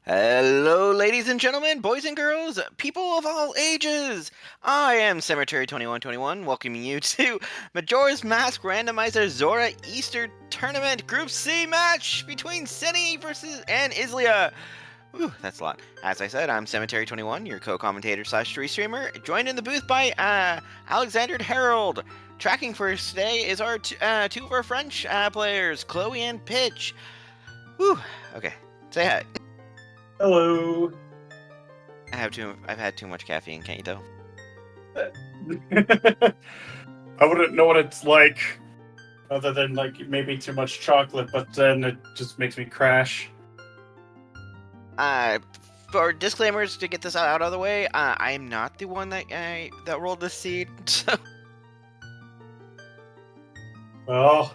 Hello, ladies and gentlemen, boys and girls, people of all ages. I am Cemetery 2121, welcoming you to Majora's Mask Randomizer Zora Easter Tournament Group C match between Synii versus and Izlia. Whew, that's a lot. As I said, I'm Cemetery 21, your co-commentator slash streamer, joined in the booth by Alexander Harold. Tracking for us today is our two of our French players, Chloe and Pitch. Whew, okay, say hi. Hello. I've had too much caffeine, can't you tell? I wouldn't know what it's like, other than like maybe too much chocolate, but then it just makes me crash. For disclaimers to get this out of the way, I am not the one that rolled this seed. So Well,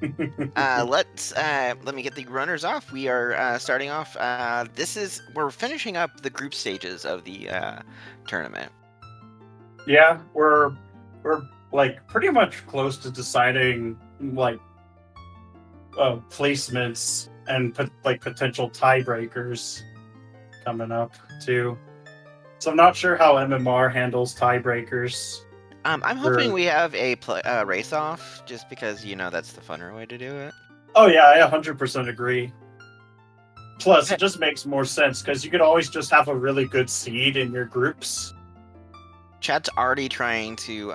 let me get the runners off. We are starting off. We're finishing up the group stages of the tournament. yeah, we're like pretty much close to deciding like placements and potential tiebreakers coming up too. So I'm not sure how MMR handles tiebreakers. I'm hoping we have a race off, just because that's the funner way to do it. Oh yeah, I 100% agree. Plus, it just makes more sense because you could always just have a really good seed in your groups. Chat's already trying to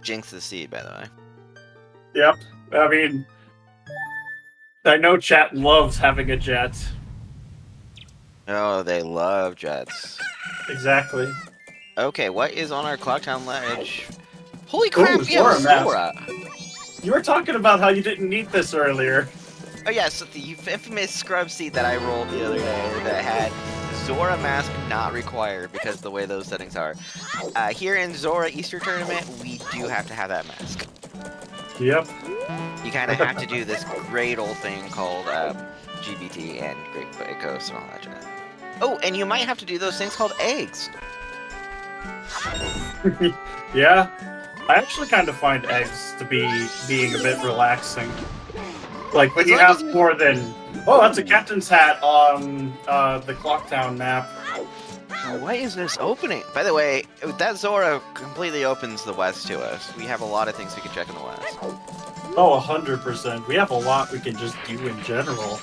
jinx the seed, by the way. Yep. I mean, I know chat loves having a jet. Oh, they love jets. Exactly. Okay, what is on our Clocktown ledge? Holy crap, we have Zora! Zora! You were talking about how you didn't need this earlier. Oh yeah, so the infamous scrub seed that I rolled the other day that had Zora mask not required because of the way those settings are. Here in Zora Easter Tournament, we do have to have that mask. Yep. You kind of have to do this great old thing called GBT and Great Coast and all that jazz. Oh, and you might have to do those things called eggs. Yeah. I actually kind of find eggs to be being a bit relaxing. Like when you have more than... Oh, that's a captain's hat on the Clocktown map. What is this opening? By the way, that Zora completely opens the west to us. We have a lot of things we can check in the west. Oh, 100%. We have a lot we can just do in general.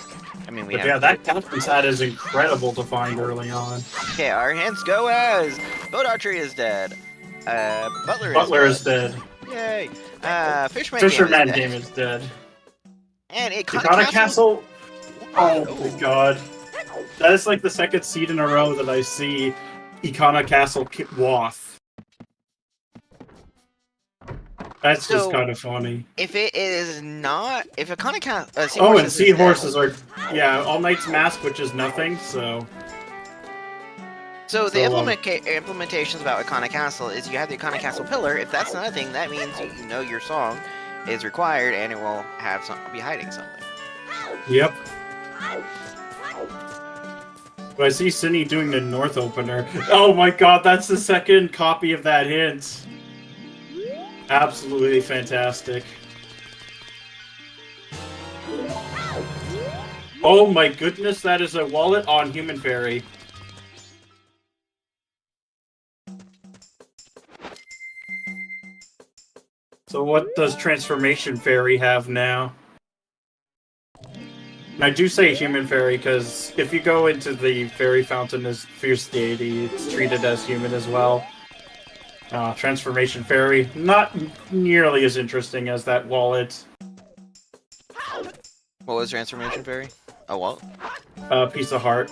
I mean, yeah, that captain's hat is incredible to find early on. Okay, our hands go as Boat Archery is dead. Butler is dead. Yay. Fisherman game is dead. And Icona Castle. Oh my god. That is like the second seed in a row that I see Icona Castle Wath. That's just kind of funny. If it is not, if Icona Castle, oh, and seahorses are, yeah, All Knight's Mask, which is nothing. So the implementations about Icona Castle is you have the Icona Castle pillar. If that's not a thing, that means you know your song is required and it will have be hiding something. Yep. But I see Synii doing the North opener. Oh my god, that's the second copy of that hint. Absolutely fantastic. Oh my goodness, that is a wallet on Human Fairy. So what does Transformation Fairy have now? And I do say Human Fairy because if you go into the Fairy Fountain as Fierce Deity, it's treated as human as well. Transformation Fairy, not nearly as interesting as that wallet. What was Transformation Fairy? A wallet? Piece of heart.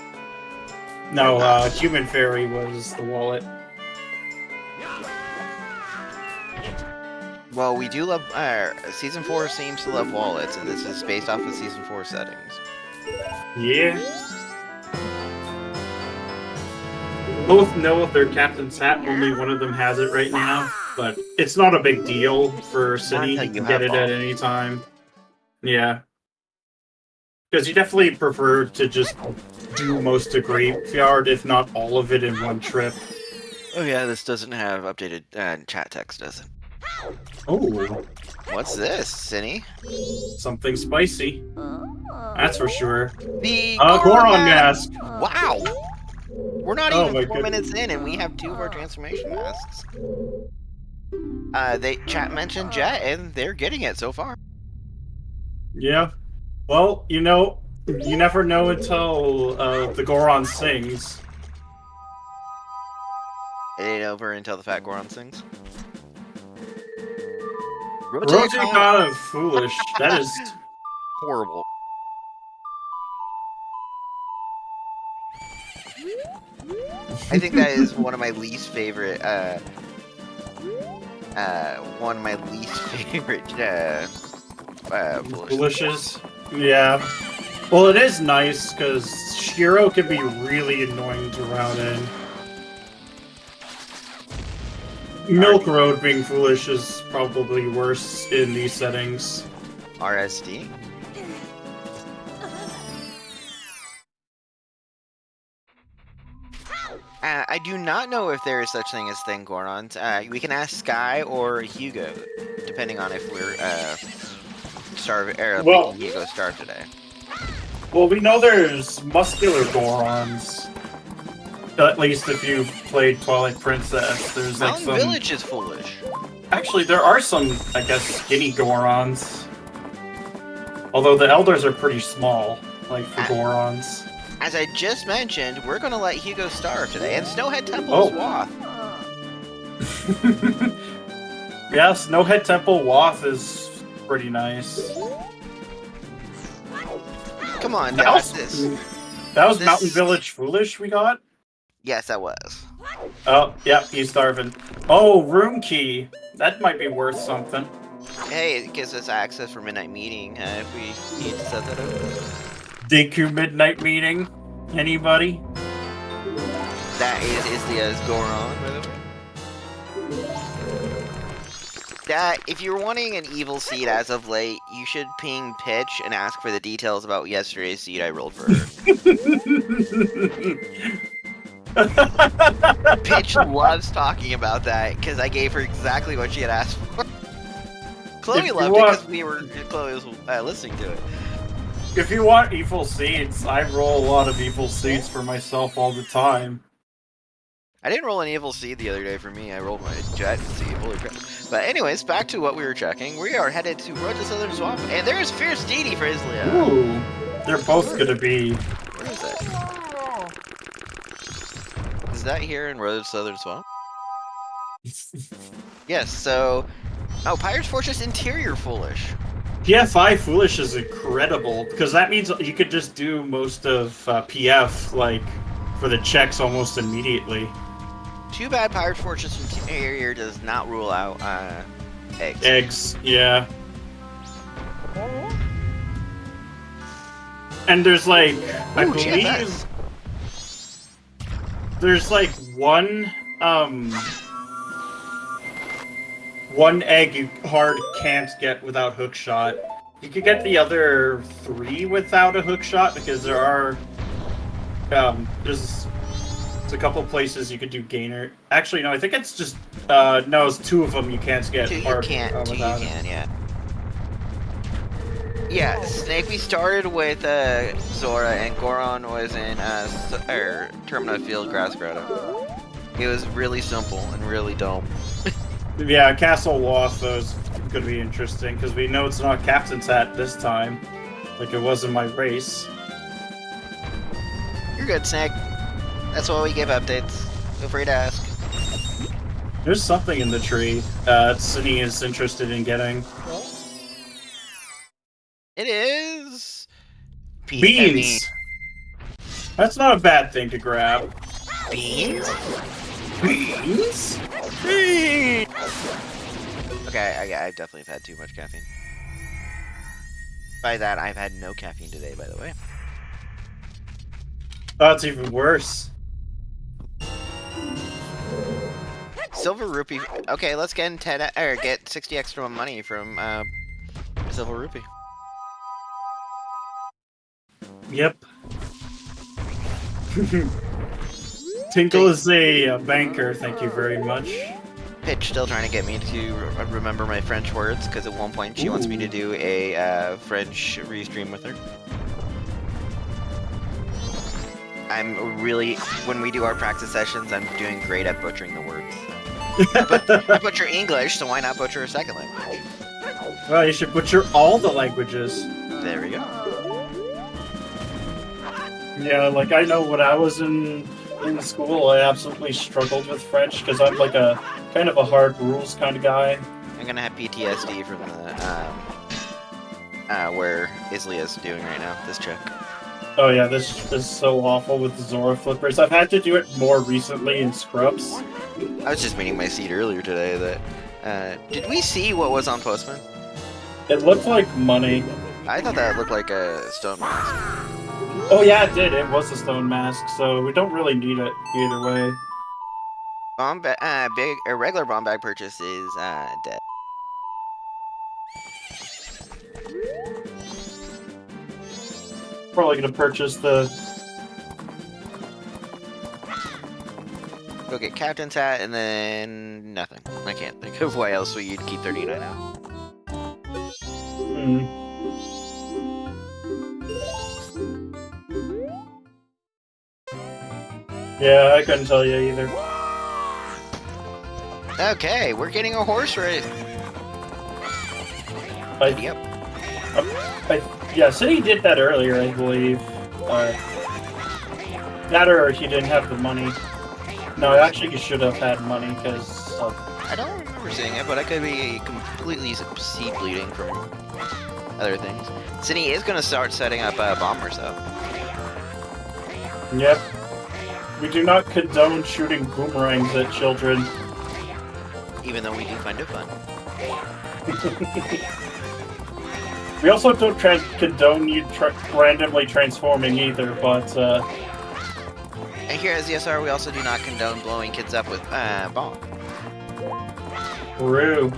No, Human Fairy was the wallet. Well, we do love, Season 4 seems to love wallets, and this is based off of Season 4 settings. Yeah. Both know if their captain's hat, only one of them has it right now, but it's not a big deal for Synii. You can get it at any time. Yeah. Because you definitely prefer to just do most of Graveyard, if not all of it in one trip. Oh yeah, this doesn't have updated chat text, does it? Oh. What's this, Synii? Something spicy. That's for sure. The Goron mask. Wow! We're not Oh even my 4 minutes in, and we have 2 of our transformation masks. Chat mentioned Jet, and they're getting it so far. Yeah. Well, you never know until the Goron sings. It ain't over until the fat Goron sings. Rotate kind of foolish. That is horrible. I think that is one of my least favorite, foolishes. Yeah. Well, it is nice, because Shiro can be really annoying to route in. Milk Road being foolish is probably worse in these settings. RSD? I do not know if there is such thing as Thing Gorons. We can ask Sky or Hugo, depending on if we're making Hugo starve today. Well, we know there's muscular Gorons. At least if you've played Twilight Princess, there's like some... Mountain Village is foolish. Actually, there are some, I guess, skinny Gorons. Although the elders are pretty small, like for Gorons. As I just mentioned, we're gonna let Hugo starve today, and Snowhead Temple's Wath. Yeah, Snowhead Temple Wath is pretty nice. Come on, that was Mountain Village Foolish we got? Yes, that was. Oh, yeah, he's starving. Oh, room key. That might be worth something. Hey, it gives us access for midnight meeting if we need to set that up. Deku Midnight Meeting? Anybody? That is Izlia's Goron, by the way. If you're wanting an evil seed as of late, you should ping Pitch and ask for the details about yesterday's seed I rolled for her. Pitch loves talking about that, because I gave her exactly what she had asked for. Chloe loved it because Chloe was listening to it. If you want evil seeds, I roll a lot of evil seeds for myself all the time. I didn't roll an evil seed the other day for me. I rolled my jet seed. Holy crap. But anyways, back to what we were checking. We are headed to Road to Southern Swamp, and there's Fierce Deity for Izlia. Ooh, they're both gonna be... Where is that? Is that here in Road to Southern Swamp? Yes, so... Oh, Pirate's Fortress Interior Foolish. PFI Foolish is incredible, because that means you could just do most of PF, like, for the checks almost immediately. Too bad Pirate's Fortress Interior does not rule out, eggs. Eggs, yeah. And there's, like, I believe... GFS. There's, like, one egg you hard can't get without hookshot. You could get the other 3 without a hookshot, because there are... there's a couple places you could do gainer. Actually, no, I think it's just... no, it's 2 of them you can't get hard without it. Yeah. Yeah, Snake, we started with Zora, and Goron was in Termina Field Grass Grotto. It was really simple and really dumb. Yeah, Castle Wath is going to be interesting, because we know it's not Captain's Hat this time, like it was in my race. You're good, Snake. That's why we give updates. Feel free to ask. There's something in the tree that Synii is interested in getting. It is... Beans! That's not a bad thing to grab. Beans? Beans? Beans! Okay, I definitely have had too much caffeine. By that, I've had no caffeine today, by the way. Oh, it's even worse. Silver Rupee. Okay, let's get 10 or get 60 extra money from Silver Rupee. Yep. Tinkle is a banker, thank you very much. Pitch still trying to get me to remember my French words, because at one point she wants me to do a French restream with her. I'm really, when we do our practice sessions, I'm doing great at butchering the words. I butcher English, so why not butcher a second language? Well, you should butcher all the languages. There we go. Yeah, like I know when I was in school, I absolutely struggled with French because I'm like a kind of a hard rules kind of guy. I'm gonna have PTSD from the where Izlia's doing right now. This check. Oh yeah, this is so awful with the Zora flippers. I've had to do it more recently in Scrubs. I was just meeting my seat earlier today. That did we see what was on Postman? It looked like money. I thought that looked like a stone mask. Oh yeah, it did. It was a stone mask, so we don't really need it either way. A regular bomb bag purchase is dead. Probably gonna purchase the. Go get Captain's hat and then nothing. I can't think of why else you'd keep 39 out. Yeah, I couldn't tell you either. Okay, we're getting a horse race. Yep. Yeah, Synii did that earlier, I believe. That or he didn't have the money. No, actually he should have had money, because... I don't remember seeing it, but I could be completely seed bleeding from other things. Synii is going to start setting up bombers, though. Yep. We do not condone shooting boomerangs at children. Even though we do find it fun. We also don't condone you randomly transforming either, but, And here at ZSR, we also do not condone blowing kids up with bomb. True.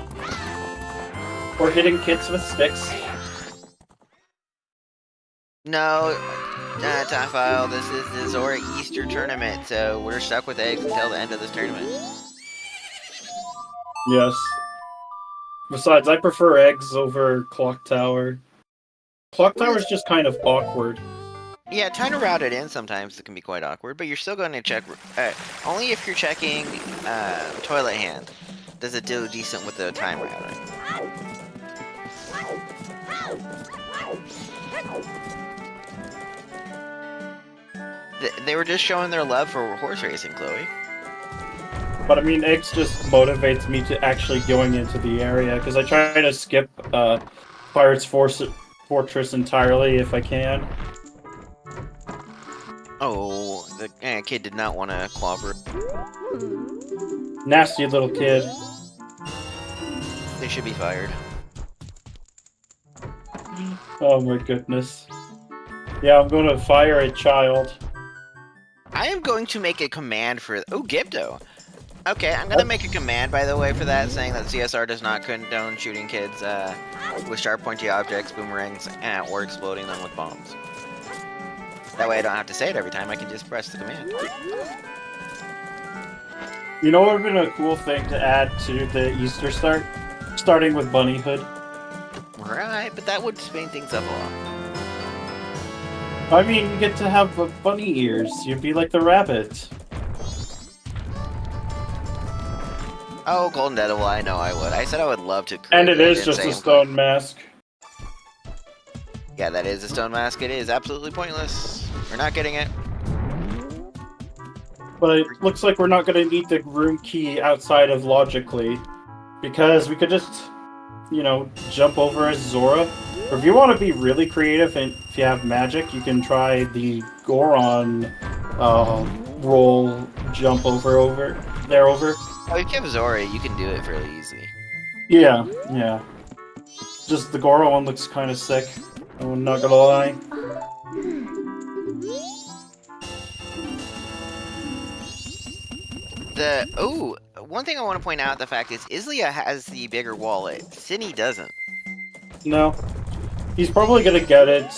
Or hitting kids with sticks. No, Tafile, this is the Zora Easter tournament, so we're stuck with eggs until the end of this tournament. Yes. Besides, I prefer eggs over Clock Tower. Clock Tower is just kind of awkward. Yeah, trying to route it in sometimes it can be quite awkward, but you're still going to check... only if you're checking Toilet Hand does it do decent with the time routing. They were just showing their love for horse racing, Chloe. But I mean, eggs just motivates me to actually going into the area, because I try to skip Pirate's Fortress entirely if I can. Oh, the kid did not want to clobber. Nasty little kid. They should be fired. Oh my goodness. Yeah, I'm going to fire a child. I am going to make a command for... Oh, Gibdo! Okay, I'm going to make a command, by the way, for that, saying that CSR does not condone shooting kids with sharp, pointy objects, boomerangs, or exploding them with bombs. That way I don't have to say it every time, I can just press the command. You know what would have been a cool thing to add to the Easter start? Starting with Bunny Hood. Right, but that would speed things up a lot. I mean, you get to have bunny ears. You'd be like the rabbit. Oh, Golden Devil, I know I would. I said I would love to create And it is just a stone mask. Yeah, that is a stone mask. It is absolutely pointless. We're not getting it. But it looks like we're not going to need the room key outside of Logically. Because we could just, you know, jump over as Zora. Or if you want to be really creative and if you have magic, you can try the Goron roll jump over. Oh, if you have Zora, you can do it fairly easily. Yeah. Just the Goron one looks kind of sick. I'm not gonna lie. One thing I want to point out, the fact is, Izlia has the bigger wallet. Synii doesn't. No. He's probably gonna get it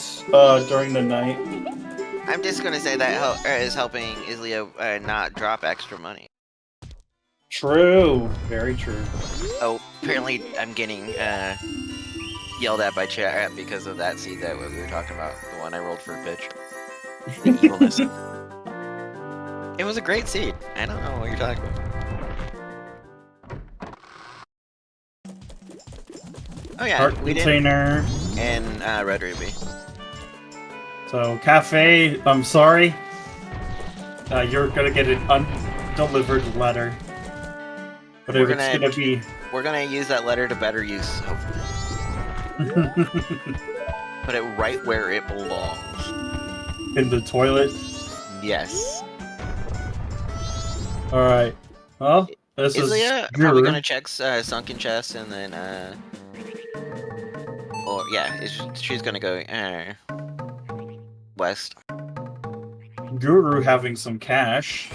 during the night. I'm just gonna say that is helping Izlia not drop extra money. True. Very true. Oh, apparently I'm getting yelled at by chat because of that seed that we were talking about. The one I rolled for a pitch. The evilness. It was a great seed. I don't know what you're talking about. Oh yeah, Heart we container. And red ruby. So, Cafe, I'm sorry. You're gonna get an undelivered letter. But if it's gonna be... We're gonna use that letter to better use, hopefully. Put it right where it belongs. In the toilet? Yes. Alright. Well, this Izlia, is... probably gonna check sunken chests and then, or, yeah, she's gonna go, west. Guru having some cash.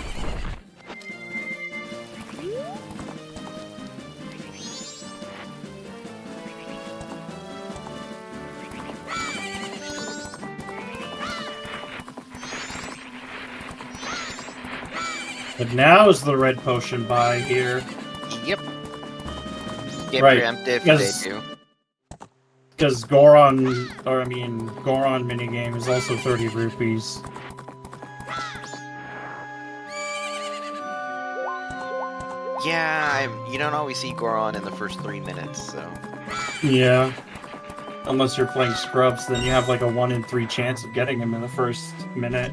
But now is the red potion buy here. Yep. Get right. preemptive if they do. Because Goron minigame is also 30 rupees. Yeah, you don't always see Goron in the first 3 minutes, so... Yeah. Unless you're playing Scrubs, then you have like a 1 in 3 chance of getting him in the first minute.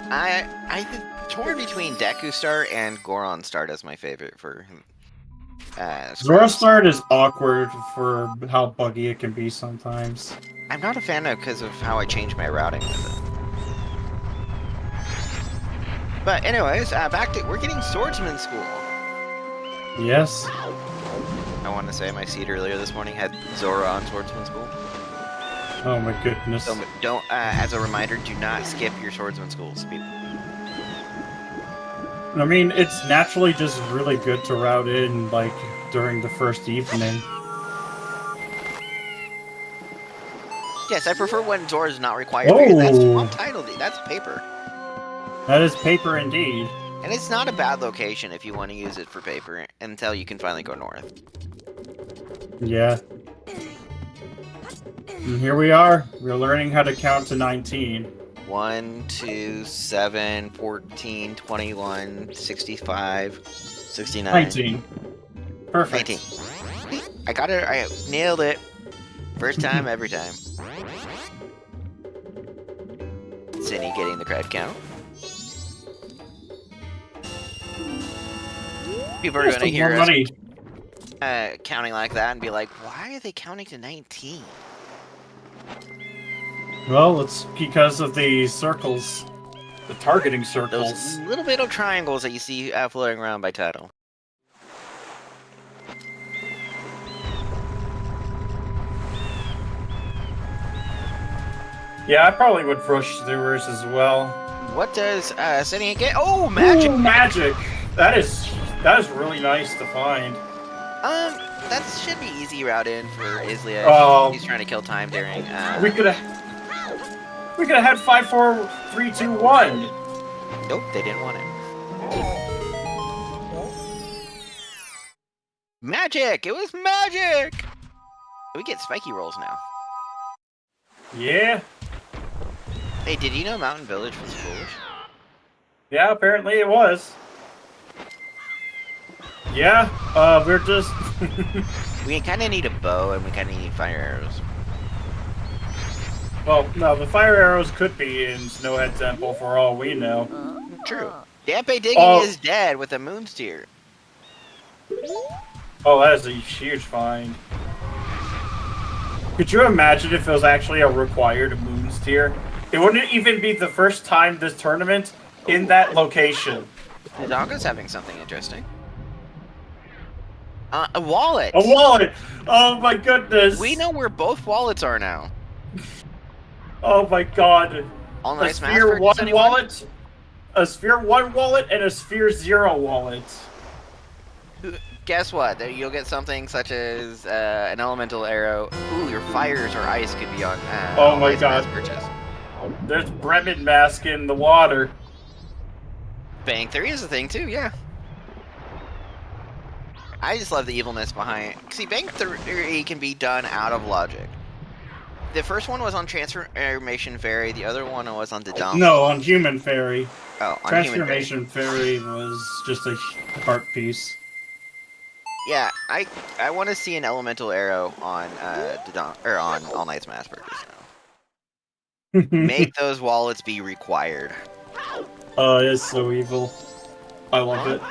I torn between Deku Start and Goron Start as my favorite for Zora Start is awkward for how buggy it can be sometimes. I'm not a fan of because of how I change my routing with it. But anyways, back to we're getting Swordsman School. Yes. I want to say my seed earlier this morning had Zora on Swordsman School. Oh my goodness. So don't, as a reminder, do not skip your Swordsman Schools, people. I mean, it's naturally just really good to route in, like, during the first evening. Yes, I prefer when Zora is not required, because that's swamp title deed. That's paper. That is paper indeed. And it's not a bad location if you want to use it for paper, until you can finally go north. Yeah. And here we are. We're learning how to count to 19. 1, 2, 7, 14, 21, 65, 69. 19. Perfect. 19. I got it. I nailed it. First time, every time. Synii getting the cred count. People are going to hear us counting like that and be like, why are they counting to 19? Well, it's because of the circles. The targeting circles. Those little bit of triangles that you see floating around by title. Yeah, I probably would rush Sewers as well. What does Synii get? Oh, magic! Ooh, magic! That is really nice to find. That should be easy route in for Izlia. He's trying to kill time during. We could have had 5, 4, 3, 2, 1. Nope, they didn't want it. Magic! It was magic! We get spiky rolls now. Yeah. Hey, did you know Mountain Village was foolish? Yeah, apparently it was. Yeah, we're just... We kind of need a bow, and we kind of need fire arrows. Well, no, the fire arrows could be in Snowhead Temple for all we know. True. Dampe Digging is dead with a Moonsteer. Oh, that is a huge find. Could you imagine if it was actually a required Moonsteer? It wouldn't even be the first time this tournament in that location. The Doggo's having something interesting. A wallet! A wallet! Oh my goodness! We know where both wallets are now. Oh my god. All nice a Sphere 1 wallet, a Sphere 1 wallet, and a Sphere 0 wallet. Guess what? You'll get something such as an elemental arrow. Ooh, your fires or ice could be on oh my god. Purchase. There's Bremen mask in the water. Bang 3 is a thing too, yeah. I just love the evilness behind. See, Bank 3 can be done out of logic. The first one was on Transformation Fairy. The other one was on Dodongo. No, on Human Fairy. Oh, on Transformation Fairy was just a art piece. Yeah, I want to see an elemental arrow on on All Knight's Mass Purchase now. Make those wallets be required. Oh, it's so evil. I love it.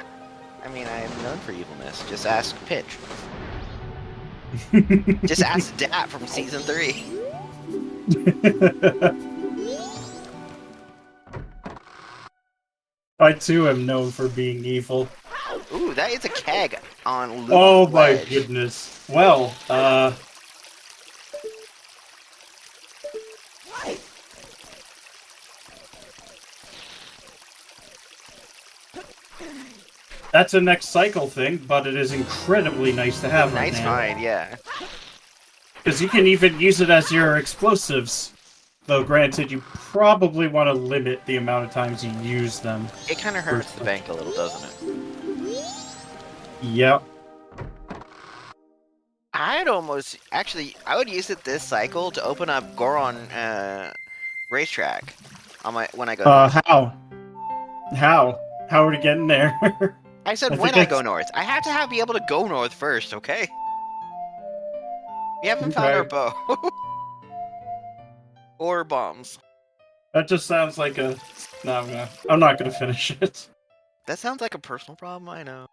I mean, I am known for evilness. Just ask Pitch. Just ask Dat from Season 3. I too am known for being evil. Ooh, that is a keg on Luke's Oh my ledge. goodness. Well, that's a next cycle thing, but it is incredibly nice to have right Nice now. find, yeah. Because you can even use it as your explosives. Though granted, you probably want to limit the amount of times you use them. It kind of hurts the bank a little, doesn't it? Yep. I'd almost... Actually, I would use it this cycle to open up Goron racetrack on when I go north. How? How? How are we getting there? I said when I go north. I have to be able to go north first, okay? We haven't found our bow. Or bombs. That just sounds like a... No, I'm not gonna finish it. That sounds like a personal problem, I know.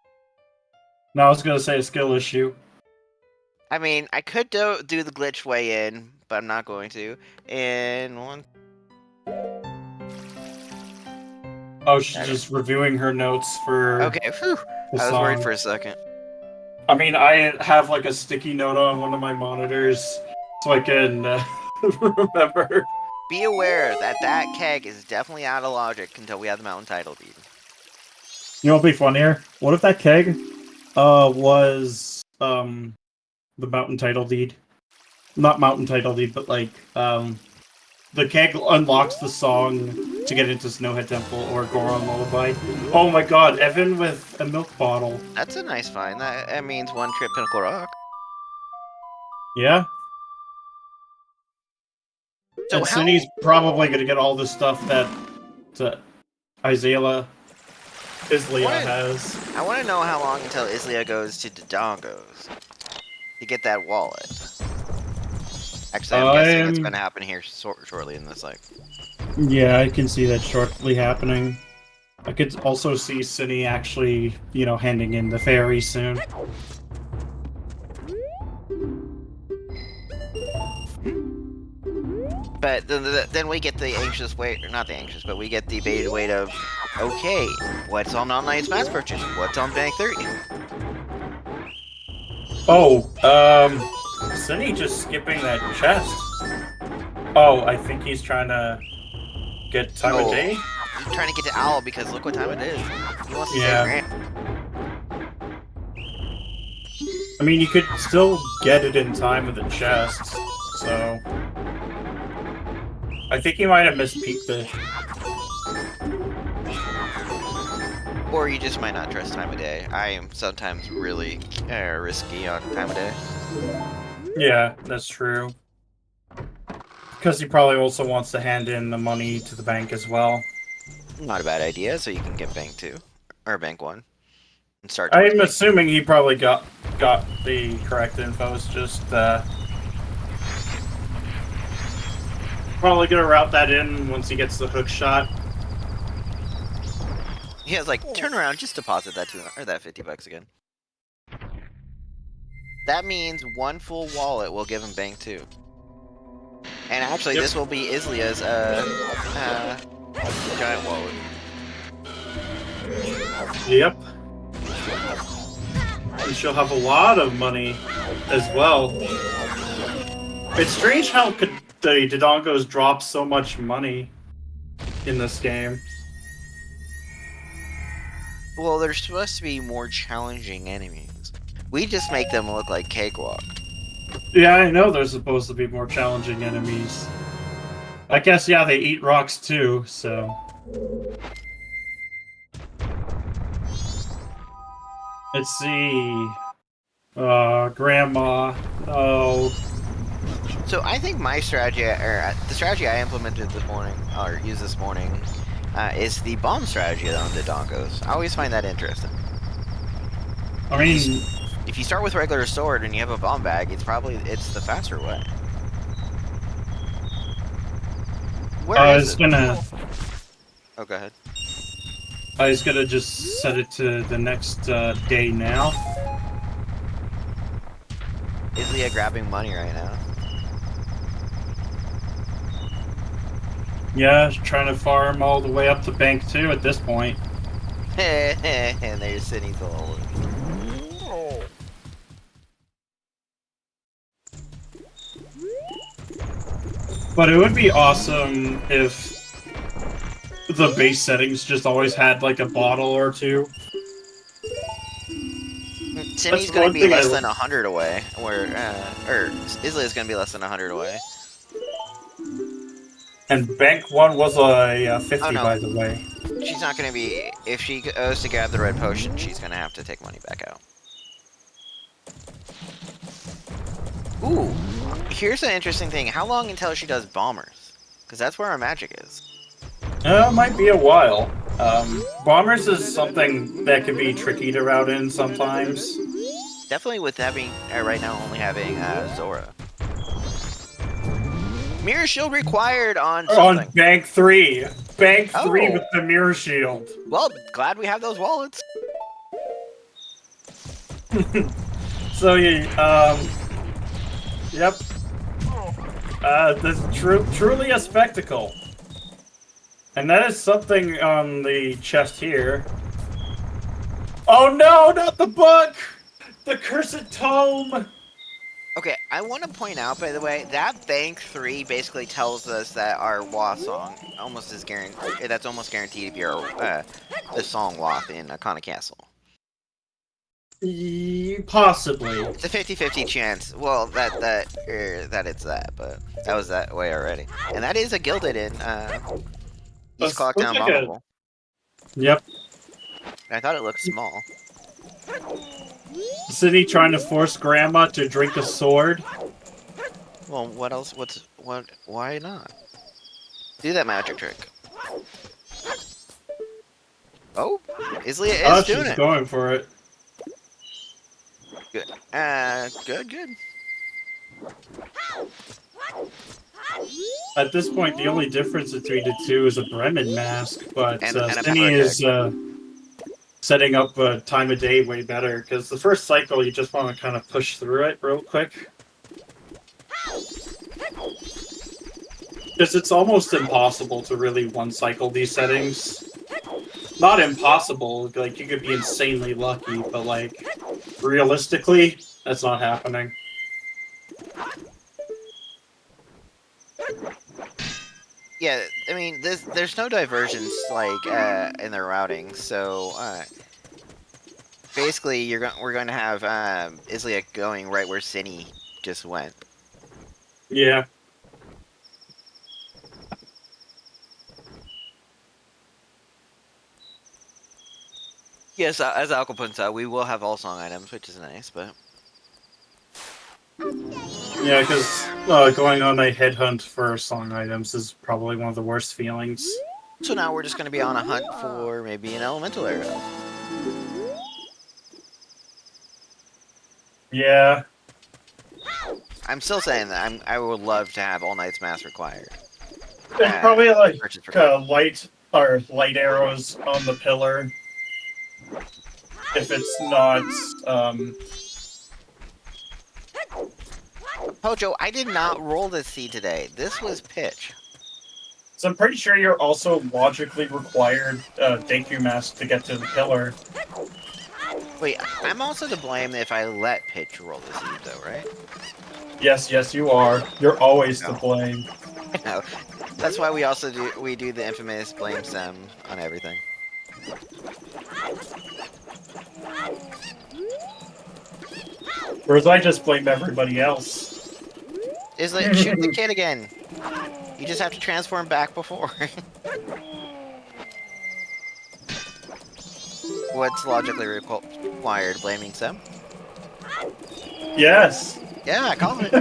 No, I was gonna say a skill issue. I mean, I could do the glitch way in, but I'm not going to. And one... Oh, she's just reviewing her notes for... Okay, whew. I was worried for a second. I mean, I have like a sticky note on one of my monitors, so I can remember. Be aware that that keg is definitely out of logic until we have the mountain title deed. You know what'd be funnier? What if that keg was the mountain title deed? Not mountain title deed, but like the keg unlocks the song to get into Snowhead Temple or Goron Lullaby. Oh my god, Evan with a milk bottle. That's a nice find. That means one trip Pinnacle Rock. Yeah. So and Synnii's probably gonna get all the stuff that Izlia has. I want to know how long until Izlia goes to Dodongo's to get that wallet. Actually, I'm guessing it's going to happen here shortly in this, like... Yeah, I can see that shortly happening. I could also see Synii actually, you know, handing in the fairy soon. But then we get the anxious wait, or not the anxious, but we get the bated wait of, okay, what's on All Knight's Mass Purchase? What's on Bank 30? Oh, Synii just skipping that chest. Oh, I think he's trying to get time of day? He's trying to get to Owl because look what time it is. He wants to Yeah. save Grant. I mean, you could still get it in time with the chest, so... I think he might have mispeaked it. Or you just might not trust time of day. I am sometimes really risky on time of day. Yeah, that's true. Because he probably also wants to hand in the money to the bank as well. Not a bad idea, so you can get Bank 2. Or Bank 1. And start I'm Bank. assuming he probably got the correct info. It's just, probably gonna route that in once he gets the hook shot. He has like, turn around, just deposit that that $50 again. That means one full wallet will give him Bank 2. And actually, this will be Izlia's giant wallet. Yep. And she'll have a lot of money as well. It's strange how the Dodongos drop so much money in this game. Well, they're supposed to be more challenging enemies. We just make them look like cakewalk. Yeah, I know they're supposed to be more challenging enemies. I guess, yeah, they eat rocks too, so... Let's see... Grandma. Oh. So I think my strategy, or the strategy I implemented this morning, or used this morning, is the bomb strategy on the Donkos. I always find that interesting. I mean, if you start with regular sword and you have a bomb bag, it's the faster way. Where is it's it? gonna. Oh, go ahead. I was gonna just set it to the next day now. Izlia grabbing money right now. Yeah, trying to farm all the way up the bank too at this point. And there's Synnii's all. But it would be awesome if the base settings just always had like a bottle or two. Synnii's gonna be less than 100 away, or Izlia's gonna be less than 100 away. And bank 1 was a 50, oh, no. by the way. She's not gonna be. If she goes to grab the red potion, she's gonna have to take money back out. Ooh, here's an interesting thing. How long until she does bombers? Because that's where our magic is. It might be a while. Bombers is something that can be tricky to route in sometimes. Definitely with having, right now only having Zora. Mirror shield required on something. On bank 3. Bank 3 with the mirror shield. Well, glad we have those wallets. So, yep. That's truly a spectacle. And that is something on the chest here. Oh no, not the book! The cursed tome! Okay, I want to point out, by the way, that Bank 3 basically tells us that our Wa song almost is guaranteed. That's almost guaranteed to be our the song Wa in Akana Castle. Possibly. It's a 50-50 chance. Well, that it's that, but that was that way already. And that is a gilded in East Clocktown bombable. Yep. I thought it looked small. Synii trying to force Grandma to drink a sword. Well, what else? Why not? Do that magic trick. Oh, Izlia is doing it. She's going for it. Good. Good. At this point, the only difference between the two is a Bremen mask, but and Synii is setting up a time of day way better, because the first cycle, you just want to kind of push through it real quick. Because it's almost impossible to really one-cycle these settings. Not impossible, like, you could be insanely lucky, but, like, realistically, that's not happening. Yeah, I mean, there's no divergence, like, in their routing, so, basically, we're going to have, Izlia going right where Synii just went. Yeah. Yes, as Alco points out, we will have all song items, which is nice, but... Yeah, because going on a headhunt for song items is probably one of the worst feelings. So now we're just going to be on a hunt for maybe an elemental arrow. Yeah. I'm still saying that I would love to have All Knight's Mass required. Probably like light arrows on the pillar. If it's not, Pojo, I did not roll this seed today. This was pitch. So I'm pretty sure you're also logically required Deku Mask to get to the pillar. Wait, I'm also to blame if I let pitch roll the seed, though, right? Yes, you are. You're always to blame. No. That's why we also do the infamous blame Sem on everything. Whereas I just blame everybody else. Is like shoot the kid again. You just have to transform back before. What's logically required? Blaming Sem? Yes. Yeah, I called it.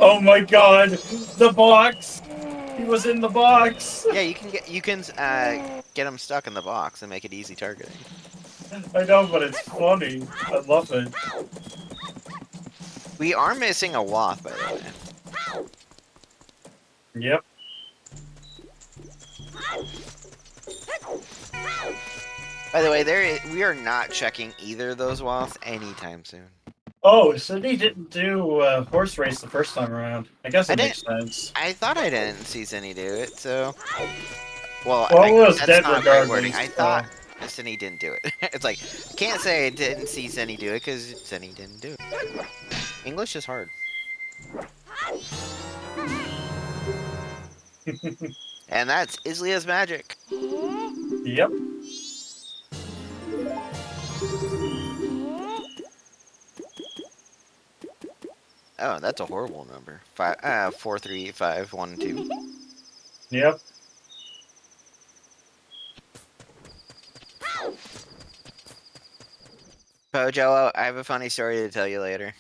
Oh my god, the box! He was in the box! Yeah, you can get him stuck in the box and make it easy targeting. I know, but it's funny. I love it. We are missing a Woth, by the way. Yep. By the way, we are not checking either of those Woths anytime soon. Oh, Synii didn't do horse race the first time around. I guess it makes sense. I thought I didn't see Synii do it, so... Well, Well, it was that's dead not my regardless. wording. I thought Synii didn't do it. It's like, can't say I didn't see Synii do it, because Synii didn't do it. English is hard. And that's Izlia's magic. Yep. Oh, that's a horrible number. 4, 3, 5, 1, 2. Yep. Pojo, I have a funny story to tell you later.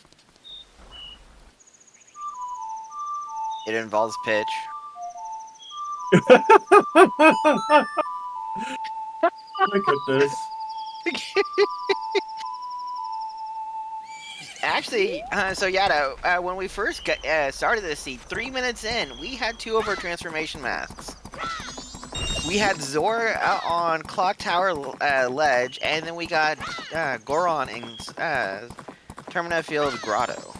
It involves pitch. Look at this. Actually, so Yada, when we first started this seed, 3 minutes in, we had 2 of our transformation masks. We had Zora out on Clock Tower Ledge, and then we got Goron in Termina Field Grotto.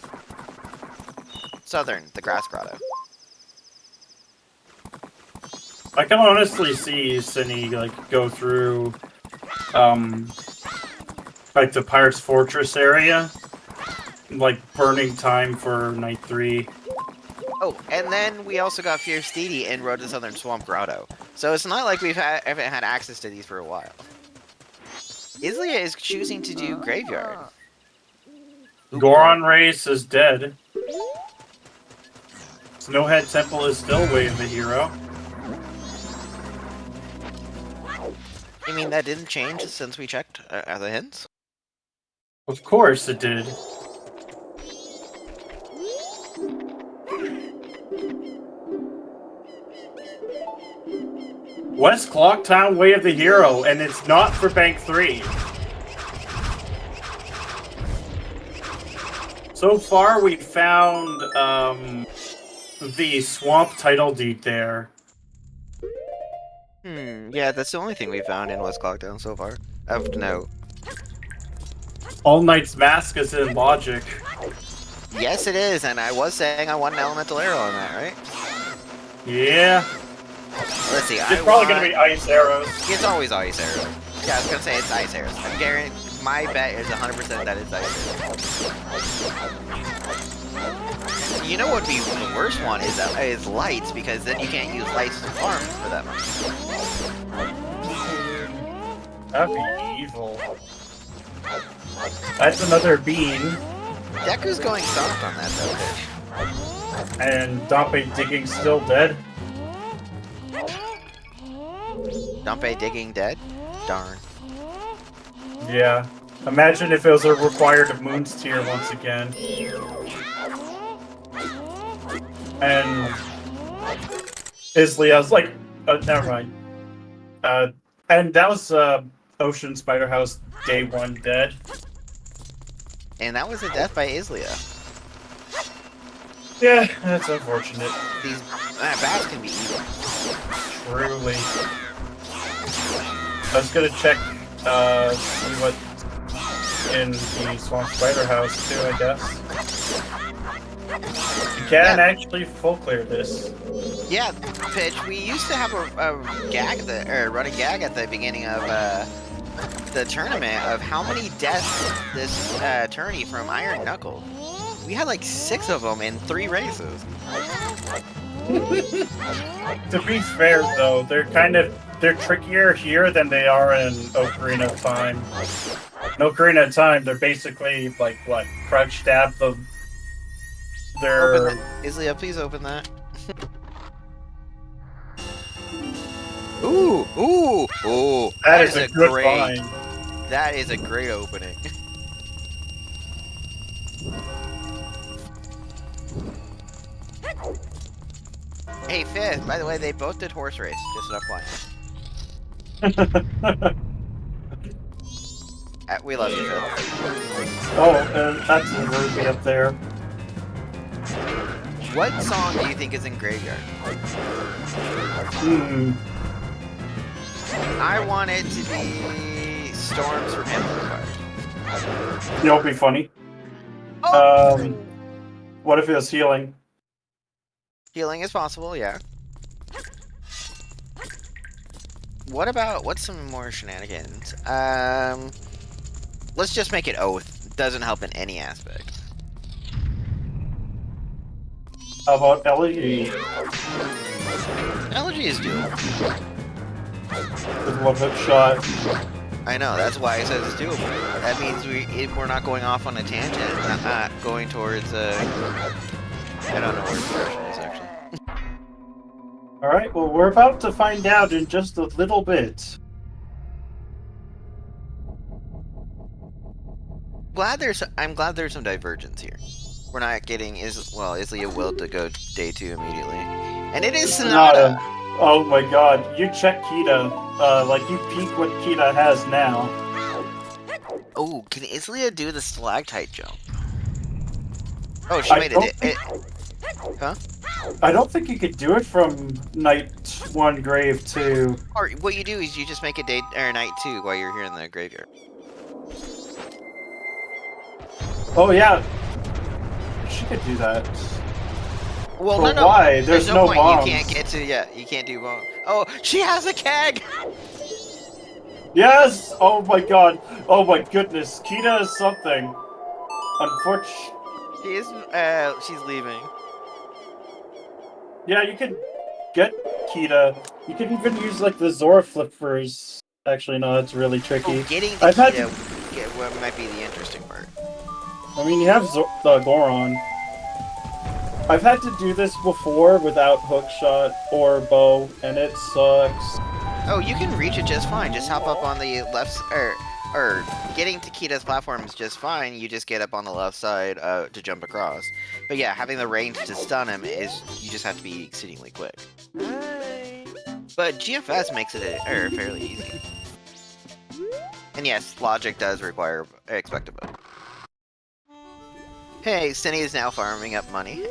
Southern, the Grass Grotto. I can honestly see Synii like go through like the Pirate's Fortress area. Like burning time for night 3. Oh, and then we also got Fierce Deity and Road to Southern Swamp Grotto. So it's not like haven't had access to these for a while. Izlia is choosing to do Graveyard. Goron Race is dead. Snowhead Temple is still Way of the Hero. You mean that didn't change since we checked the hints? Of course it did. West Clocktown Way of the Hero, and it's not for Bank 3. So far, we found the swamp title deed there. Yeah, that's the only thing we found in West Clocktown so far. Of note. All Knight's Mask is in Logic. Yes, it is, and I was saying I want an elemental arrow on that, right? Yeah. Let's see. It's probably going to be ice arrows. It's always ice arrows. Yeah, I was going to say it's ice arrows. I'm guaranteed. My bet is 100% that it's ice arrows. You know what would be the worst one is lights, because then you can't use lights to farm for them. That'd be evil. That's another bean. Deku's going soft on that though, bitch. And Dompe Digging still dead. Dompe Digging dead? Darn. Yeah. Imagine if it was a required Moon's Tier once again. And Izlia was like, never mind. And that was Ocean Spider House Day 1 dead. And that was a death by Izlia. Yeah, that's unfortunate. These bats can be evil. Truly. I was gonna check, see what's in the Swamp Spider House too, I guess. You can actually full clear this. Yeah, Pitch, we used to have a gag, running gag at the beginning of the tournament of how many deaths this tourney from Iron Knuckle. We had like 6 of them in 3 races. To be fair though, they're trickier here than they are in Ocarina of Time. In Ocarina of Time, they're basically like what? Crouch stab Open that. Izlia, please open that. Ooh! That is a good find. That is a great opening. Hey, Fifth, by the way, they both did horse race, just an FYI. We love you, Fifth. Oh, that's a rupee up there. What song do you think is in Graveyard? I want it to be Storms from Empire. You know what'd be funny? Oh! What if it was Healing? Healing is possible, yeah. What's some more shenanigans? Let's just make it Oath. Doesn't help in any aspect. How about Elegy? Elegy is doable. With one hook shot. I know, that's why I said it's doable. That means we're not going off on a tangent, not going towards, I don't know where the direction is, actually. Alright, well, we're about to find out in just a little bit. I'm glad there's some divergence here. We're not getting Izlia willed to go day 2 immediately. And it is Sonata! Oh my god, you check Kita. Like, you peek what Kita has now. Oh, can Izlia do the stalactite jump? Oh, she made it. Huh? I don't think you could do it from night 1 grave 2. Or what you do is you just make it night 2 while you're here in the graveyard. Oh yeah, she could do that. Well, but no. Why? There's no point. bombs. You can't get to. Yeah, you can't do bomb. Oh, she has a keg. Yes! Oh my god. Oh my goodness. Kita is something. Unfortunately. She is. She's leaving. Yeah, you could get Kita. You could even use like the Zora flippers. Actually, no, that's really tricky. Oh, getting the Kita might be the interesting part. I mean, you have the Goron. I've had to do this before without hookshot or bow, and it sucks. Oh, you can reach it just fine. Just hop up on the left, or getting to Kita's platform is just fine. You just get up on the left side to jump across. But yeah, having the range to stun him you just have to be exceedingly quick. But GFS makes it fairly easy. And yes, logic does expect a bow. Hey, Synii is now farming up money.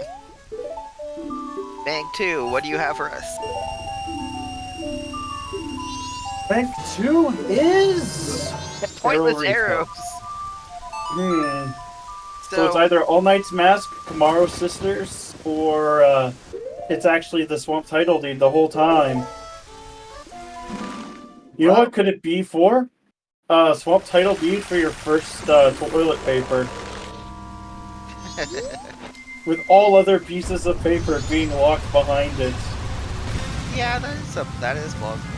Bank 2, what do you have for us? Bank 2 is... Pointless arrows! So it's either All Knight's Mask, Kamaro's Sisters, or it's actually the Swamp Title Deed the whole time. You know what could it be for? Swamp Title Deed for your first toilet paper. With all other pieces of paper being locked behind it. Yeah, that is plausible.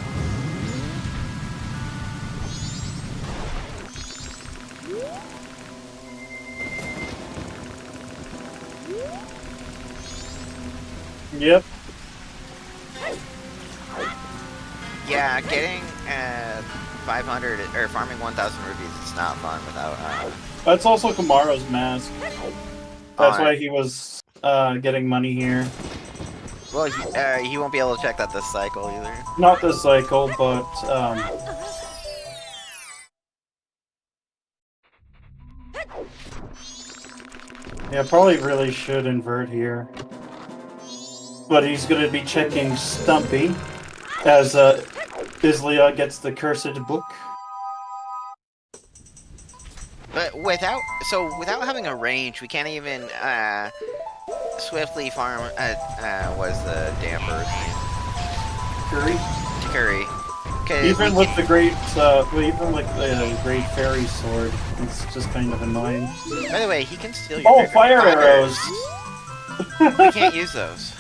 Yep. Yeah, getting 500 or farming 1,000 rupees is not fun without. That's also Kamaro's mask. That's why he was getting money here. Well, he won't be able to check that this cycle either. Not this cycle, but yeah, probably really should invert here. But he's going to be checking Stumpy as Izlia gets the cursed book. But without having a range, we can't even swiftly farm. What's the damn bird's name? Curry. Even with the great, even like the great fairy sword, it's just kind of annoying. By the way, he can steal your fire arrows. We can't use those.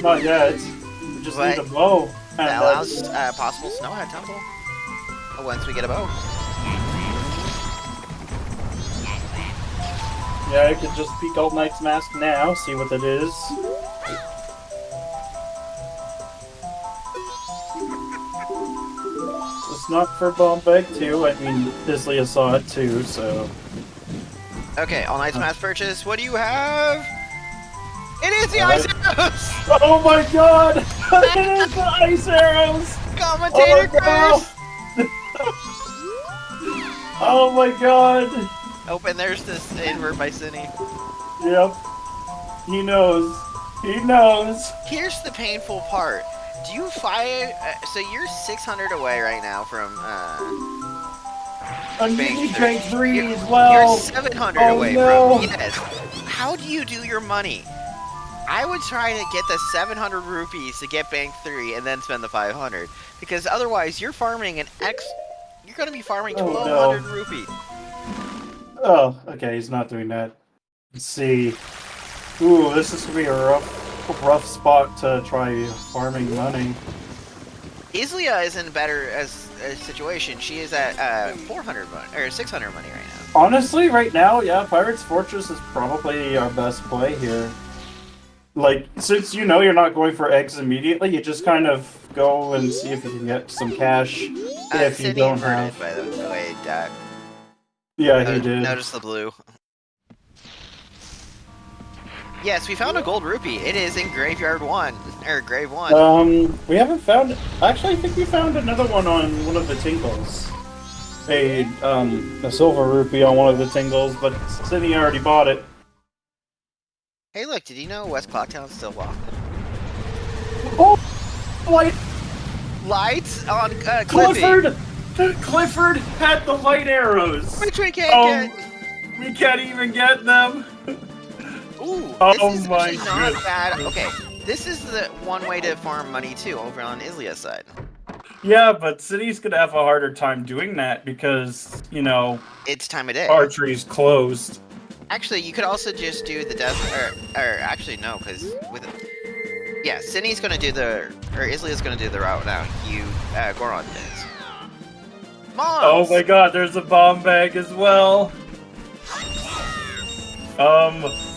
Not yet. We just need a bow. That allows possible Snowhead Temple once we get a bow. Yeah, I can just peek All Knight's Mask now, see what it is. It's not for Bomb Bag 2, I mean, Izlia saw it too, so... Okay, all night's mass purchase. What do you have? It is the ice arrows! Oh my god! It is the ice arrows! Commentator curse! No. Oh my god! Oh, and there's this invert by Synii. Yep. He knows. He knows. Here's the painful part. Do you fire? So you're 600 away right now from I'm Bank using 3. Bank 3 as well. You're 700 away no. from. Yes. How do you do your money? I would try to get the 700 rupees to get Bank 3 and then spend the 500, because otherwise you're farming You're going to be farming 1,200 rupees. Oh, okay, he's not doing that. Let's see. Ooh, this is gonna be a rough spot to try farming money. Izlia is in better a situation. She is at 400 money or 600 money right now. Honestly, right now, yeah, Pirate's Fortress is probably our best play here. Like, since you know you're not going for eggs immediately, you just kind of go and see if you can get some cash if you don't have. By the way, Yeah, he did. Notice the blue. Yes, we found a gold rupee. It is in Graveyard 1, or Grave 1. We haven't found... Actually, I think we found another one on one of the tingles. A silver rupee on one of the tingles, but Synii already bought it. Hey, look, did you know West Clocktown's still locked? Oh! Light! Lights on Cliffy. Clifford had the light arrows! Which we can't get! We can't even get them! Ooh, oh this is my actually not bad. Okay, this is the one way to farm money too, over on Izlia's side. Yeah, but City's gonna have a harder time doing that because, you know... It's time of day. Archery's closed. Actually, you could also just do the death... Or actually, no, because with... Yeah, Synnii's gonna do the... Or Izlia's gonna do the route now. Goron is. Moms! Oh my god, there's a bomb bag as well!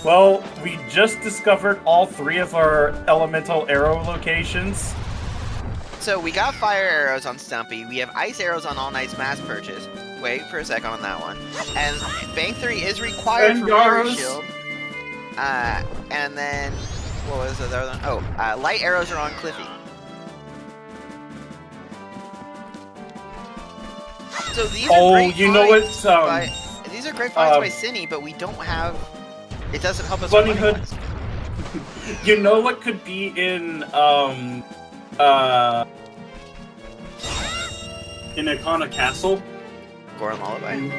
Well, we just discovered all 3 of our elemental arrow locations. So we got fire arrows on Stumpy, we have ice arrows on All Night's mass purchase. Wait for a second on that one. And Bank 3 is required for Fire Shield. And then, what was the other one? Oh, light arrows are on Cliffy. So these are great you know what? These are great finds by Synii, but we don't have... It doesn't help us Bunny with Hood. You know what could be in Ikana Castle? Goron Lullaby?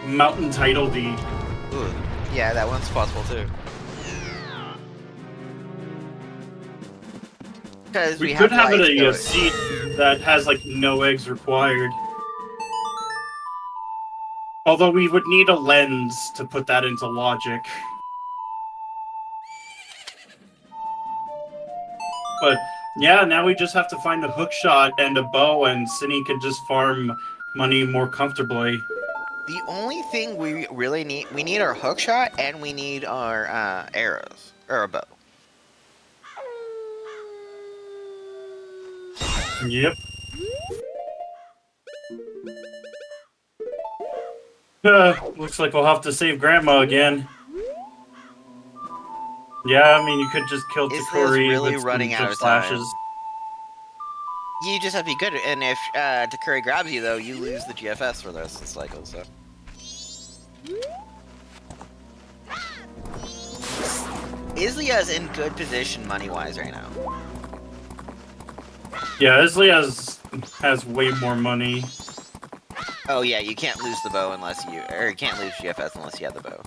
Mountain Title Deed. Ooh, yeah, that one's possible too. Because we could have a seat that has like no eggs required. Although we would need a lens to put that into logic. But yeah, now we just have to find a hook shot and a bow, and Synii can just farm money more comfortably. The only thing we really need, we need our hook shot and we need our arrows, or a bow. Yep. Looks like we'll have to save Grandma again. Yeah, I mean, you could just kill Takuri really with running out of slashes. time. You just have to be good, and if Takuri grabs you, though, you lose the GFS for the rest of the cycle, so... Izlia's in good position money-wise right now. Yeah, Izlia has way more money. Oh yeah, you can't lose the bow unless you... Or you can't lose GFS unless you have the bow.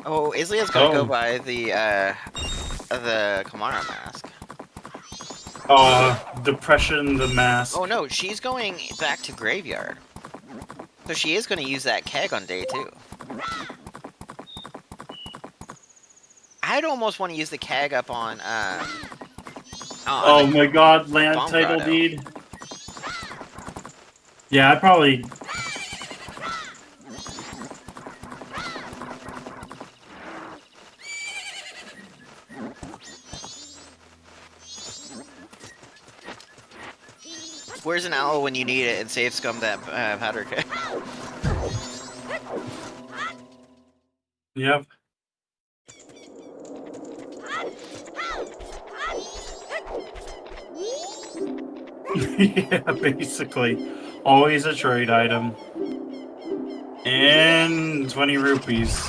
Oh, Izlia's gonna go by the Kamara mask. Depression the mask. Oh no, she's going back to Graveyard. So she is gonna use that keg on day 2. I'd almost want to use the keg up on, oh my god, land title deed. Yeah, I'd probably... Where's an owl when you need it and save scum that powder keg? Yep. Yeah, basically. Always a trade item. And 20 rupees.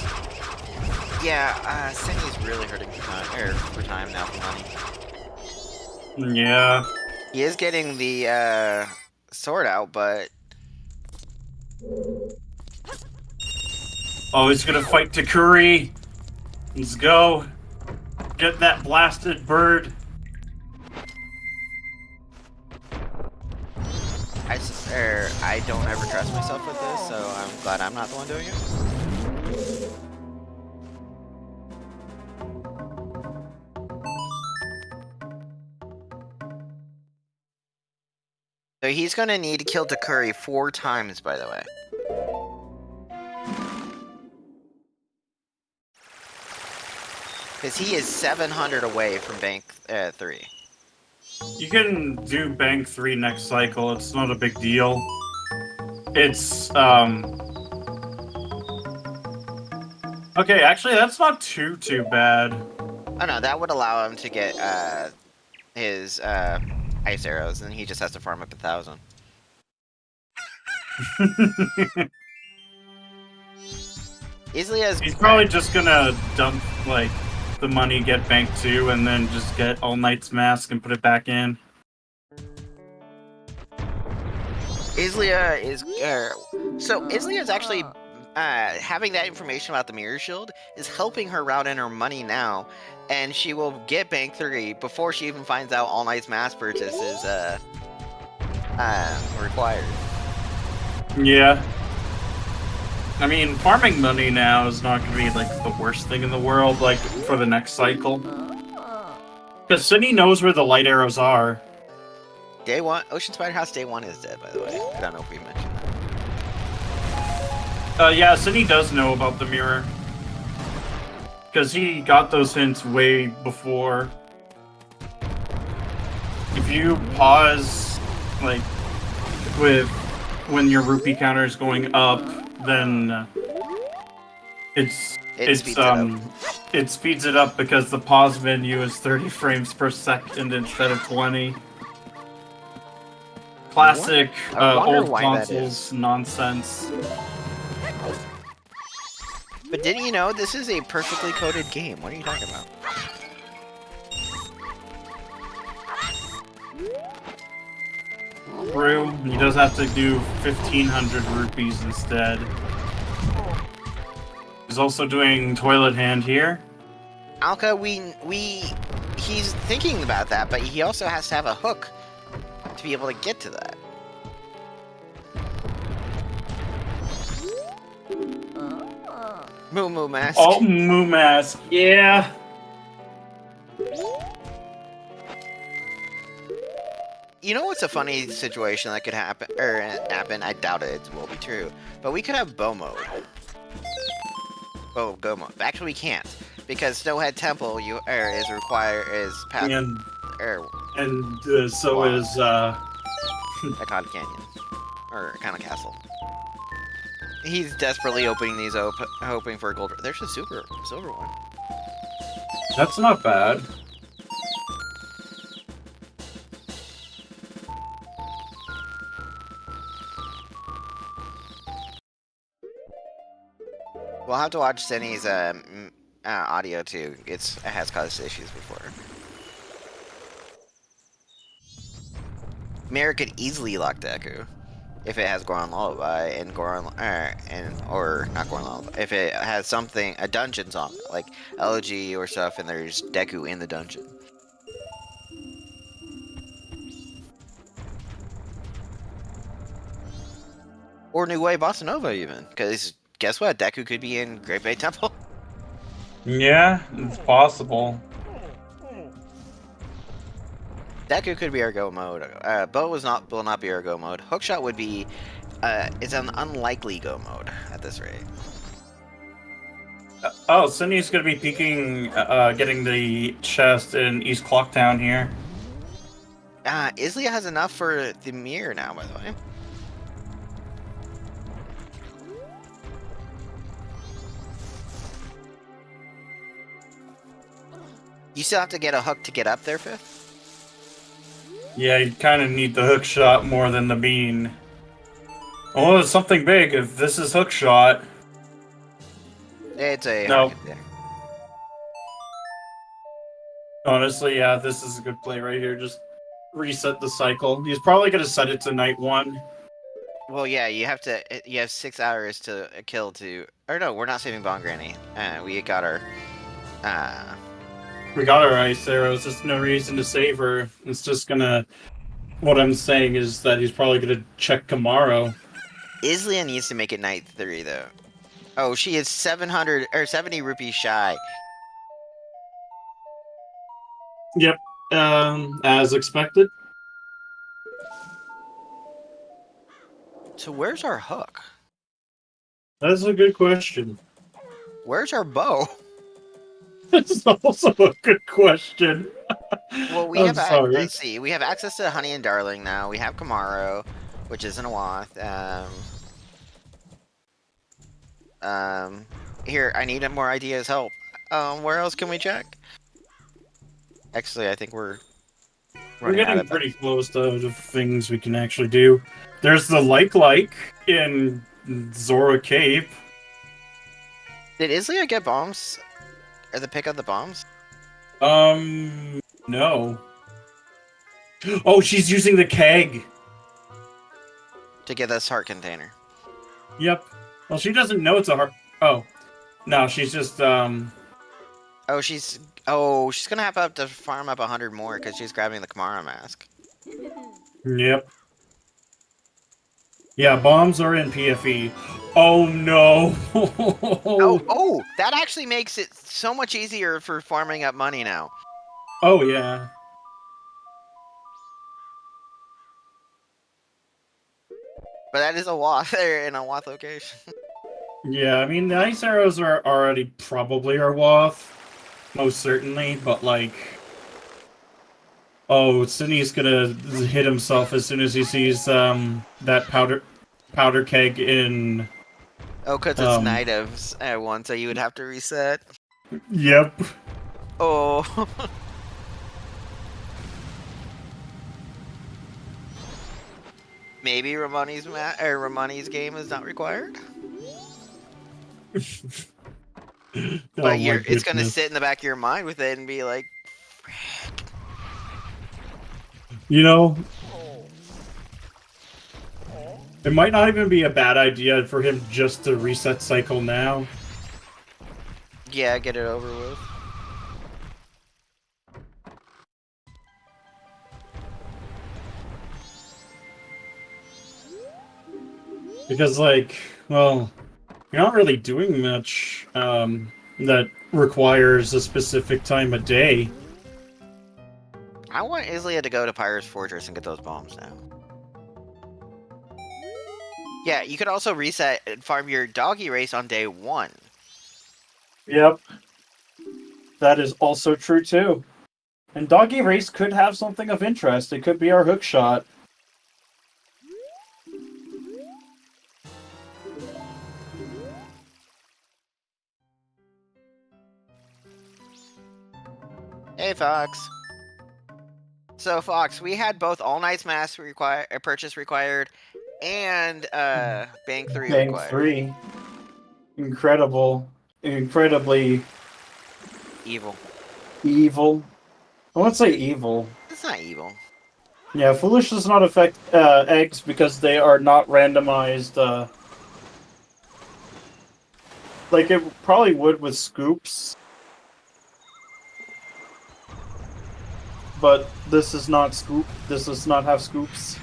Yeah, Synnii's really hurting for time now for money. Yeah. He is getting the sword out, but Oh, he's gonna fight Takuri. Let's go. Get that blasted bird. I don't ever trust myself with this, so I'm glad I'm not the one doing it. So he's gonna need to kill Takuri 4 times, by the way. Because he is 700 away from Bank 3. You can do Bank 3 next cycle. It's not a big deal. It's, okay, actually, that's not too bad. Oh no, that would allow him to get his ice arrows, and he just has to farm up 1,000. Izlia's He's probably just gonna dump, like, the money, get Bank 2, and then just get All Knight's Mask and put it back in. Izlia is so Izlia is actually having that information about the mirror shield is helping her route in her money now, and she will get Bank 3 before she even finds out All Knight's mass purchase is required. Yeah. I mean, farming money now is not going to be, like, the worst thing in the world, like, for the next cycle. Because Synii knows where the light arrows are. Day 1, Ocean Spider House Day 1 is dead, by the way. I don't know if we mentioned that. Yeah, Synii does know about the mirror. Because he got those hints way before. If you pause, like, when your rupee counter is going up, then it speeds it up because the pause menu is 30 frames per second instead of 20. Classic old consoles nonsense. But didn't you know this is a perfectly coded game? What are you talking about? True, he does have to do 1,500 rupees instead. He's also doing Toilet Hand here. Alka, he's thinking about that, but he also has to have a hook to be able to get to that. Moo Moo Mask. Oh, Moo Mask, yeah. You know what's a funny situation that could happen? I doubt it will be true. But we could have bow mode. Go mode. Actually, we can't because Snowhead Temple is past. And so is Akon Canyon or Akana Castle. He's desperately opening these, hoping for a gold. There's a silver one. That's not bad. We'll have to watch Synnii's audio too. It has caused issues before. Mirror could easily lock Deku if it has Goron Lullaby and or not Goron Lullaby. If it has something, a dungeon song like Elegy or stuff, and there's Deku in the dungeon. Or New Way Bossa Nova even, because guess what? Deku could be in Great Bay Temple. Yeah, it's possible. Deku could be our go mode. Bow will not be our go mode. Hookshot would be. It's an unlikely go mode at this rate. Oh, Synnii's gonna be peeking, getting the chest in East Clocktown here. Izlia has enough for the mirror now, by the way. You still have to get a hook to get up there, Fifth? Yeah, you kind of need the hook shot more than the bean. Oh, it's something big. If this is hook shot. It's a No. hard container. Honestly, yeah, this is a good play right here. Just reset the cycle. He's probably going to set it to night 1. Well, yeah, you have 6 hours to kill to... Or no, we're not saving Bon Granny. We got our... We got our ice arrows. There's no reason to save her. It's just gonna... What I'm saying is that he's probably gonna check tomorrow. Izlia needs to make it night 3, though. Oh, she is 700 or 70 rupees shy. Yep. As expected. So where's our hook? That's a good question. Where's our bow? That's also a good question. Well, we have... Let's see. We have access to Honey and Darling now. We have Kamaro, which isn't a Wath. Here, I need more ideas. Help. Where else can we check? Actually, I think we're getting pretty close to the things we can actually do. There's the like in Zora Cape. Did Izlia get bombs? Or the pick up the bombs? No. Oh, she's using the keg. To get this heart container. Yep. Well, she doesn't know it's a heart... Oh. No, she's just, Oh, she's gonna have to farm up 100 more because she's grabbing the Kamara mask. Yep. Yeah, bombs are in PFE. Oh, no. Oh, that actually makes it so much easier for farming up money now. Oh, yeah. But that is a Wath there in a Wath location. Yeah, I mean, the ice arrows are already probably our Wath. Most certainly, but like... Oh, Synnii's gonna hit himself as soon as he sees that powder keg in... Oh, because it's night of one, so you would have to reset. Yep. Oh. Maybe Ramani's game is not required? But it's gonna sit in the back of your mind with it and be like, frick. You know, it might not even be a bad idea for him just to reset cycle now. Yeah, get it over with. Because, like, well, you're not really doing much that requires a specific time of day. I want Izlia to go to Pyre's Fortress and get those bombs now. Yeah, you could also reset and farm your doggy race on day 1. Yep. That is also true, too. And doggy race could have something of interest. It could be our hook shot. Hey, Fox. So, Fox, we had both All Night's Mask purchase required and Bank 3 required. Bank 3. Incredible. Incredibly... Evil. Evil. I won't say evil. It's not evil. Yeah, Foolish does not affect eggs because they are not randomized. Like it probably would with scoops. But this is not scoop. This does not have scoops.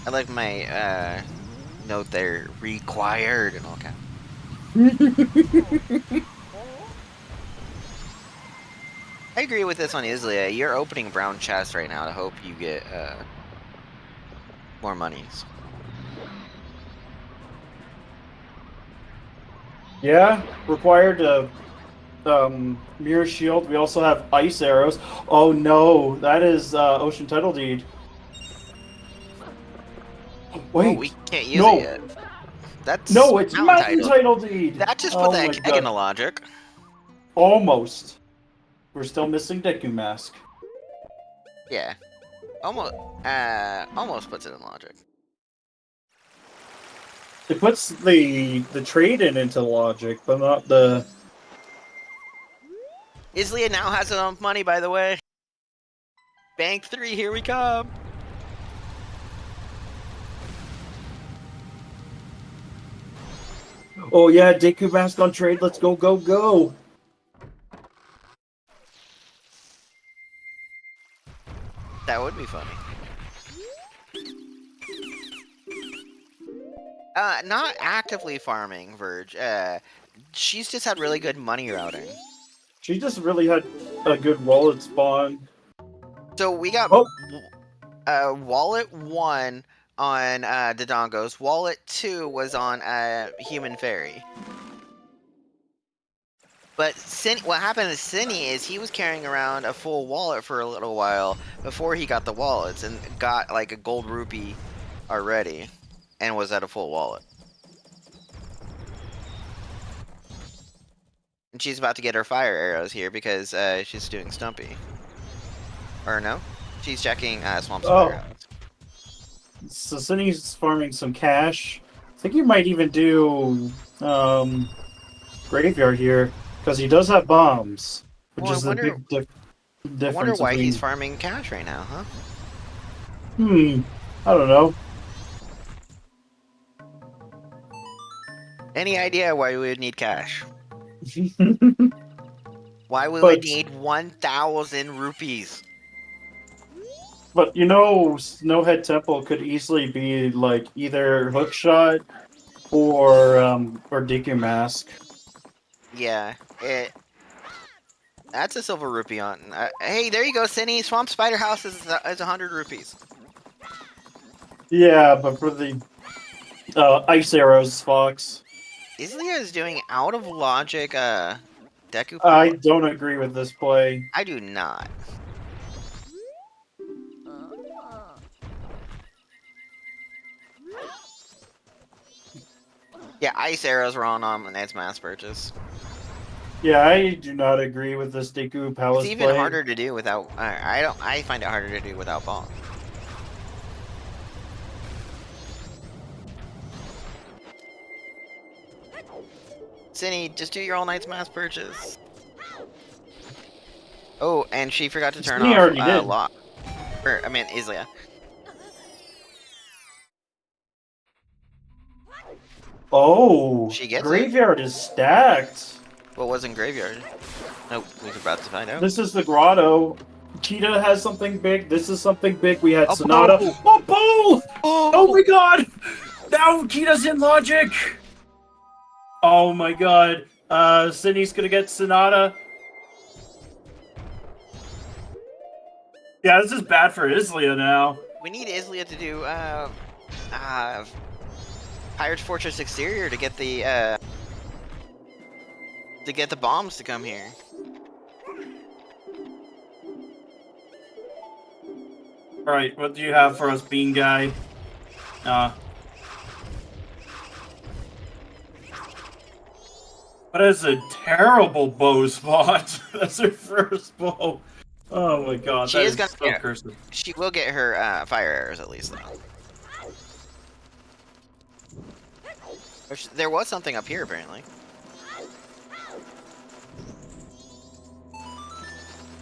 I like my note there, required and all caps. I agree with this on Izlia. You're opening brown chest right now to hope you get more monies. Yeah, required to Mirror Shield. We also have Ice Arrows. Oh no, that is Ocean Title Deed. Well, Wait, we can't use it no, yet. That's no, it's mountain Mountain title. Title Deed. That just put Oh the my egg in the god, logic. almost. We're still missing Deku Mask. Yeah. Almost puts it in logic. It puts the trade-in into logic, but not the... Izlia now has enough money, by the way. Bank 3, here we come. Oh yeah, Deku Mask on trade. Let's go, go, go. That would be funny. Not actively farming, Verge. She's just had really good money routing. She just really had a good wallet spawn. So we got Wallet 1 on Dodongos. Wallet 2 was on Human Fairy. But what happened to Synii is he was carrying around a full wallet for a little while before he got the wallets and got like a gold rupee already and was at a full wallet. And she's about to get her fire arrows here because she's doing Stumpy. Or no? She's checking Swamp Spider Arrows. So Synnii's farming some cash. I think he might even do Graveyard here. Because he does have bombs, which is a big difference. I wonder why he's farming cash right now, huh? I don't know. Any idea why we would need cash? Why we would need 1,000 rupees? But you know, Snowhead Temple could easily be like either Hookshot or Deku Mask. Yeah, that's a silver rupee on. Hey, there you go, Synii. Swamp Spider House is 100 rupees. Yeah, but for the Ice Arrows, Fox. Izlia is doing out of logic Deku. I don't agree with this play. I do not. Yeah, Ice Arrows were on its mass purchase. Yeah, I do not agree with this Deku Palace It's even play. harder to do without. I find it harder to do without bombs. Synii, just do your All Knight's mass purchase. Oh, and she forgot to turn Synii already did. lock. I mean, Izlia. Oh, She gets Graveyard is stacked. What was in Graveyard? Nope, we were about to find out. This is the grotto. Cheetah has something big. This is something big. We had A Sonata. bowl. Oh, bowl! Oh my god! Now Cheetah's in logic! Oh my god. Synnii's gonna get Sonata. Yeah, this is bad for Izlia now. We need Izlia to do Pirate's Fortress Exterior to get the bombs to come here. Alright, what do you have for us, Bean Guy? That is a terrible bow spot. That's her first bow. Oh my god, She that is gonna so cursive. She will get her fire arrows at least though. There was something up here apparently.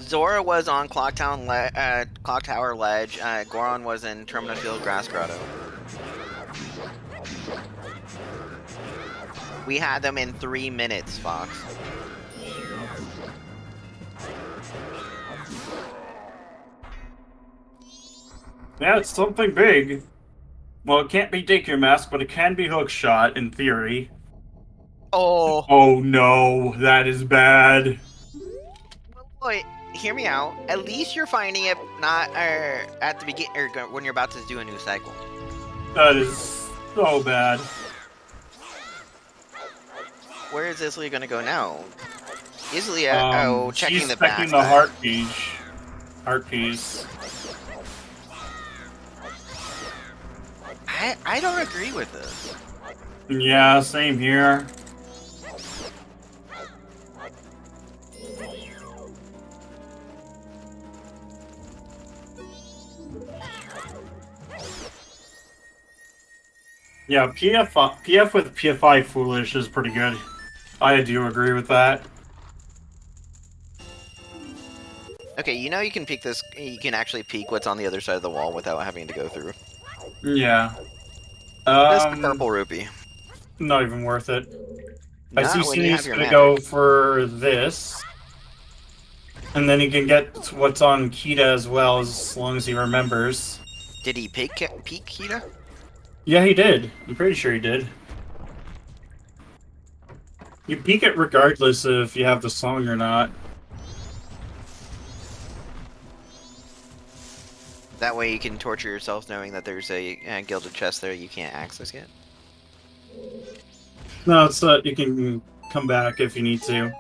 Zora was on Clock Tower Ledge. Goron was in Termina Field Grass Grotto. We had them in 3 minutes, Fox. Yeah, it's something big. Well, it can't be Deku Mask, but it can be Hookshot, in theory. Oh. Oh no, that is bad. Wait, hear me out. At least you're finding it not at the beginning or when you're about to do a new cycle. That is so bad. Where is Izlia gonna go now? Izlia, checking she's the checking the heart piece. Heart piece. I don't agree with this. Yeah, same here. Yeah, PF with PFI Foolish is pretty good. I do agree with that. Okay, you know you can peek this. You can actually peek what's on the other side of the wall without having to go through. Yeah. Just the purple rupee. Not even worth it. I Not see when you have Synnii's your gonna magic. go for this. And then he can get what's on Kita as well, as long as he remembers. Did he peek Kita? Yeah, he did. I'm pretty sure he did. You peek it regardless if you have the song or not. That way you can torture yourself knowing that there's a gilded chest there you can't access yet. No, it's you can come back if you need to.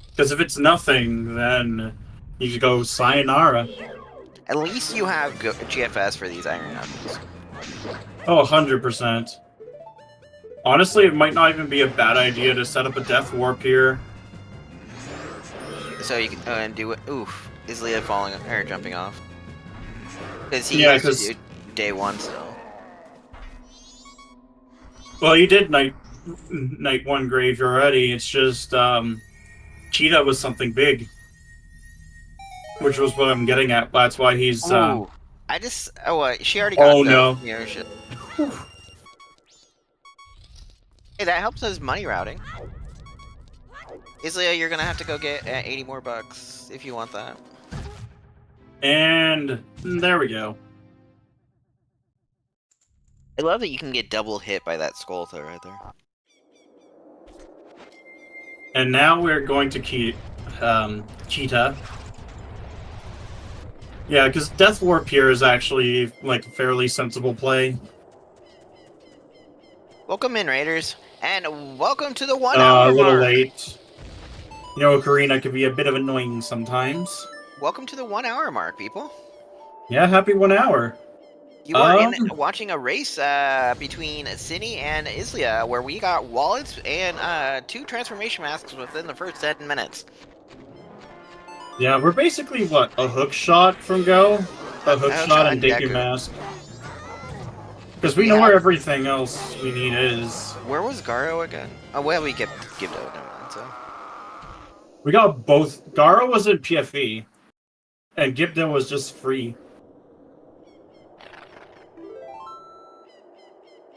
Because if it's nothing, then you could go sayonara. At least you have GFS for these iron knuckles. Oh, 100%. Honestly, it might not even be a bad idea to set up a death warp here. So you can do it. Oof, Izlia falling or jumping off. Because he Yeah, has to do day one still. Well, you did night one grave already. It's just Cheetah was something big, which was what I'm getting at. That's why he's. Ooh, I just. Oh, she already got. Oh no! You know, shit. Hey, that helps us money routing. Izlia, you're gonna have to go get 80 more bucks if you want that. And there we go. I love that you can get double hit by that skull though, right there. And now we're going to Cheetah. Yeah, because Death Warp here is actually like a fairly sensible play. Welcome in, Raiders, and welcome to the 1 hour A little mark. late. You know, Karina can be a bit of annoying sometimes. Welcome to the 1 hour mark, people. Yeah, happy 1 hour. You are watching a race between Synii and Izlia, where we got wallets and 2 transformation masks within the first 10 minutes. Yeah, we're basically, what, a hook shot from Go? A hook shot and Deku Mask. Because we know where everything else we need is. Where was Garo again? Oh, well, we give it never mind, so. We got both. Garo was in PFE, and Gibda was just free.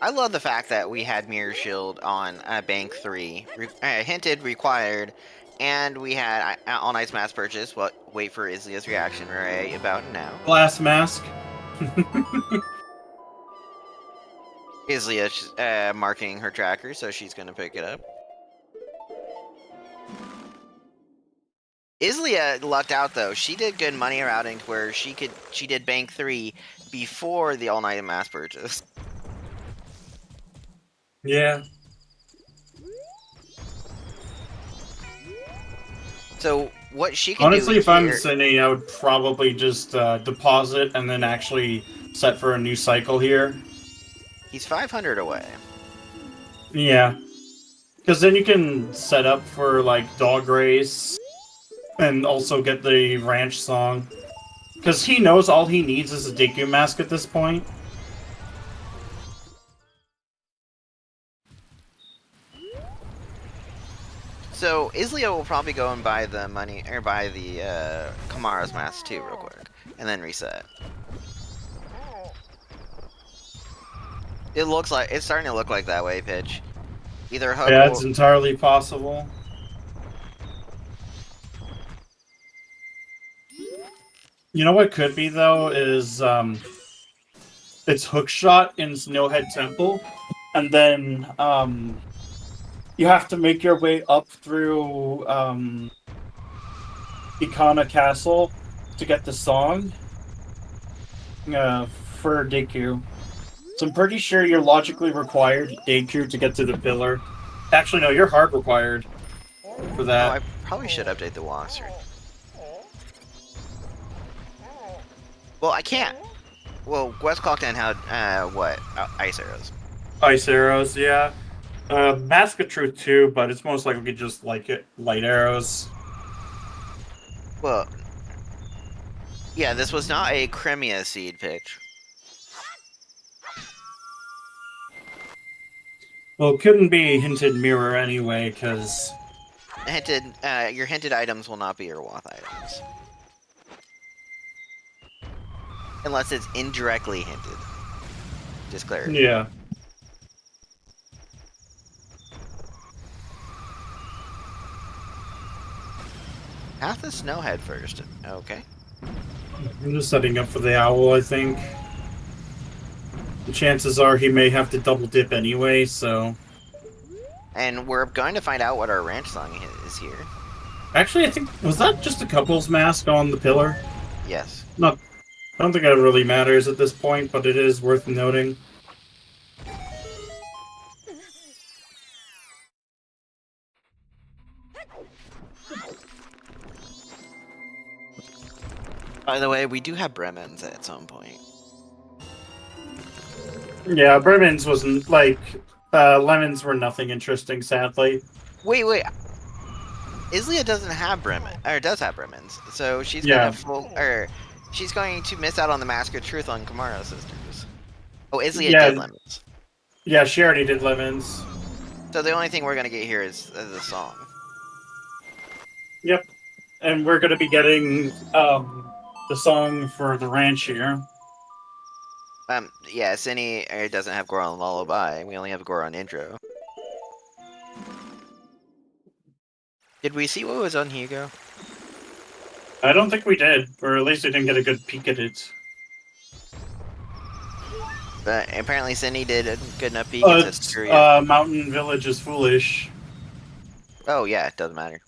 I love the fact that we had Mirror Shield on Bank 3, hinted required, and we had All Night's mass purchase. Well, wait for Izlia's reaction right about now. Glass Mask. Izlia marking her tracker, so she's gonna pick it up. Izlia lucked out though. She did good money routing to where she did Bank 3 before the All Night mass purchase. Yeah. So what she can honestly, do if I'm Synii, I would probably just deposit and then actually set for a new cycle here. He's 500 away. Yeah. Because then you can set up for, like, Dog Race and also get the Ranch song. Because he knows all he needs is a Deku Mask at this point. So Izlia will probably go and buy the money, or buy the Kamara's mask too, real quick, and then reset. It looks like it's starting to look like that way, Pitch. Either Hook. Yeah, it's entirely possible. You know what could be though is it's Hookshot in Snowhead Temple, and then you have to make your way up through Ikana Castle to get the song for Deku. So I'm pretty sure you're logically required Deku to get to the pillar. Actually, no, you're hard required. for Oh, that. I probably should update the walkthrough. Well, I can't. Well, West Clocktown had, what? Ice arrows. Ice arrows, yeah. Mask of Truth too, but it's most likely just like light arrows. Well, yeah, this was not a Crimea seed pitch. Well, it couldn't be hinted mirror anyway, because Hinted, your hinted items will not be your Wath items. Unless it's indirectly hinted. Just clarity. yeah. Path of Snowhead first. Okay. I'm just setting up for the owl, I think. The chances are he may have to double dip anyway, so... And we're going to find out what our ranch song is here. Actually, I think... Was that just a couple's mask on the pillar? Yes. Not... I don't think that really matters at this point, but it is worth noting. By the way, we do have Bremens at some point. Yeah, Bremens wasn't, like... lemons were nothing interesting, sadly. Wait. Izlia doesn't have Bremen, or does have Bremens, so she's Yeah. she's going to miss out on the Mask of Truth on Kamara Sisters. Oh, Izlia Yeah. did lemons. Yeah, she already did lemons. So the only thing we're gonna get here is the song. Yep. And we're gonna be getting, the song for the ranch here. Yeah, Synii doesn't have Goron Lullaby. We only have Goron Intro. Did we see what was on Hugo? I don't think we did, or at least we didn't get a good peek at it. But apparently Synii did a good enough peek into It's, Furia. Mountain Village is foolish, Oh yeah, it doesn't matter.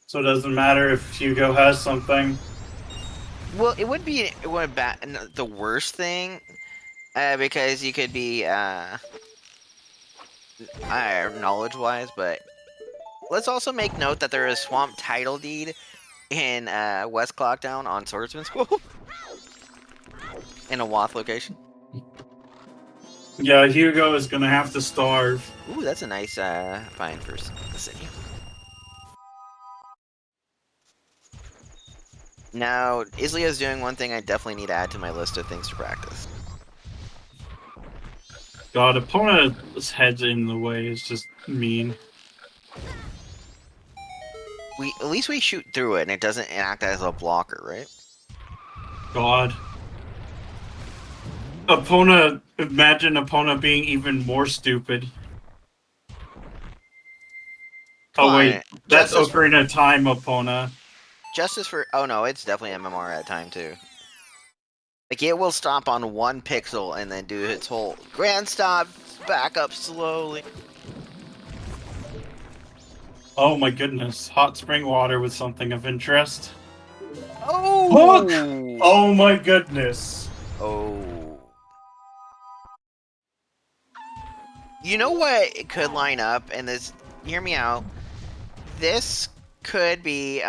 so it doesn't matter if Hugo has something. Well, it would be the worst thing, because you could be knowledge-wise, but let's also make note that there is Swamp Title Deed in West Clocktown on Swordsman School in a Wath location. Yeah, Hugo is gonna have to starve. Ooh, that's a nice find for the city. Now, Izlia is doing one thing I definitely need to add to my list of things to practice. God, opponent's head's in the way is just mean. At least we shoot through it and it doesn't act as a blocker, right? God. Imagine Epona being even more stupid. Oh wait, that's Ocarina of Time, Epona. Justice for... Oh no, it's definitely MMR at time too. Like, it will stop on one pixel and then do its whole grand stop, back up slowly. Oh my goodness, hot spring water was something of interest. Oh! Hook! Oh my goodness. Oh. You know what it could line up, and this... Hear me out. This could be,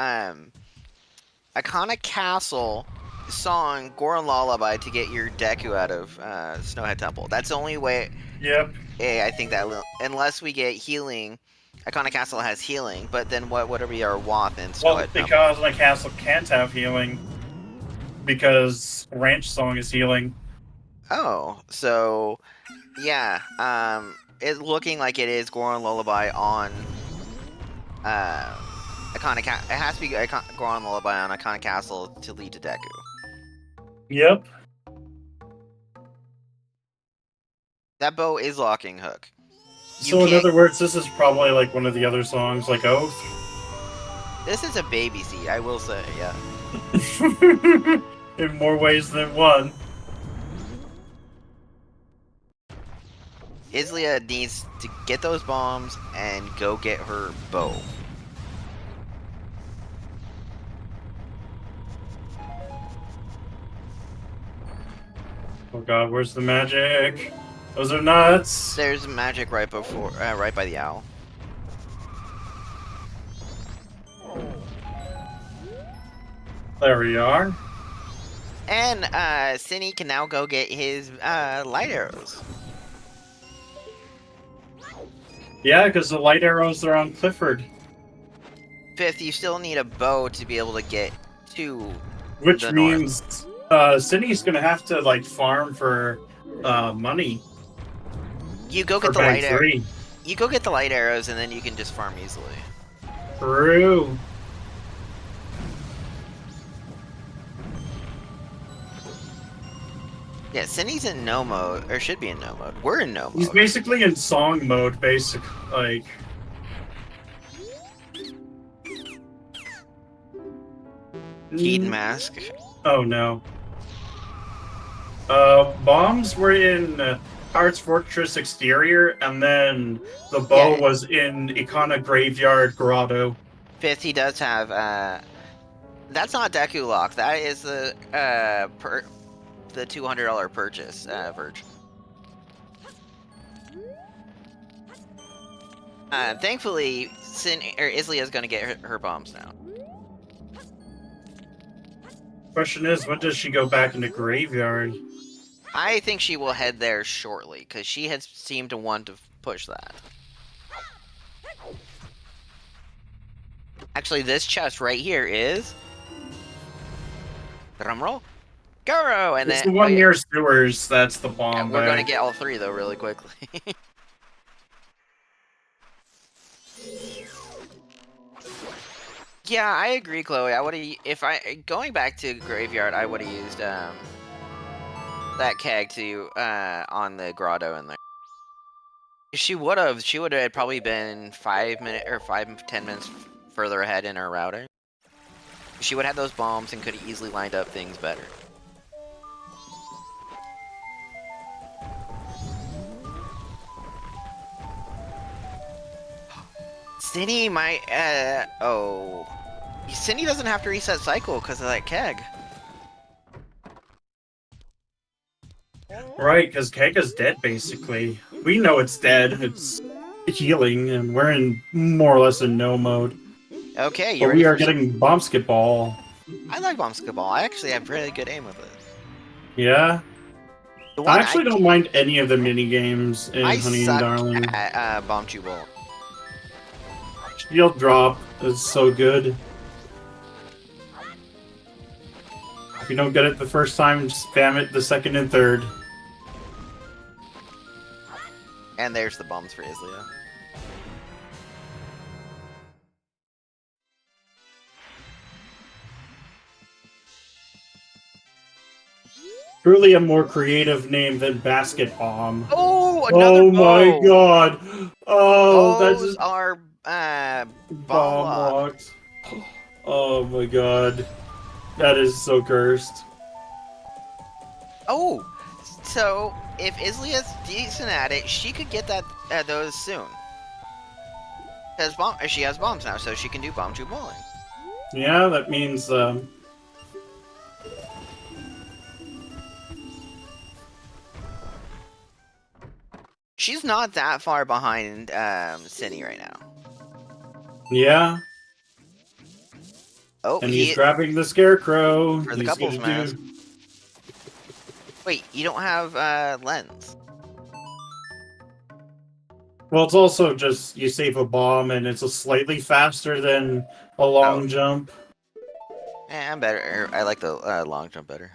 Iconic Castle song Goron Lullaby to get your Deku out of Snowhead Temple. That's the only way. Yep. I think that unless we get healing, Iconic Castle has healing, but then what would be our Wath in Snowhead Well, Temple? because my castle can't have healing. Because Ranch Song is healing. Oh, so yeah, it's looking like it is Goron Lullaby on Iconic. It has to be Goron Lullaby on Iconic Castle to lead to Deku. Yep. That bow is locking Hook. So in other words, this is probably like one of the other songs, like Oath. This is a baby seed, I will say, yeah. In more ways than one. Izlia needs to get those bombs and go get her bow. Oh god, where's the magic? Those are nuts! There's magic right before, right by the owl. There we are. And Synii can now go get his light arrows. Yeah, because the light arrows are on Clifford. Fifth, you still need a bow to be able to get to Which the means Cindy's gonna have to like farm for money. You go for get the bag light arrows. three. You go get the light arrows, and then you can just farm easily. True. Yeah, Cindy's in no mode, or should be in no mode. We're in no mode. He's basically in song mode, basically. Like. Heat mask. Oh no. Bombs were in Pirate's Fortress Exterior, and then the bow was in Ikana Graveyard Grotto. Fifth, he does have, that's not Deku Lock. That is the $200 purchase, Verge. Thankfully, Izlia is going to get her bombs now. Question is, when does she go back into Graveyard? I think she will head there shortly, because she has seemed to want to push that. Actually, this chest right here is... Drumroll? Goro! And It's then... the one near sewers, that's the bomb. Yeah, we're going to get all three, though, really quickly. Yeah, I agree, Chloe. I would have, going back to Graveyard, I would have used that keg to on the grotto in there. She would have probably been 5 to 10 minutes further ahead in her routing. She would have those bombs and could have easily lined up things better. Synii might, Synii doesn't have to reset cycle because of that keg. Right, because Kega's dead, basically. We know it's dead. It's healing, and we're in more or less in no mode. Okay, but we are getting Bomb Skip Ball. I like Bomb Skip Ball. I actually have really good aim with it. Yeah? I actually don't mind any of the mini-games in Honey and Darling. At Bomb Chew Ball. Shield Drop is so good. If you don't get it the first time, just spam it the second and third. And there's the bombs for Izlia. Truly a more creative name than Basket Bomb. Oh, another my god! Oh, those that's are bomb locks. Oh my god. That is so cursed. Oh, so if Izlia's decent at it, she could get those soon. She has bombs now, so she can do bomb tube bowling. Yeah, that means she's not that far behind Synii right now. Yeah. Oh, and he's grabbing the Scarecrow. For the couples mask. Wait, you don't have lens. Well, it's also just you save a bomb and it's slightly faster than a long jump. I'm better. I like the long jump better.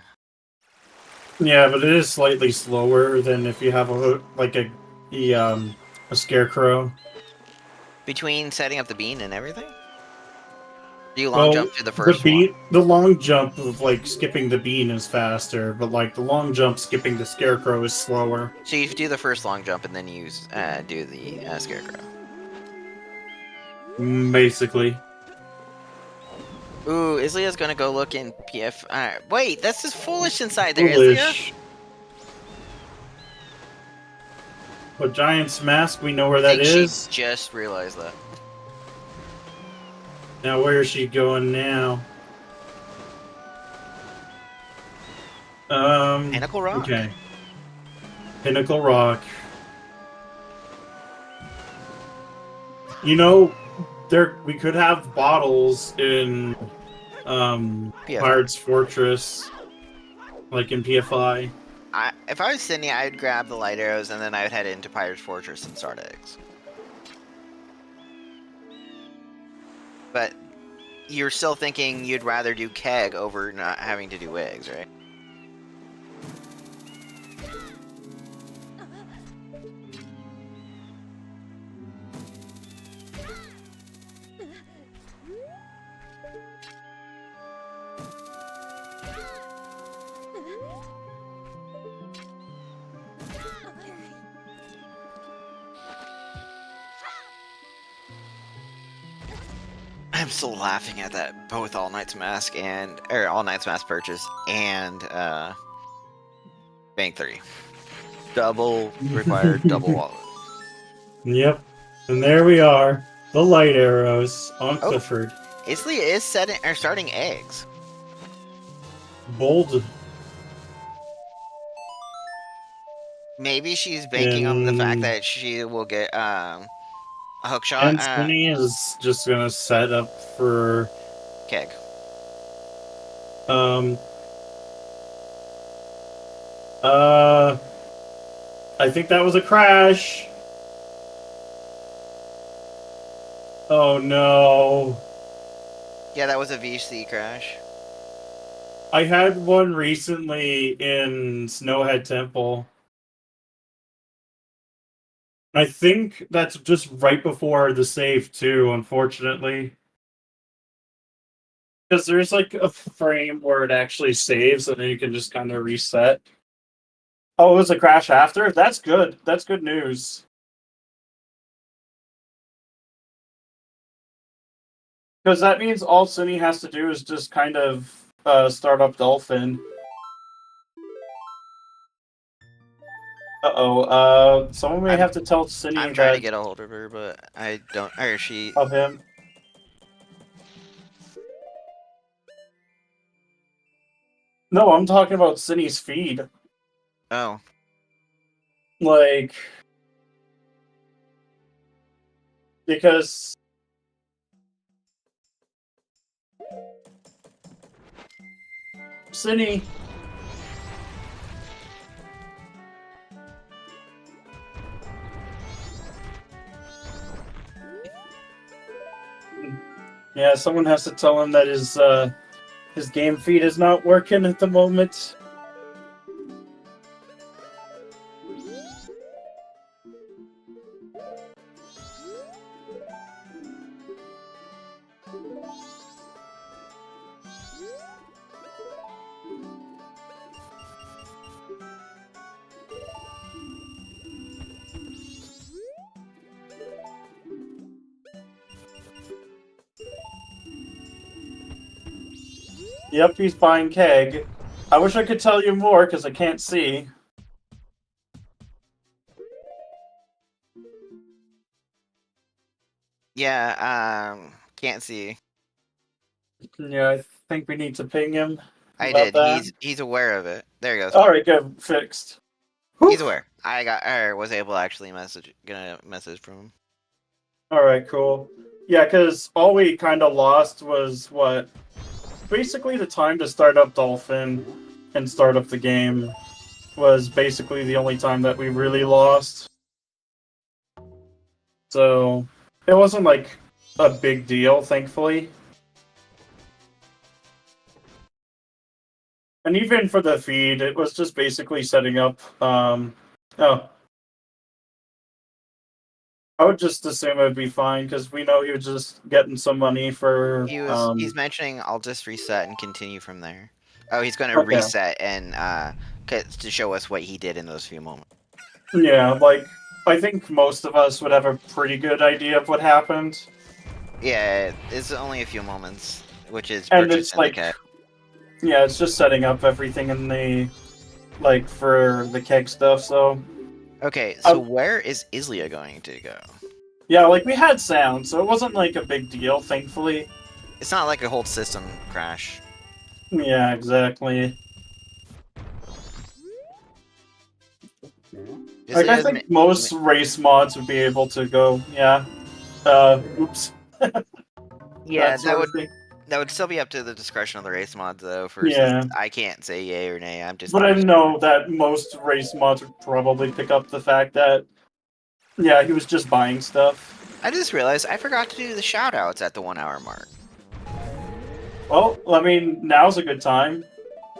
Yeah, but it is slightly slower than if you have a Scarecrow. Between setting up the bean and everything? Do you long jump to the first one? The long jump of skipping the bean is faster, but the long jump skipping the Scarecrow is slower. So you do the first long jump and then you do the Scarecrow. Basically. Ooh, Izlia's gonna go look in PF. Wait, that's just foolish inside there, Izlia. But Giant's Mask, we know where that is. She just realized that. Now, where is she going now? Pinnacle Rock. Okay. Pinnacle Rock. You know, we could have bottles in PFI. Pirate's Fortress, like in PFI. If I was Synii, I'd grab the light arrows and then I would head into Pirate's Fortress and start eggs. But you're still thinking you'd rather do keg over not having to do eggs, right? I'm still laughing at that both All Knight's Mask All Knight's Mask purchase and Bank 3. Double required, double wallet. Yep. And there we are. The light arrows on Oh. Clifford. Izlia is starting eggs. Bold. Maybe she's banking on the fact that she will get a hook shot. And Synii is just gonna set up for Keg. I think that was a crash. Oh no. Yeah, that was a VC crash. I had one recently in Snowhead Temple. I think that's just right before the save too, unfortunately. Because there's like a frame where it actually saves and then you can just kind of reset. Oh, it was a crash after? That's good. That's good news. Because that means all Synii has to do is just kind of start up Dolphin. Uh-oh, someone may have to tell Synii I'm trying to get a hold of her, but I don't... Or she... of him. No, I'm talking about Synnii's feed. Oh. Like... Because... Synii... Yeah, someone has to tell him that his game feed is not working at the moment. Yep, he's buying keg. I wish I could tell you more, because I can't see. Yeah, can't see. Yeah, I think we need to ping him. I about did. that. He's aware of it. There he goes. Alright, good. Fixed. He's aware. Was able to actually get a message from him. Alright, cool. Yeah, because all we kind of lost was, what? Basically the time to start up Dolphin and start up the game was basically the only time that we really lost. So, it wasn't like a big deal, thankfully. And even for the feed, it was just basically setting up, I would just assume it would be fine, because we know he was just getting some money for... He's mentioning I'll just reset and continue from there. Oh, he's going to Okay. reset and to show us what he did in those few moments. Yeah, like, I think most of us would have a pretty good idea of what happened. Yeah, it's only a few moments, which is And purchase it's and the like... keg. Yeah, it's just setting up everything in the... Like, for the keg stuff, so... Okay, so where is Izlia going to go? Yeah, like, we had sound, so it wasn't, like, a big deal, thankfully. It's not like a whole system crash. Yeah, exactly. Like, I think most race mods would be able to go, yeah. Oops. Yeah, That would still be up to the discretion of the race mods, though. Yeah. I can't say yay or nay. I'm just. But I know that most race mods would probably pick up the fact that, yeah, he was just buying stuff. I just realized I forgot to do the shout-outs at the 1 hour mark. Well, I mean, now's a good time.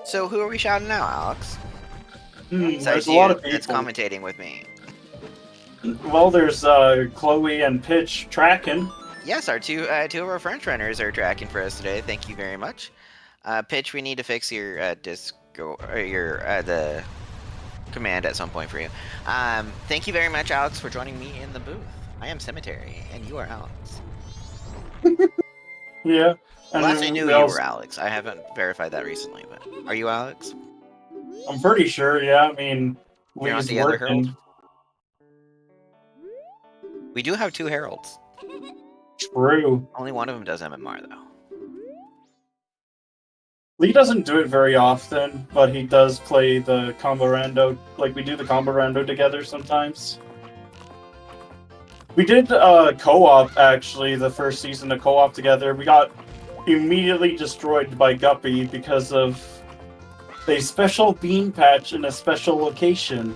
So who are we shouting out, Alex? There's a lot of people. That's commentating with me. Well, there's Chloe and Pitch tracking. Yes, our two of our French runners are tracking for us today. Thank you very much. Pitch, we need to fix your disco or your the command at some point for you. Thank you very much, Alex, for joining me in the booth. I am Cemetery, and you are Alex. Yeah. Well, I knew you were Alex. I haven't verified that recently, but are you Alex? I'm pretty sure, yeah. I mean, You're not the other Herald? We do have 2 Heralds. True. Only one of them does MMR, though. Lee doesn't do it very often, but he does play the combo rando. Like, we do the combo rando together sometimes. We did co-op, actually, the first season of co-op together. We got immediately destroyed by Guppy because of a special bean patch in a special location.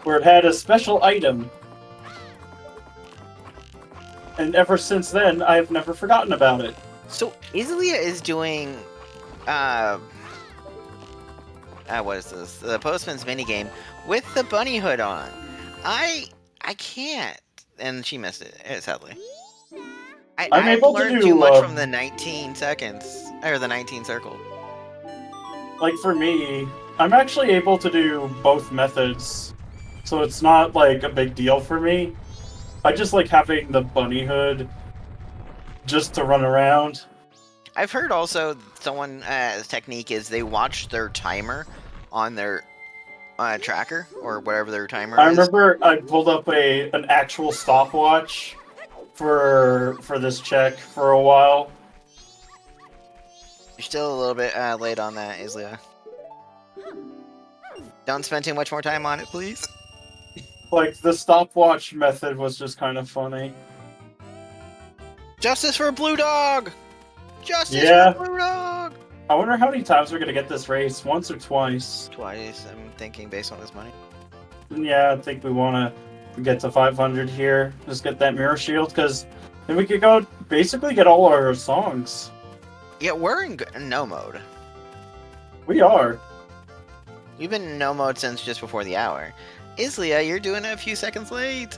Where it had a special item. And ever since then, I've never forgotten about it. So, Izlia is doing, what is this? The Postman's minigame with the bunny hood on. I can't. And she missed it, sadly. I'm able to do too much from the 19 seconds, or the 19 circle. Like, for me, I'm actually able to do both methods. So it's not, like, a big deal for me. I just like having the bunny hood just to run around. I've heard also someone's technique is they watch their timer on their tracker or whatever their timer is. I remember I pulled up an actual stopwatch for this check for a while. You're still a little bit late on that, Izlia. Don't spend too much more time on it, please. Like, the stopwatch method was just kind of funny. Justice for Blue Dog! Justice for Blue Dog! I wonder how many times we're gonna get this race. Once or twice? Twice, I'm thinking, based on this money. Yeah, I think we want to get to 500 here. Just get that mirror shield, because then we could go basically get all our songs. Yeah, we're in no mode. We are. We've been in no mode since just before the hour. Izlia, you're doing it a few seconds late.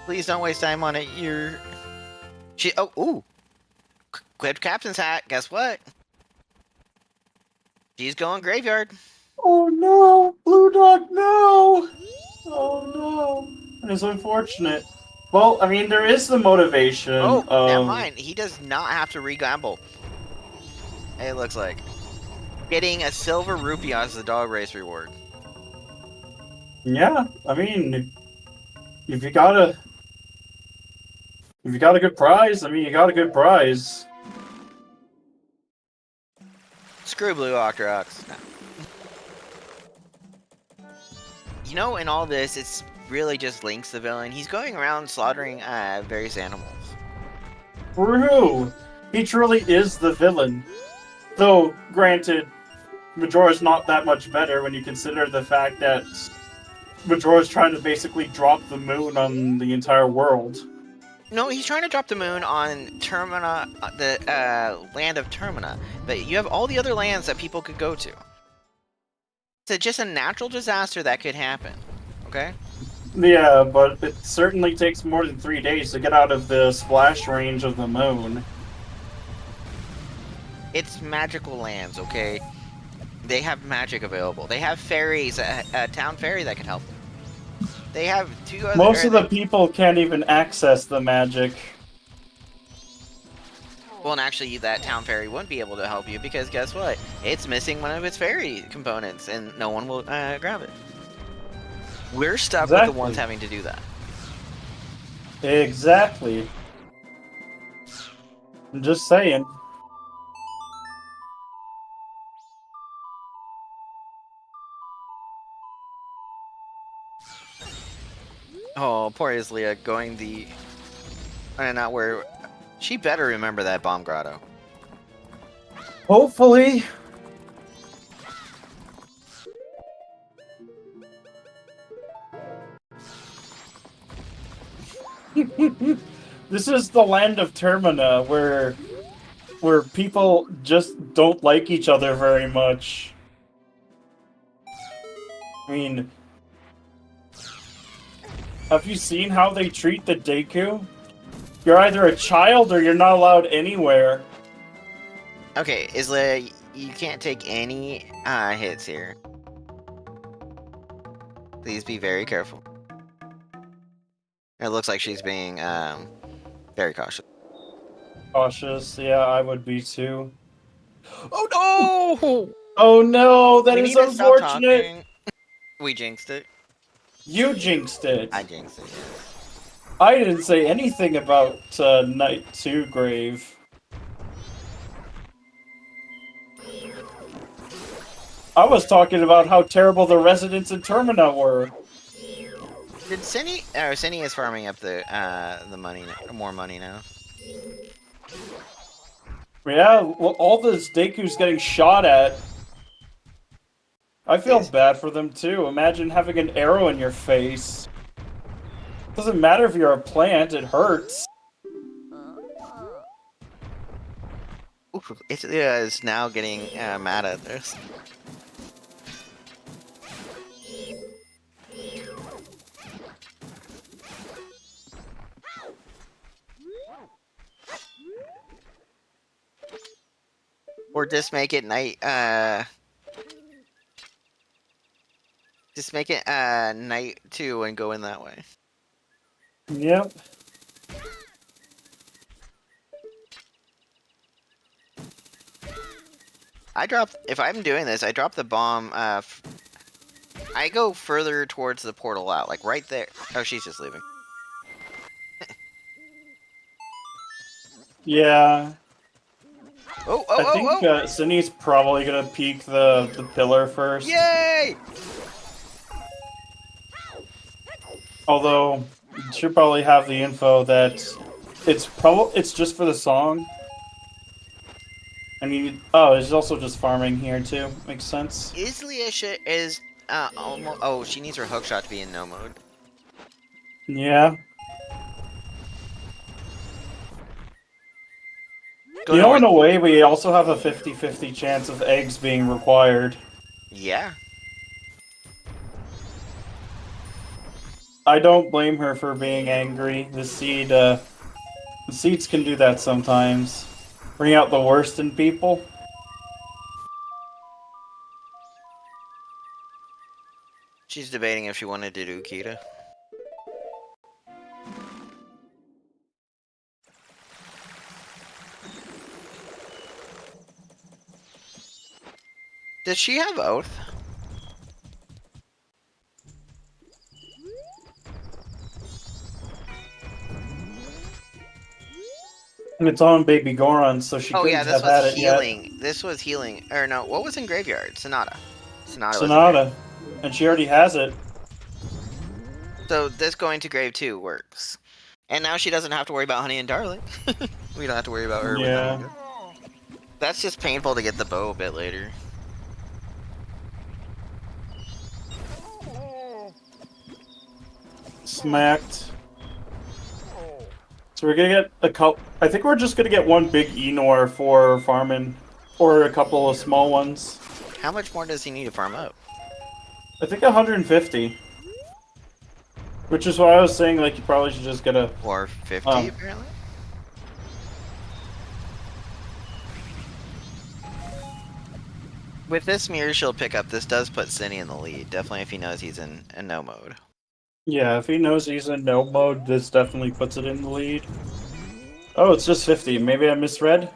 Please don't waste time on it. Ooh. Clipped captain's hat. Guess what? She's going graveyard. Oh no! Blue Dog, no! Oh no. It's unfortunate. Well, I mean, there is the motivation. Oh, never mind. He does not have to re-gamble. It looks like. Getting a silver rupee as the dog race reward. Yeah, I mean, if you got a good prize, I mean, you got a good prize. Screw Blue Octorox. No. You know, in all this, it's really just Link's the villain. He's going around slaughtering various animals. True! He truly is the villain. Though, granted, Majora's not that much better when you consider the fact that Majora's trying to basically drop the moon on the entire world. No, he's trying to drop the moon on Termina, the land of Termina. But you have all the other lands that people could go to. It's just a natural disaster that could happen. Okay? Yeah, but it certainly takes more than 3 days to get out of the splash range of the moon. It's magical lands, okay? They have magic available. They have fairies, a town fairy that can help them. They have 2 other... Most of the people can't even access the magic. Well, and actually, that town fairy wouldn't be able to help you because guess what? It's missing one of its fairy components, and no one will grab it. We're stuck with the ones having to do that. Exactly. I'm just saying. Oh, poor Izlia going the... not where... She better remember that bomb grotto. Hopefully. This is the land of Termina, where people just don't like each other very much. I mean, have you seen how they treat the Deku? You're either a child or you're not allowed anywhere. Okay, Izlia, you can't take any hits here. Please be very careful. It looks like she's being very cautious. Cautious, yeah, I would be too. Oh no! Oh no, that We is need to stop unfortunate. talking. We jinxed it. You jinxed it. I jinxed it. Yeah. I didn't say anything about Night 2 Grave. I was talking about how terrible the residents in Termina were. Did Synii? Oh, Synii is farming up the money, more money now. Yeah, well, all this Deku's getting shot at. I feel bad for them too. Imagine having an arrow in your face. Doesn't matter if you're a plant, it hurts. Izlia is now getting mad at this. Or just make it night. Just make it night 2 and go in that way. Yep. If I'm doing this, I drop the bomb. I go further towards the portal out, like right there. Oh, she's just leaving. Yeah. I think Synnii's probably gonna peek the pillar first. Yay! Although, you should probably have the info that it's just for the song. I mean, oh, it's also just farming here too. Makes sense. Izlia is almost. Oh, she needs her hookshot to be in no mode. Yeah. Go You know, north. in a way, we also have a 50-50 chance of eggs being required. Yeah. I don't blame her for being angry. The seeds can do that sometimes. Bring out the worst in people. She's debating if she wanted to do Kita. Does she have Oath? It's on Baby Goron, so she couldn't this have had was it yet. healing. This was healing. Or no, what was in Graveyard? Sonata. Sonata. And she already has it. So this going to Grave 2 works. And now she doesn't have to worry about Honey and Darling. We don't have to worry about her. Yeah. That's just painful to get the bow a bit later. Smacked. So we're gonna get a couple. I think we're just gonna get one big Enor for farming, or a couple of small ones. How much more does he need to farm up? I think 150. Which is why I was saying, like, you probably should just get a... Or 50, apparently? With this mirror she'll pick up, this does put Synii in the lead. Definitely if he knows he's in no mode. Yeah, if he knows he's in no mode, this definitely puts it in the lead. Oh, it's just 50. Maybe I misread?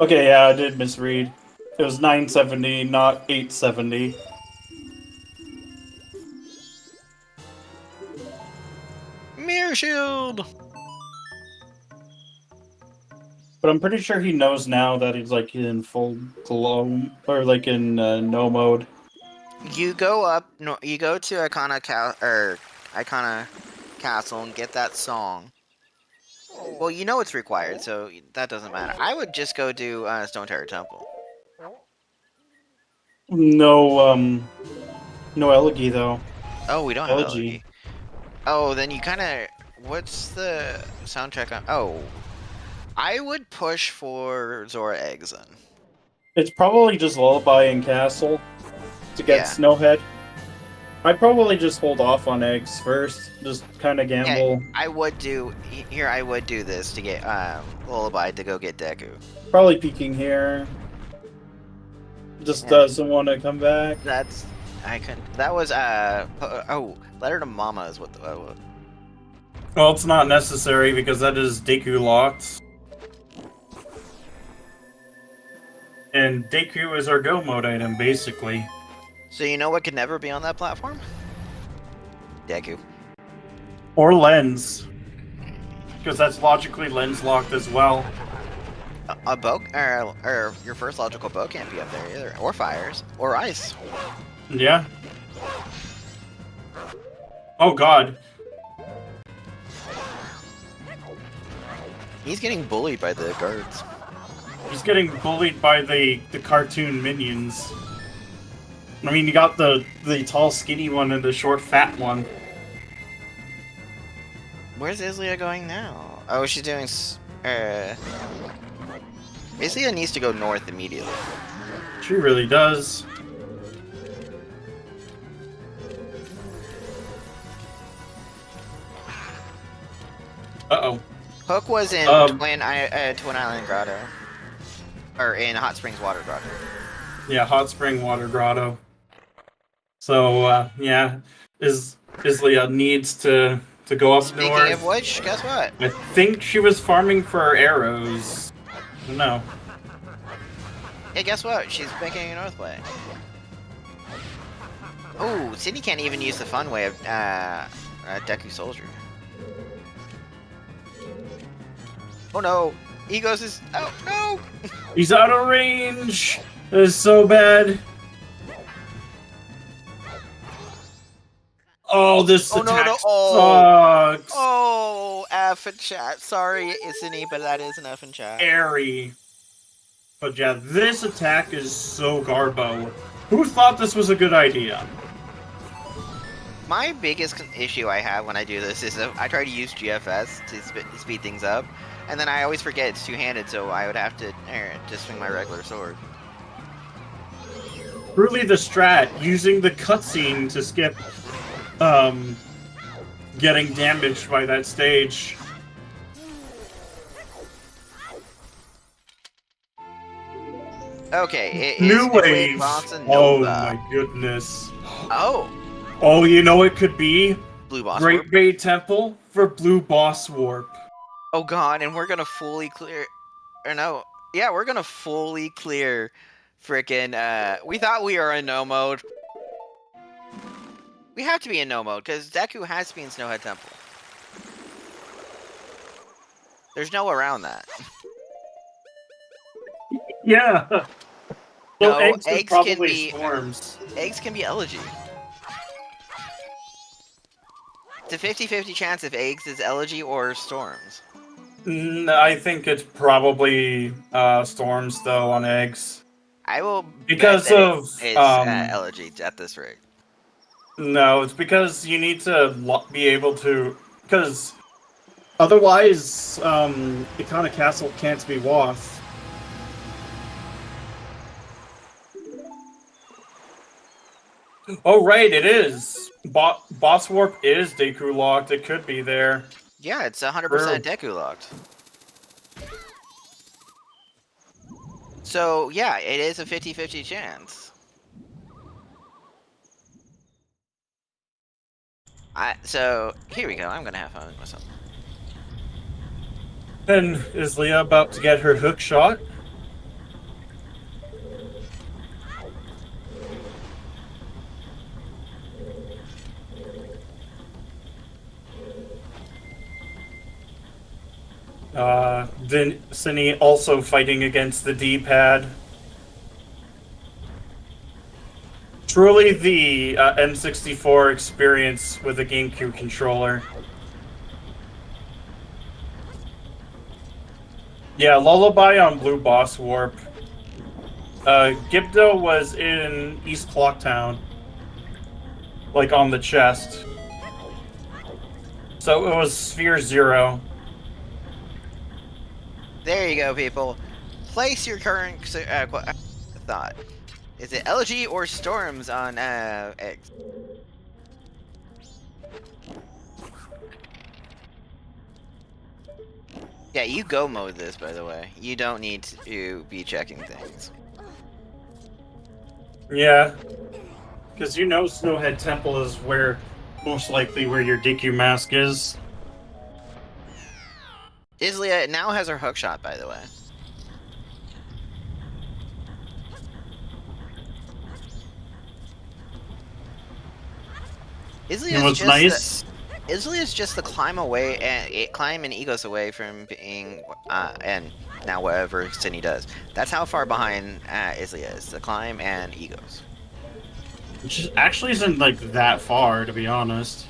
Okay, yeah, I did misread. It was 970, not 870. Mirror shield! But I'm pretty sure he knows now that he's, like, in full glow, or, like, in no mode. You go up. No, you go to Icona Castle and get that song. Well, you know it's required, so that doesn't matter. I would just go do Stone Terror Temple. No, no Elegy though. Oh, we don't have Elegy. Elegy. Oh, then you kind of. What's the soundtrack on? Oh, I would push for Zora Eggs then. It's probably just Lullaby and Castle to get Yeah. Snowhead. I'd probably just hold off on Eggs first. Just kind of gamble. Yeah, I would do here. I would do this to get Lullaby to go get Deku. Probably peeking here. Just doesn't want to come back. That's I couldn't. That was oh, Letter to Mama is what the. Well, it's not necessary because that is Deku locked. And Deku is our go mode item, basically. So you know what could never be on that platform? Deku. Or Lens. Because that's logically Lens locked as well. A bow, or your first logical bow can't be up there either. Or Fires. Or Ice. Yeah. Oh god. He's getting bullied by the guards. He's getting bullied by the cartoon minions. I mean, you got the tall, skinny one and the short, fat one. Where's Izlia going now? Oh, she's doing. Izlia needs to go north immediately. She really does. Uh-oh. Hook was in Twin Island Grotto. Or in Hot Springs Water Grotto. Yeah, Hot Spring Water Grotto. So, yeah, Izlia needs to go up north. Speaking of which, guess what? I think she was farming for arrows. I don't know. Hey, guess what? She's making a north way. Oh, Synii can't even use the fun way of Deku Soldier. Oh no! Egos is. Oh no! He's out of range! That is so bad. Oh, this attack sucks! Oh, F in chat. Sorry, Synii, but that is an F in chat. Airy. But yeah, this attack is so garbo. Who thought this was a good idea? My biggest issue I have when I do this is I try to use GFS to speed things up, and then I always forget it's two-handed, so I would have to just swing my regular sword. Really the strat, using the cutscene to skip getting damaged by that stage. Okay, New Wave! Oh Nova. my goodness. Oh, Oh, you know it could be? Blue Boss Great Warp. Bay Temple for Blue Boss Warp. Oh god, and we're gonna fully clear... Or no, yeah, we're gonna fully clear frickin' we thought we were in no mode. We have to be in no mode, because Deku has to be in Snowhead Temple. There's no around that. Yeah. Well, No, eggs, eggs are can probably be- storms. Eggs can be Elegy. It's a 50-50 chance if eggs is Elegy or storms. I think it's probably storms though on eggs. I will Because bet that of, it's Elegy at this rate. No, it's because you need to be able to, because otherwise, Ikana Castle can't be Wath. Oh right, it is. Boss Warp is Deku locked. It could be there. Yeah, it's 100% Deku locked. So, yeah, it is a 50-50 chance. So, here we go. I'm gonna have fun with something. And is Leah about to get her hook shot? Then Synii also fighting against the D-pad. Truly the N64 experience with a GameCube controller. Yeah, Lullaby on Blue Boss Warp. Gibdo was in East Clocktown. Like on the chest. So it was Sphere 0. There you go, people. Place your current thought. Is it LG or Storms on X? Yeah, you go mode this, by the way. You don't need to be checking things. Yeah. Because you know Snowhead Temple is where, most likely, where your Deku mask is. Izlia now has her hookshot, by the way. Izlia is just the climb away and climb and Egos away from being and now whatever Synii does. That's how far behind Izlia is. The climb and Egos. Which actually isn't like that far, to be honest.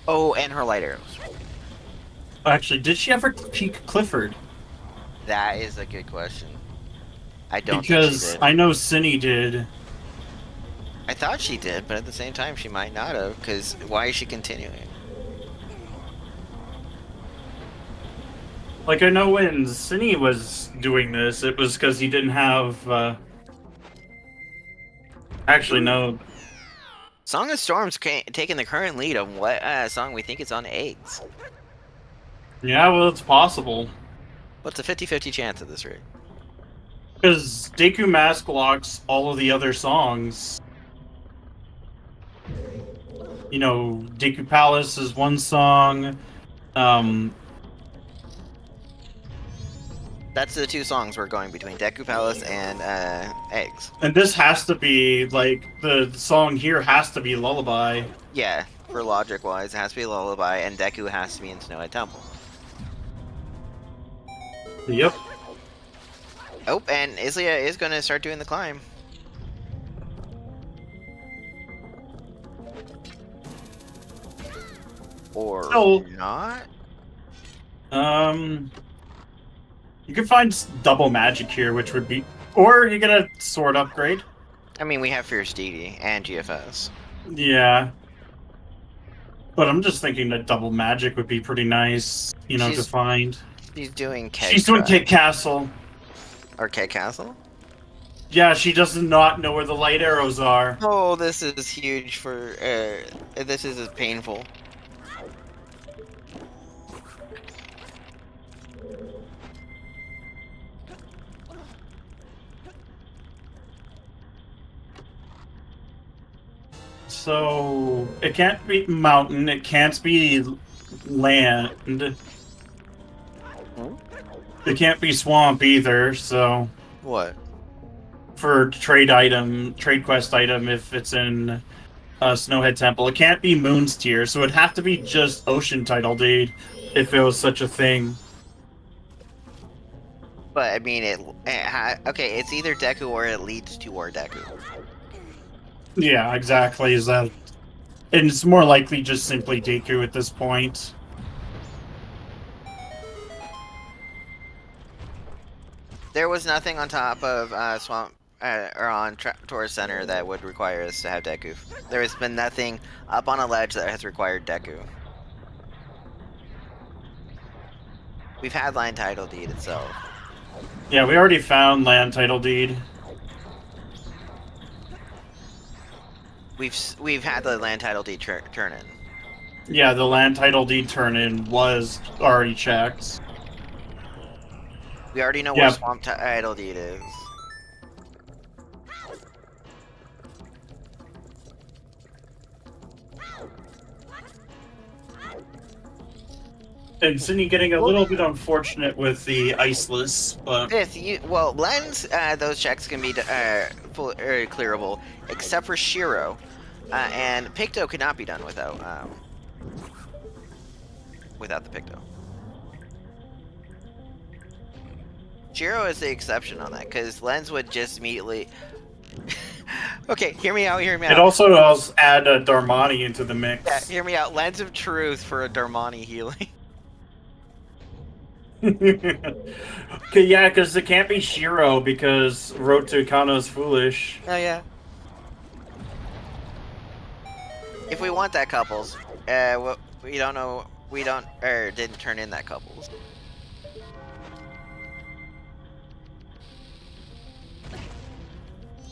Oh, and her light arrows. Actually, did she ever peek Clifford? That is a good question. I don't because think she did. I know Synii did. I thought she did, but at the same time, she might not have. Because why is she continuing? Like, I know when Synii was doing this, it was because he didn't have, Actually, no. Song of Storms taking the current lead on what song we think is on eggs. Yeah, well, it's possible. What's a 50-50 chance of this rate? Because Deku Mask locks all of the other songs. You know, Deku Palace is one song. That's the two songs we're going between, Deku Palace and Eggs. And this has to be, like, the song here has to be Lullaby. Yeah, for logic-wise, it has to be Lullaby, and Deku has to be in Snowhead Temple. Yep. Oh, and Izlia is going to start doing the climb. Or not? You can find double magic here, which would be... Or you get a sword upgrade. I mean, we have Fierce Deity and GFS. Yeah. But I'm just thinking that double magic would be pretty nice, you know, to find. She's doing Keg. She's doing Keg Castle. Or Keg Castle? Yeah, she does not know where the light arrows are. Oh, this is huge for... this is painful. So, it can't be mountain, it can't be land. It can't be swamp either, so... What? For trade quest item, if it's in Snowhead Temple. It can't be Moon's Tier, so it'd have to be just Ocean Title Deed, if it was such a thing. But, I mean, okay, it's either Deku or it leads to or Deku. Yeah, exactly. And it's more likely just simply Deku at this point. There was nothing on top of Swamp or on Tourist Center that would require us to have Deku. There has been nothing up on a ledge that has required Deku. We've had Land Title Deed itself. Yeah, we already found Land Title Deed. We've had the Land Title Deed turn in. Yeah, the Land Title Deed turn in was already checked. We already know where Swamp Title Deed is. And Synii getting a little bit unfortunate with the Iceless, but... Well, Lens, those checks can be clearable, except for Shiro. And Picto could not be done without the Picto. Shiro is the exception on that, because Lens would just immediately... Okay, hear me out, hear me It out. also helps add a Darmani into the mix. Yeah, hear me out. Lens of Truth for a Darmani healing. Okay, yeah, because it can't be Shiro because Road to Kano is foolish. Oh, yeah. If we want that couples, we don't know, didn't turn in that couples.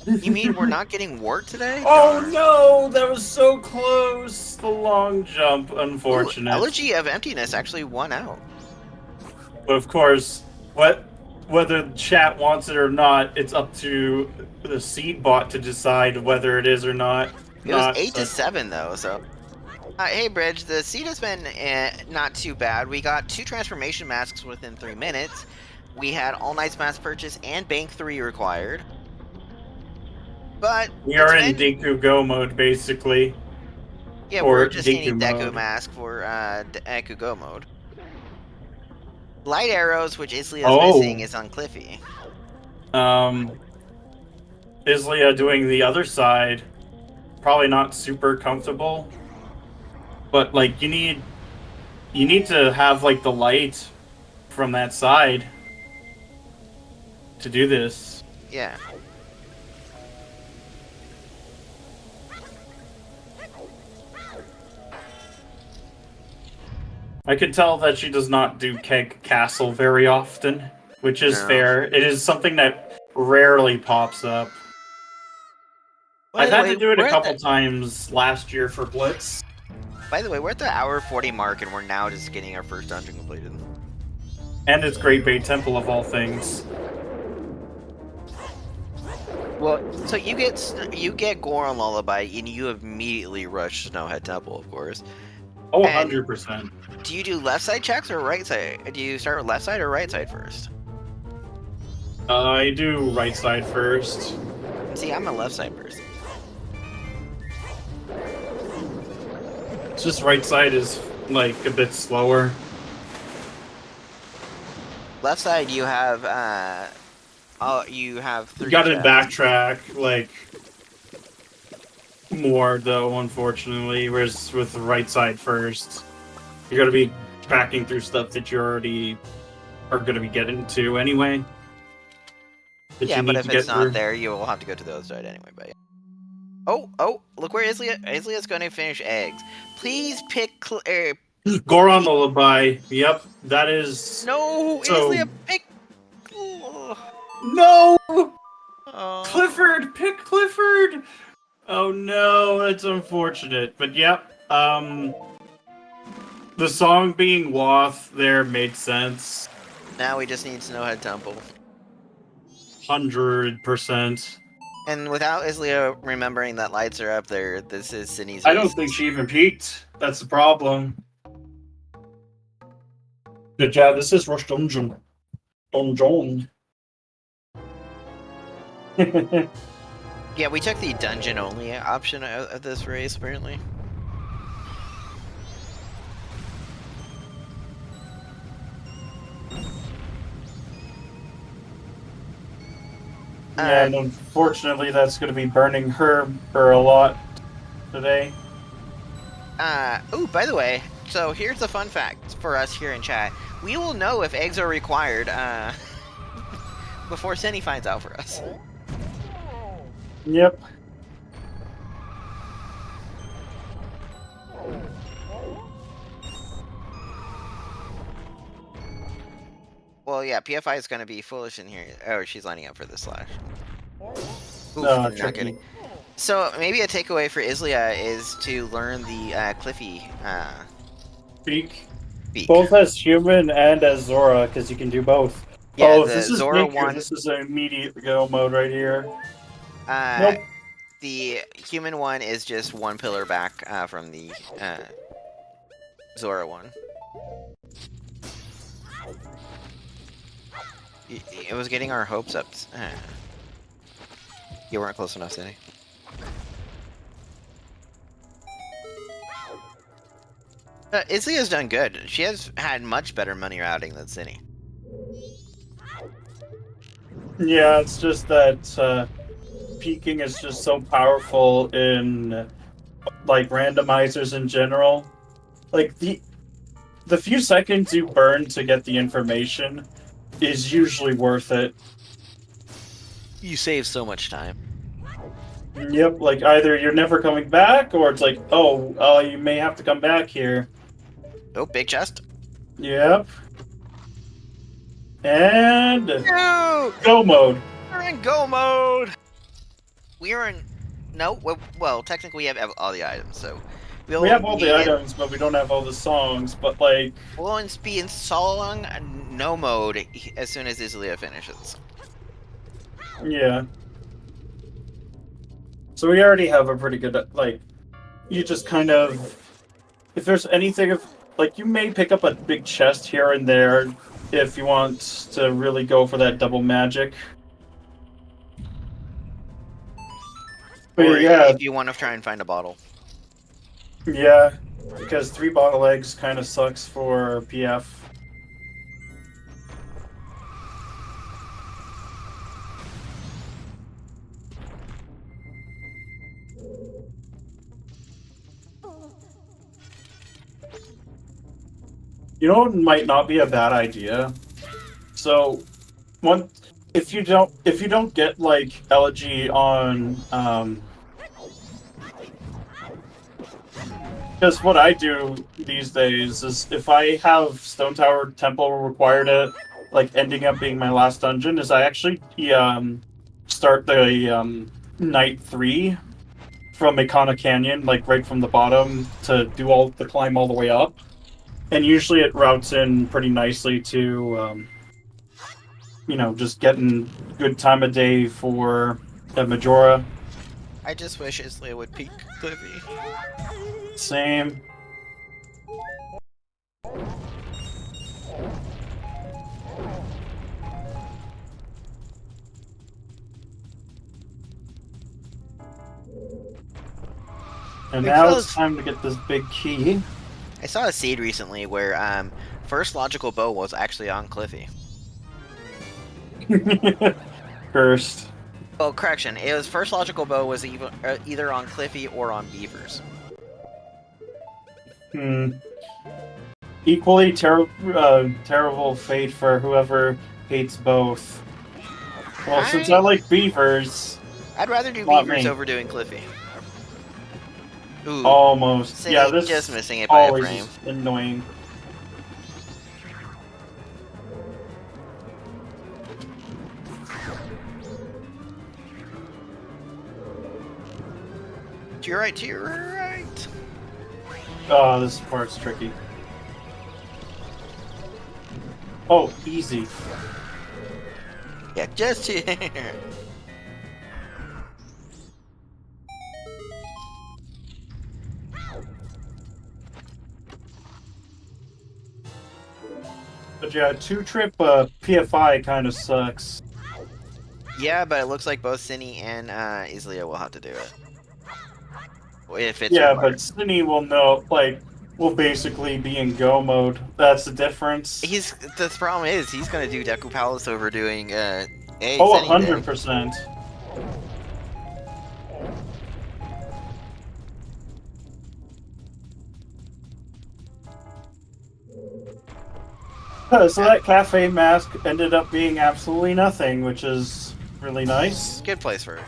You mean we're not getting wart today? Oh Darn. no, that was so close. The long jump, unfortunate. Ooh, Elegy of Emptiness actually won out. But of course, whether chat wants it or not, it's up to the seed bot to decide whether it is or not. It was 8-7 though, so. Hey Bridge, the seed has been not too bad. We got 2 transformation masks within 3 minutes. We had All Knight's Mask Purchase and Bank 3 required. But we are in Deku Go mode, basically. Yeah, or we're just needing Deku Deku mode. Mask for Deku Go mode. Light Arrows, which Izlia is missing, is on Cliffy. Izlia doing the other side, probably not super comfortable. But like you need to have like the light from that side to do this. Yeah. I can tell that she does not do Keg Castle very often, which is fair. It is something that rarely pops up. I've had to do it a couple times last year for Blitz. By the way, we're at the hour 40 mark, and we're now just getting our first dungeon completed. And it's Great Bay Temple of all things. Well, so you get Goron Lullaby, and you immediately rush Snowhead Temple, of course. Oh, 100%. Do you do left side checks or right side? Do you start with left side or right side first? I do right side first. See, I'm a left side person. It's just right side is like a bit slower. Left side, you have you have 3. You gotta backtrack like more though, unfortunately. Whereas with the right side first, you gotta be tracking through stuff that you already are gonna be getting to anyway. Yeah, but if it's not there, you will have to go to the other side anyway. But oh, look where Izlia's going to finish eggs. Please pick Goron Lullaby. Yep, that is. No, so... Izlia, pick. No, oh. Clifford, pick Clifford. Oh no, that's unfortunate. But yep, the song being Wath there made sense. Now we just need Snowhead Temple. 100%. And without Izlia remembering that lights are up there, this is Sinii's. I don't think she even peeked. That's the problem. Good job. This is Rush Dungeon. Dungeon. Yeah, we took the dungeon only option of this race apparently. Yeah, and unfortunately that's going to be burning her for a lot today. Oh, by the way, so here's the fun fact for us here in chat. We will know if eggs are required before Synii finds out for us. Yep. Well, yeah, PFI is going to be foolish in here. Oh, she's lining up for the slash. Oof, No, not kidding. So maybe a takeaway for Izlia is to learn the Cliffy Beak. beak. Both as human and as Zora, because you can do both. Yeah, oh, the this is Zora Nick, one. This is an immediate go mode right here. Nope. The human one is just one pillar back from the Zora one. It was getting our hopes up. You weren't close enough, Synii. Izlia's done good. She has had much better money routing than Synii. Yeah, it's just that peeking is just so powerful in like randomizers in general. Like the few seconds you burn to get the information is usually worth it. You save so much time. Yep, like either you're never coming back, or it's like, oh, you may have to come back here. Oh, big chest. Yep. And No! go mode. We're in go mode! We are in... No? Well, technically we have all the items, so... We have all the items, but we don't have all the songs, but like... We'll be in song no mode as soon as Izlia finishes. Yeah. So we already have a pretty good, like... You just kind of... If there's anything of... Like, you may pick up a big chest here and there if you want to really go for that double magic. But Or yeah, if you want to try and find a bottle. yeah, because 3 bottle eggs kind of sucks for PF. You know what might not be a bad idea? So, if you don't get like elegy on because what I do these days is if I have Stone Tower Temple required it, like ending up being my last dungeon, is I actually start the night 3 from Ikana Canyon, like right from the bottom to do all the climb all the way up. And usually it routes in pretty nicely to, you know, just getting good time of day for Majora. I just wish Izlia would peek Cliffy. Same. And now it's time to get this big key. I saw a seed recently where first logical bow was actually on Cliffy. Cursed. Well, correction. It was first logical bow was either on Cliffy or on Beavers. Equally terrible fate for whoever hates both. Well, since I like Beavers... I'd rather do not Beavers me. over doing Cliffy. Ooh. Almost. Synii Yeah, this just missing it by a always frame. is annoying. To your right, to your right. Oh, this part's tricky. Oh, easy. Yeah, just here. But yeah, 2-trip PFI kind of sucks. Yeah, but it looks like both Synii and Izlia will have to do it. If it's Yeah, required. but Synii will know, like, will basically be in go mode. That's the difference. The problem is he's gonna do Deku Palace over doing Oh, Synii then. 100%. So that cafe mask ended up being absolutely nothing, which is really nice. Good place for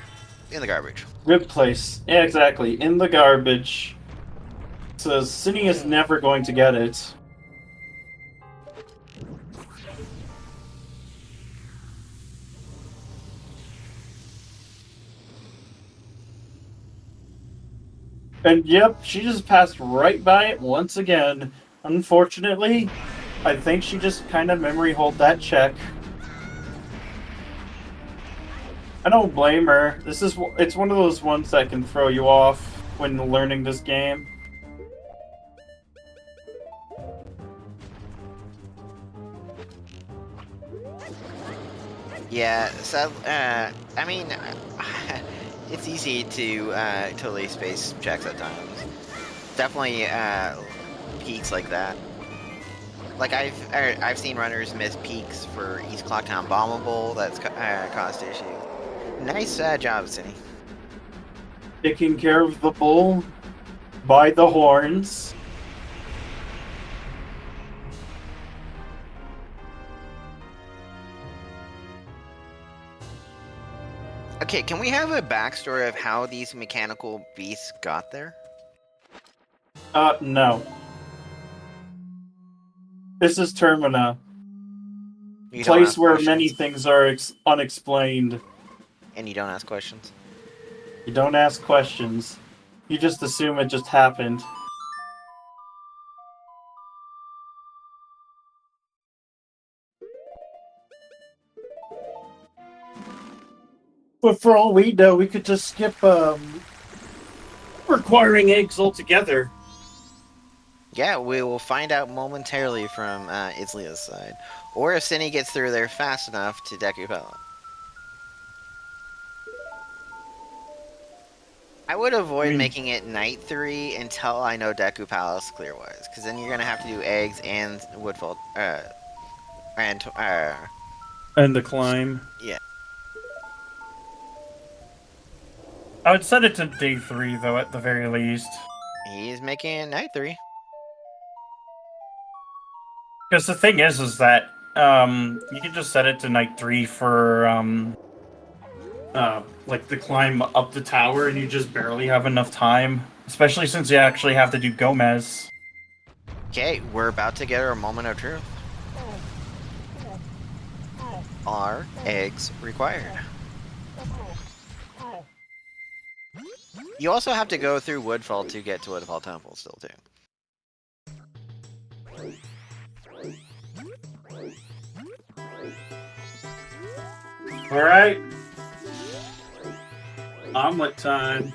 in the garbage. Good place. Yeah, exactly. In the garbage. So Synii is never going to get it. And yep, she just passed right by it once again. Unfortunately, I think she just kind of memory hold that check. I don't blame her. It's one of those ones that can throw you off when learning this game. Yeah, so I mean, it's easy to totally space checks at times. Definitely peaks like that. Like I've seen runners miss peaks for East Clocktown bombable. That's caused issue. Nice job, Synii. Taking care of the bull by the horns. Okay, can we have a backstory of how these mechanical beasts got there? No. This is Termina. You don't Place ask where questions, many things are unexplained. and you don't ask questions. You don't ask questions. You just assume it just happened. But for all we know, we could just skip requiring eggs altogether. Yeah, we will find out momentarily from Izlia's side. Or if Synii gets through there fast enough to Deku Palace. I would avoid making it night 3 until I know Deku Palace clear-wise, because then you're going to have to do eggs and Woodfall, and the climb. Yeah. I would set it to day 3, though, at the very least. He's making it night 3. Because the thing is that you can just set it to night 3 for like the climb up the tower, and you just barely have enough time. Especially since you actually have to do Gomez. Okay, we're about to get our moment of truth. Are eggs required? You also have to go through Woodfall to get to Woodfall Temple still, too. Alright. Omelet time.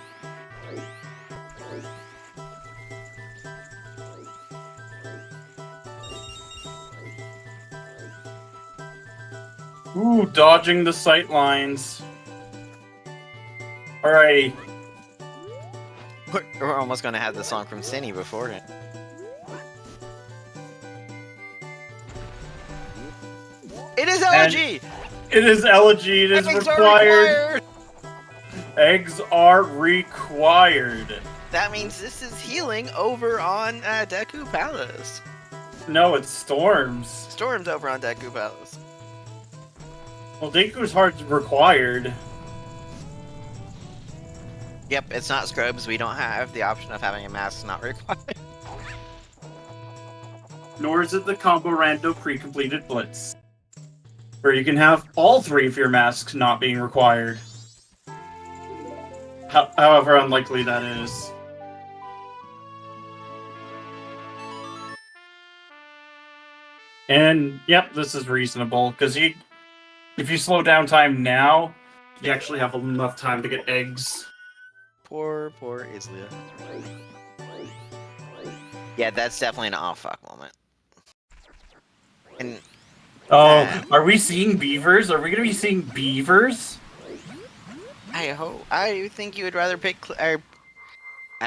Ooh, dodging the sight lines. Alrighty. We're almost going to have the song from Synii beforehand. It is elegy! It is elegy. It is Eggs are required. Eggs are required. That means this is healing over on Deku Palace. No, it's Storms. Storm's over on Deku Palace. Well, Deku's hard required. Yep, it's not Scrubs. We don't have the option of having a mask not required. Nor is it the combo rando pre-completed blitz, where you can have all 3 of your masks not being required. However unlikely that is. And, yep, this is reasonable, because if you slow down time now, you actually have enough time to get eggs. Poor Izlia. Yeah, that's definitely an off-fuck moment. And are we seeing beavers? Are we going to be seeing beavers? I think you would rather pick... I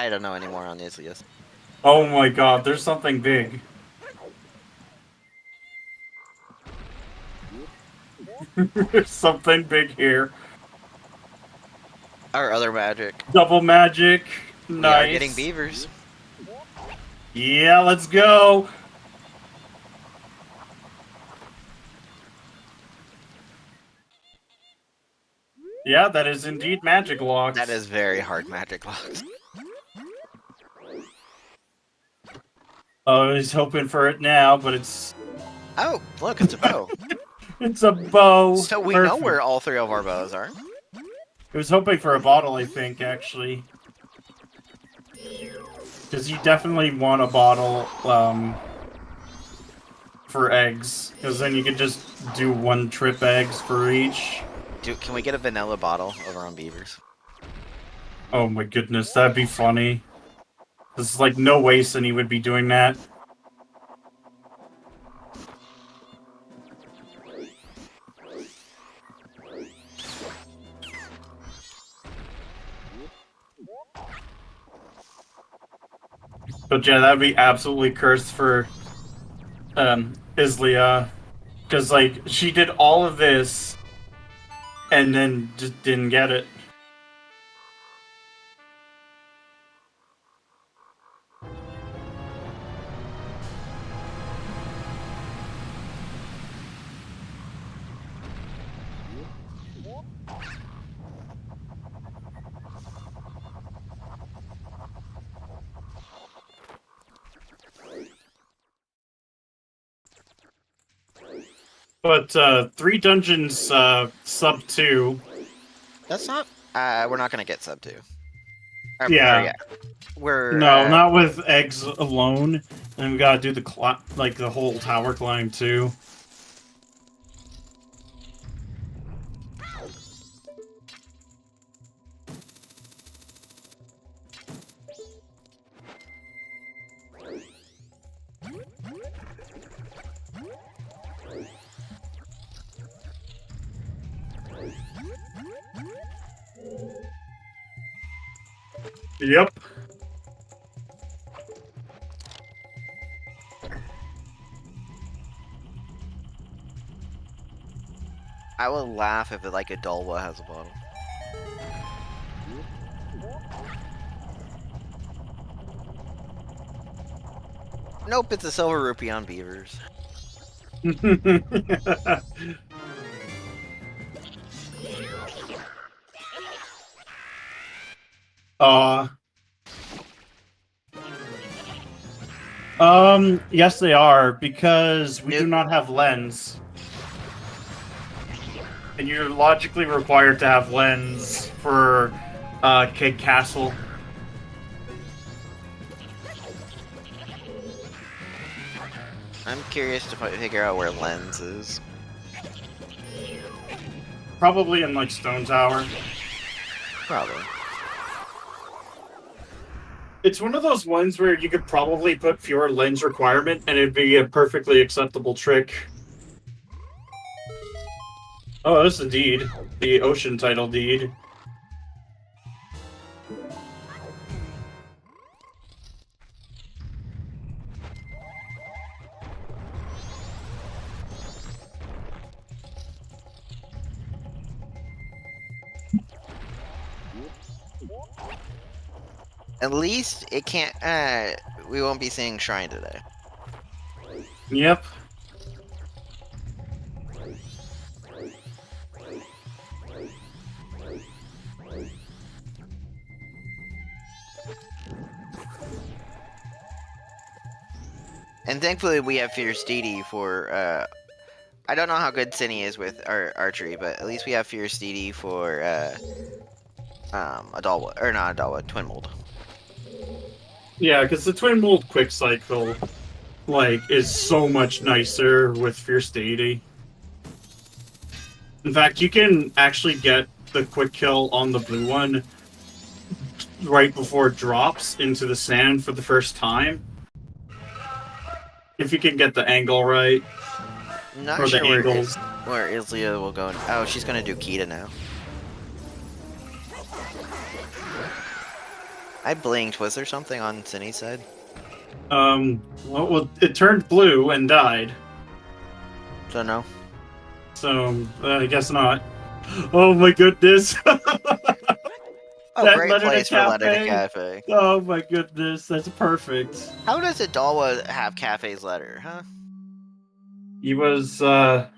don't know anymore on Izlia's. Oh my god, there's something big. There's something big here. Our other magic. Double magic. Nice. We are getting beavers. Yeah, let's go. Yeah, that is indeed magic locks. That is very hard magic locks. I was hoping for it now, but it's... Oh, look, it's a bow. It's a bow. So we Perfect. know where all 3 of our bows are. I was hoping for a bottle, I think, actually. Because you definitely want a bottle, for eggs. Because then you can just do 1 trip eggs for each. Dude, can we get a vanilla bottle over on beavers? Oh my goodness, that'd be funny. There's like no way Synii would be doing that. But yeah, that'd be absolutely cursed for Izlia. Because, like, she did all of this and then just didn't get it. But 3 dungeons sub 2. That's not. We're not gonna get sub 2. Yeah. We're No, not with eggs alone. And we gotta do the whole tower climb too. Yep. I will laugh if like a Dolwa has a bottle. Nope, it's a silver rupee on beavers. Yes they are, because we do not have lens. And you're logically required to have lens for Kid Castle. I'm curious to figure out where lens is. Probably in like Stone Tower. Probably. It's one of those ones where you could probably put fewer lens requirement and it'd be a perfectly acceptable trick. Oh, that's the deed. The ocean title deed. At least it can't. We won't be seeing Shrine today. Yep. And thankfully we have Fierce Deity for, I don't know how good Synii is with archery, but at least we have Fierce Deity for, Adalwa, or not Adalwa, Twin Mold. Yeah, because the Twin Mold Quick Cycle, like, is so much nicer with Fierce Deity. In fact, you can actually get the quick kill on the blue one right before it drops into the sand for the first time. If you can get the angle right. Not or sure the angles. where Izlia will go. Oh, she's gonna do Kita now. I blinked. Was there something on Synnie's side? Well, it turned blue and died. Don't know. So, I guess not. Oh my goodness! Oh, That great letter to place for Letter to Cafe. Cafe. Oh my goodness, that's perfect. How does Adalwa have Cafe's letter, huh? He was the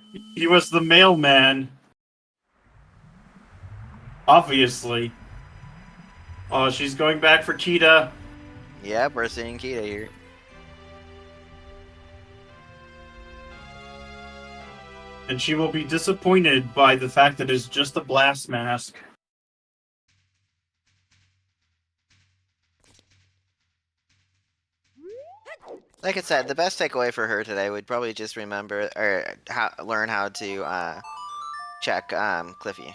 mailman. Obviously. Oh, she's going back for Kita. Yep, we're seeing Kita here. And she will be disappointed by the fact that it's just a blast mask. Like I said, the best takeaway for her today would probably just remember or learn how to check Cliffy.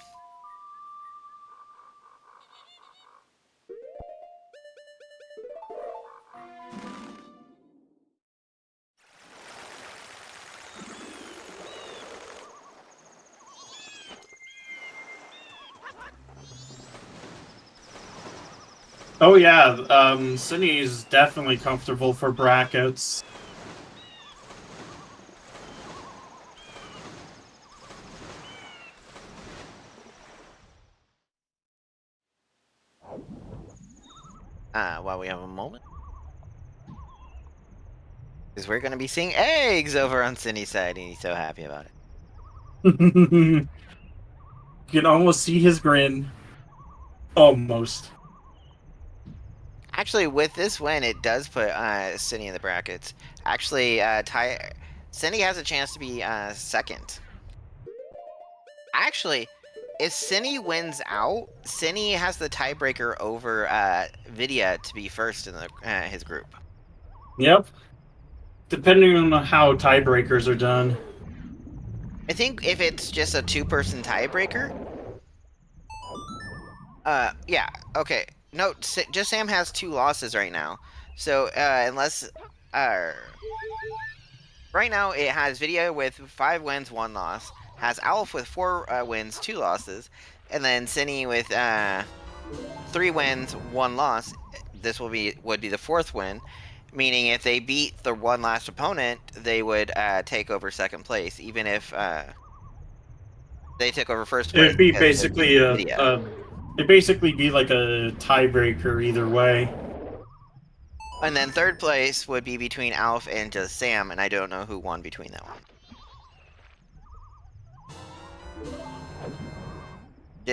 Oh yeah, Synii is definitely comfortable for brackets. While we have a moment. Because we're going to be seeing eggs over on Synnie's side, and he's so happy about it. You can almost see his grin. Almost. Actually, with this win, it does put Synnie in the brackets. Actually, Synnie has a chance to be second. Actually, if Synnie wins out, Synnie has the tiebreaker over Vidya to be first in his group. Yep. Depending on how tiebreakers are done. I think if it's just a two-person tiebreaker... yeah, okay. No, just Sam has 2 losses right now. So, unless... right now, it has Vidya with 5 wins, 1 loss. Has Alf with 4 wins, 2 losses. And then Synnie with 3 wins, 1 loss. This would be the 4th win. Meaning if they beat the one last opponent, they would take over 2nd place. Even if they took over 1st place. It'd be basically it'd basically be like a tiebreaker either way. And then 3rd place would be between Alf and just Sam, and I don't know who won between that one.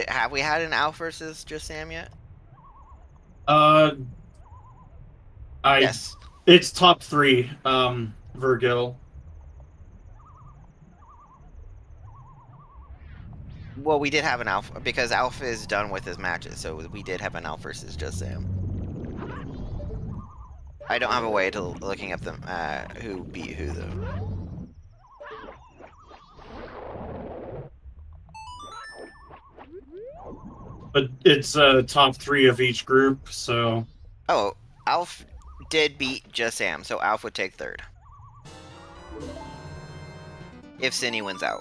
Have we had an Alf versus just Sam yet? Yes. It's top 3, Virgil. Well, we did have an Alf, because Alf is done with his matches, so we did have an Alf versus just Sam. I don't have a way to looking up them who beat who, though. But it's top 3 of each group, so... Oh, Alf did beat just Sam, so Alf would take 3rd. If Synnie wins out.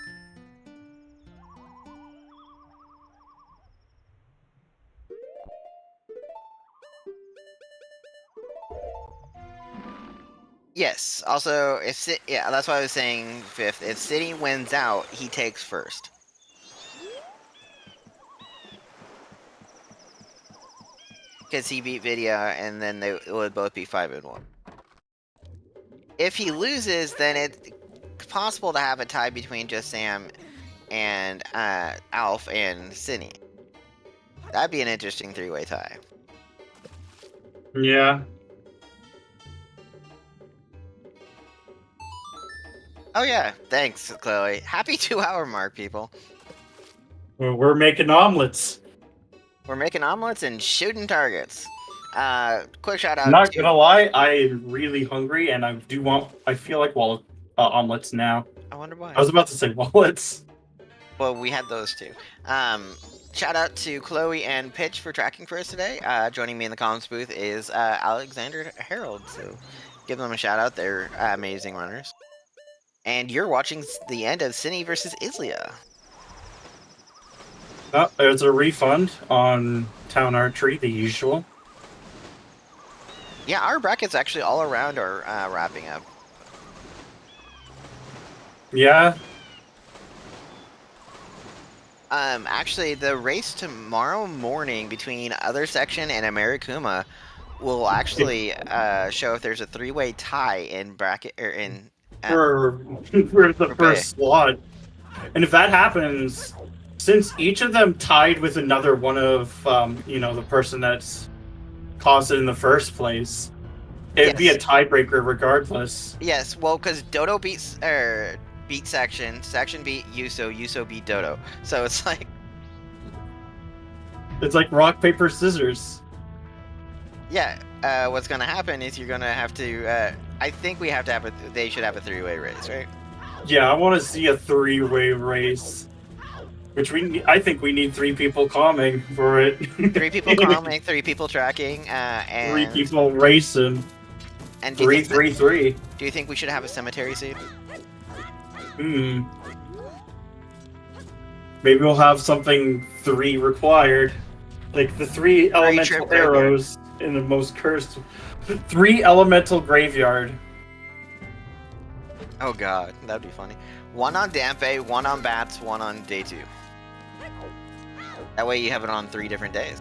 Yes, also, yeah, that's why I was saying 5th. If Synnie wins out, he takes 1st. Because he beat Vidya, and then they would both be 5-1. If he loses, then it's possible to have a tie between just Sam and Alf and Synnie. That'd be an interesting 3-way tie. Yeah. Oh yeah, thanks, Chloe. Happy 2-hour mark, people. We're making omelets. We're making omelets and shooting targets. Quick shout out. Not gonna lie, I'm really hungry, and I feel like omelets now. I wonder why. I was about to say wallets. Well, we had those too. Shout out to Chloe and Pitch for tracking for us today. Joining me in the comms booth is Alexander Harold. So give them a shout out. They're amazing runners. And you're watching the end of Synii versus Izlia. Oh, there's a refund on Town Archery, the usual. Yeah, our brackets actually all around are wrapping up. Yeah. Actually, the race tomorrow morning between Other Section and Americuma will actually show if there's a 3-way tie in bracket or in for the first slot. And if that happens, since each of them tied with another one of the person that's caused it in the first place, it'd be a tiebreaker regardless. Yes, well, because Dodo beat Section, Section beat Yuso, Yuso beat Dodo. So it's like rock, paper, scissors. Yeah, what's gonna happen is you're gonna have to. I think we have to have they should have a 3-way race, right? Yeah, I want to see a 3-way race. Which I think we need 3 people calming for it. 3 people calming, 3 people tracking, and 3 people racing. And 3-3-3. Do you think we should have a cemetery seed? Maybe we'll have something 3 required. Like the 3 elemental arrows in the most cursed. 3 elemental graveyard. Oh god, that'd be funny. 1 on Dampe, 1 on Bats, 1 on day 2. That way you have it on 3 different days.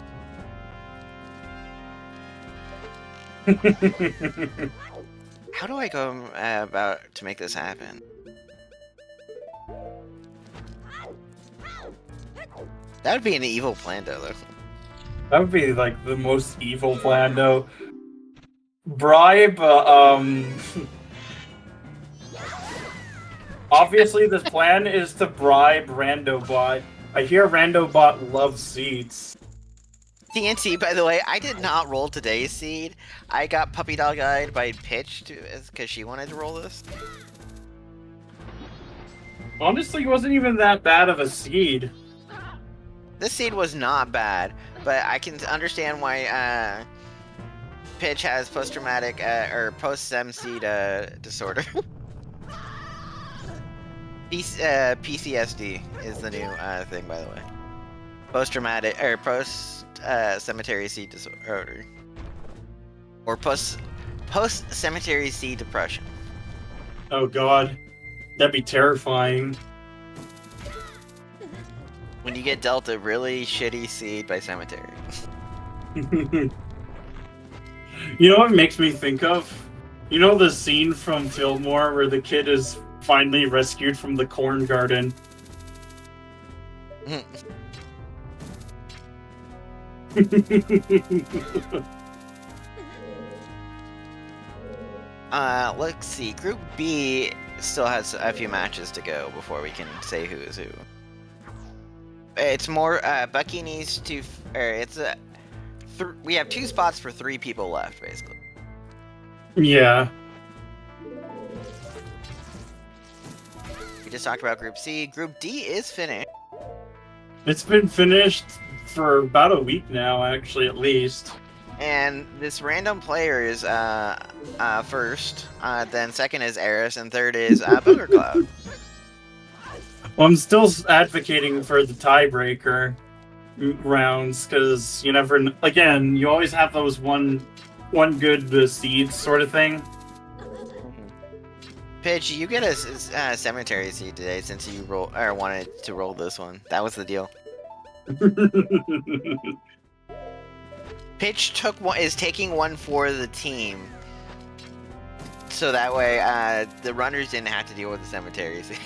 How do I go about to make this happen? That would be an evil plan, though. That would be like the most evil plan, though. Bribe, obviously this plan is to bribe Randobot. I hear Randobot loves seeds. TNT, by the way, I did not roll today's seed. I got puppy dog eyed by Pitch because she wanted to roll this. Honestly, it wasn't even that bad of a seed. This seed was not bad, but I can understand why Pitch has post-traumatic or post-SEM seed disorder. PCSD is the new thing, by the way. Post-traumatic or post-cemetery seed disorder, or post-cemetery seed depression. Oh god, that'd be terrifying. When you get dealt a really shitty seed by cemetery. You know what it makes me think of? You know the scene from Fillmore where the kid is finally rescued from the corn garden? Let's see. Group B still has a few matches to go before we can say who is who. It's more, Bucky needs to, we have 2 spots for 3 people left, basically. Yeah. We just talked about Group C. Group D is finished. It's been finished for about a week now, actually, at least. And this random player is, first, then second is Eris, and third is, Booger Cloud. Well, I'm still advocating for the tiebreaker rounds, because you never... Again, you always have those one good seeds sort of thing. Pitch, you get a cemetery seed today since you wanted to roll this one. That was the deal. Pitch is taking one for the team, so that way the runners didn't have to deal with the cemetery seed.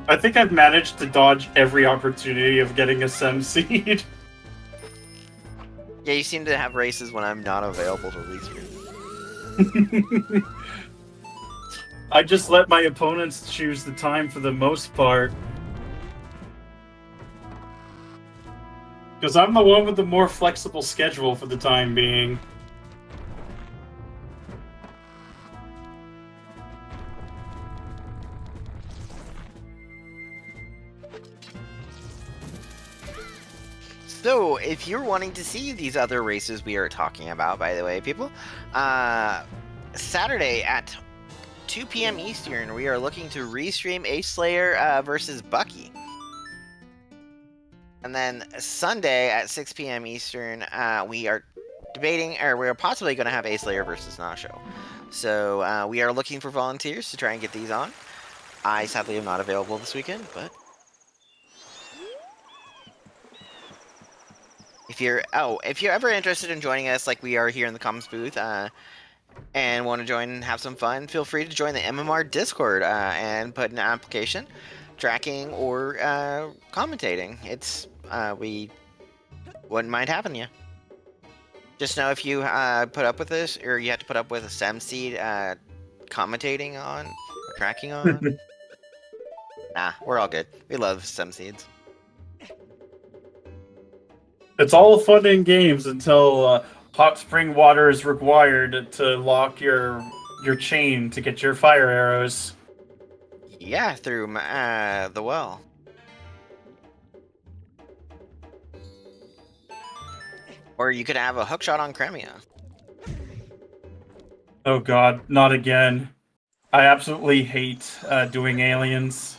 I think I've managed to dodge every opportunity of getting a Sem seed. Yeah, you seem to have races when I'm not available to release you. I just let my opponents choose the time for the most part. Because I'm the one with the more flexible schedule for the time being. So, if you're wanting to see these other races we are talking about, by the way, people, Saturday at 2 p.m. Eastern, we are looking to restream Ace Slayer versus Bucky. And then Sunday at 6 p.m. Eastern, we are debating, or we're possibly going to have Ace Slayer versus Nasho. So we are looking for volunteers to try and get these on. I sadly am not available this weekend, but if you're ever interested in joining us, like we are here in the comms booth, and want to join and have some fun, feel free to join the MMR Discord and put an application, tracking or commentating. It's we wouldn't mind having you. Just know if you put up with this, or you have to put up with a SEM seed commentating on or tracking on. Nah, we're all good. We love SEM seeds. It's all fun and games until hot spring water is required to lock your chain to get your fire arrows. Yeah, through the well. Or you could have a hookshot on Cremia. Oh god, not again. I absolutely hate doing aliens.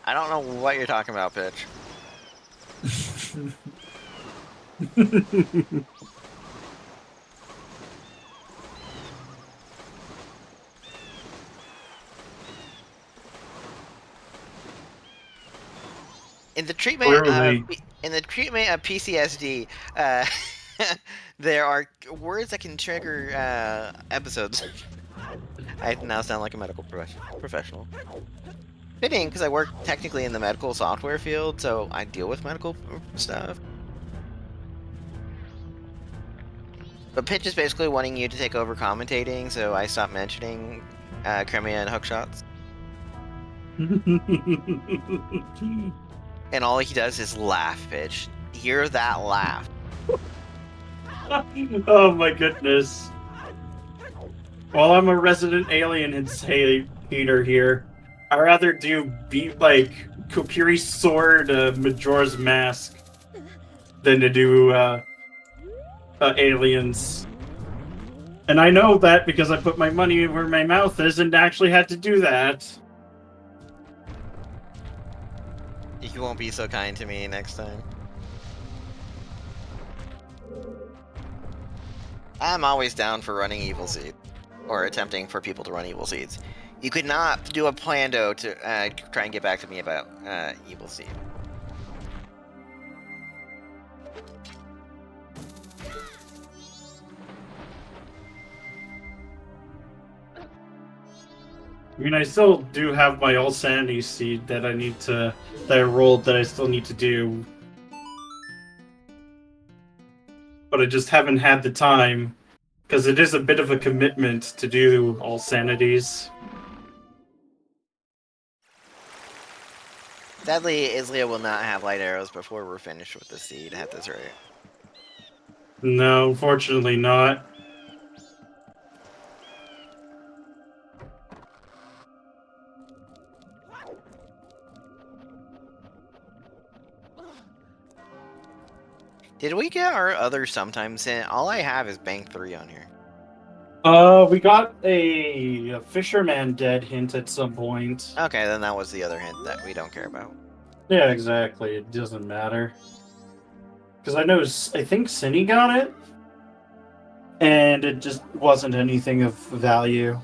I don't know what you're talking about, Pitch. In the treatment Clearly. of PCSD, there are words that can trigger episodes. I now sound like a medical professional. Fitting, because I work technically in the medical software field, so I deal with medical stuff. But Pitch is basically wanting you to take over commentating, so I stopped mentioning Crimea and hook-shots. And all he does is laugh, Pitch. Hear that laugh. Oh my goodness. Well, I'm a resident alien hater here. I'd rather do beat like Kokiri's sword, Majora's Mask, than to do aliens. And I know that because I put my money where my mouth is and actually had to do that. You won't be so kind to me next time. I'm always down for running Evil Seed. Or attempting for people to run Evil Seeds. You could not do a plando to try and get back to me about Evil Seed. I mean, I still do have my all sanity seed that I rolled that I still need to do. But I just haven't had the time, because it is a bit of a commitment to do all sanities. Sadly, Izlia will not have light arrows before we're finished with the seed. I have this right. No, unfortunately not. Did we get our other sometimes in? All I have is Bank 3 on here. We got a fisherman dead hint at some point. Okay, then that was the other hint that we don't care about. Yeah, exactly. It doesn't matter. Because I think Synii got it, and it just wasn't anything of value.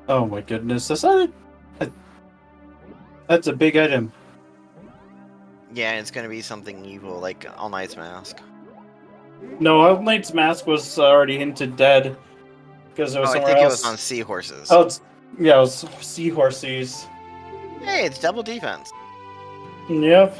Oh my goodness, that's a big item. Yeah, it's gonna be something evil, like All Knight's Mask. No, All Knight's Mask was already hinted dead. Because it was somewhere I think else. it was on Seahorses. Oh, it was Seahorses. Hey, it's double defense. Yep.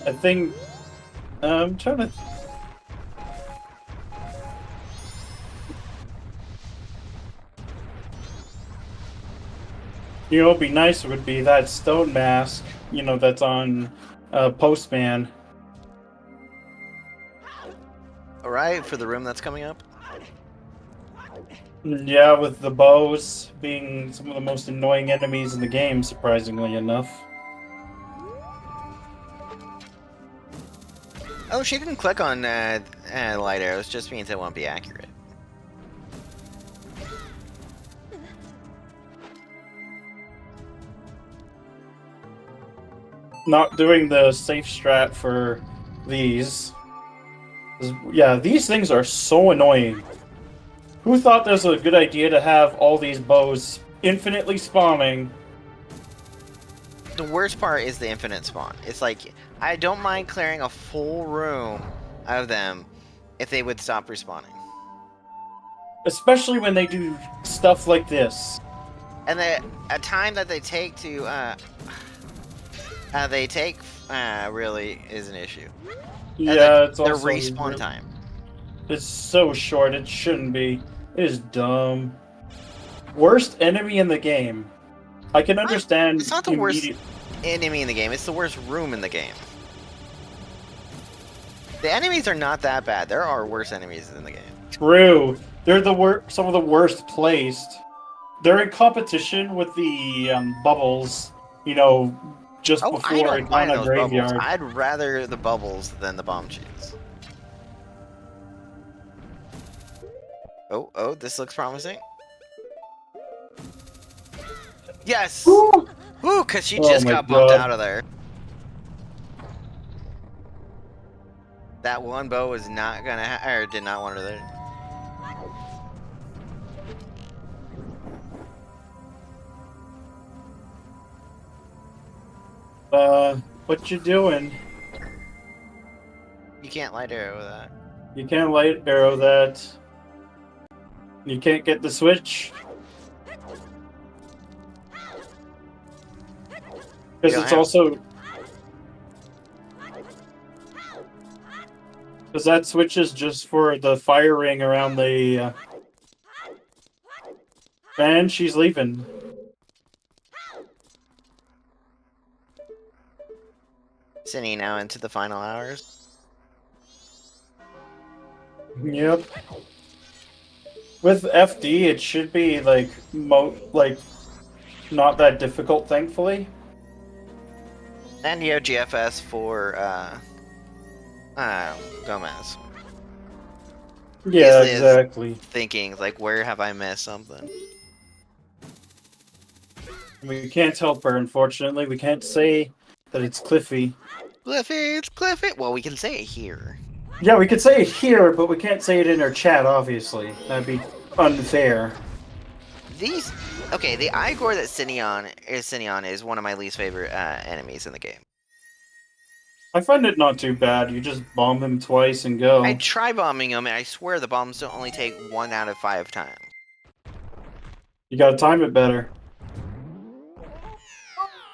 I think I'm trying to. You know, what'd be nice would be that stone mask. You know, that's on Postman. All right, for the room that's coming up. Yeah, with the bows being some of the most annoying enemies in the game, surprisingly enough. Oh, she didn't click on light arrows, just means it won't be accurate. Not doing the safe strat for these. Yeah, these things are so annoying. Who thought this was a good idea to have all these bows infinitely spawning? The worst part is the infinite spawn. It's like, I don't mind clearing a full room of them if they would stop respawning. Especially when they do stuff like this. And the time that they take to, really is an issue. Yeah, it's their also respawn time. It's so short, it shouldn't be. It is dumb. Worst enemy in the game. I can understand. It's not the worst enemy in the game, it's the worst room in the game. The enemies are not that bad. There are worse enemies in the game. True. They're some of the worst placed. They're in competition with the bubbles, you know, just before I don't mind Iguana those Graveyard. bubbles. I'd rather the bubbles than the bomb cheats. Oh, this looks promising. Yes! Woo! Woo, because she Oh just my got bumped God. out of there. That one bow was not gonna or did not want her there. What you doing? You can't light arrow with that. You can't light arrow that. You can't get the switch. Because it's also... Because that switch is just for the fire ring around the... And she's leaving. Synii now into the final hours. Yep. With FD, it should be, like, not that difficult, thankfully. And you have GFS for, Gomez. Yeah, Izlia is exactly. thinking, like, where have I missed something? We can't help her, unfortunately. We can't say that it's Cliffy. Cliffy, it's Cliffy! Well, we can say it here. Yeah, we could say it here, but we can't say it in our chat, obviously. That'd be unfair. These... Okay, the Igor that Synii is one of my least favorite enemies in the game. I find it not too bad. You just bomb him twice and go. I try bombing him, and I swear the bombs don't only take 1 out of 5 times. You gotta time it better.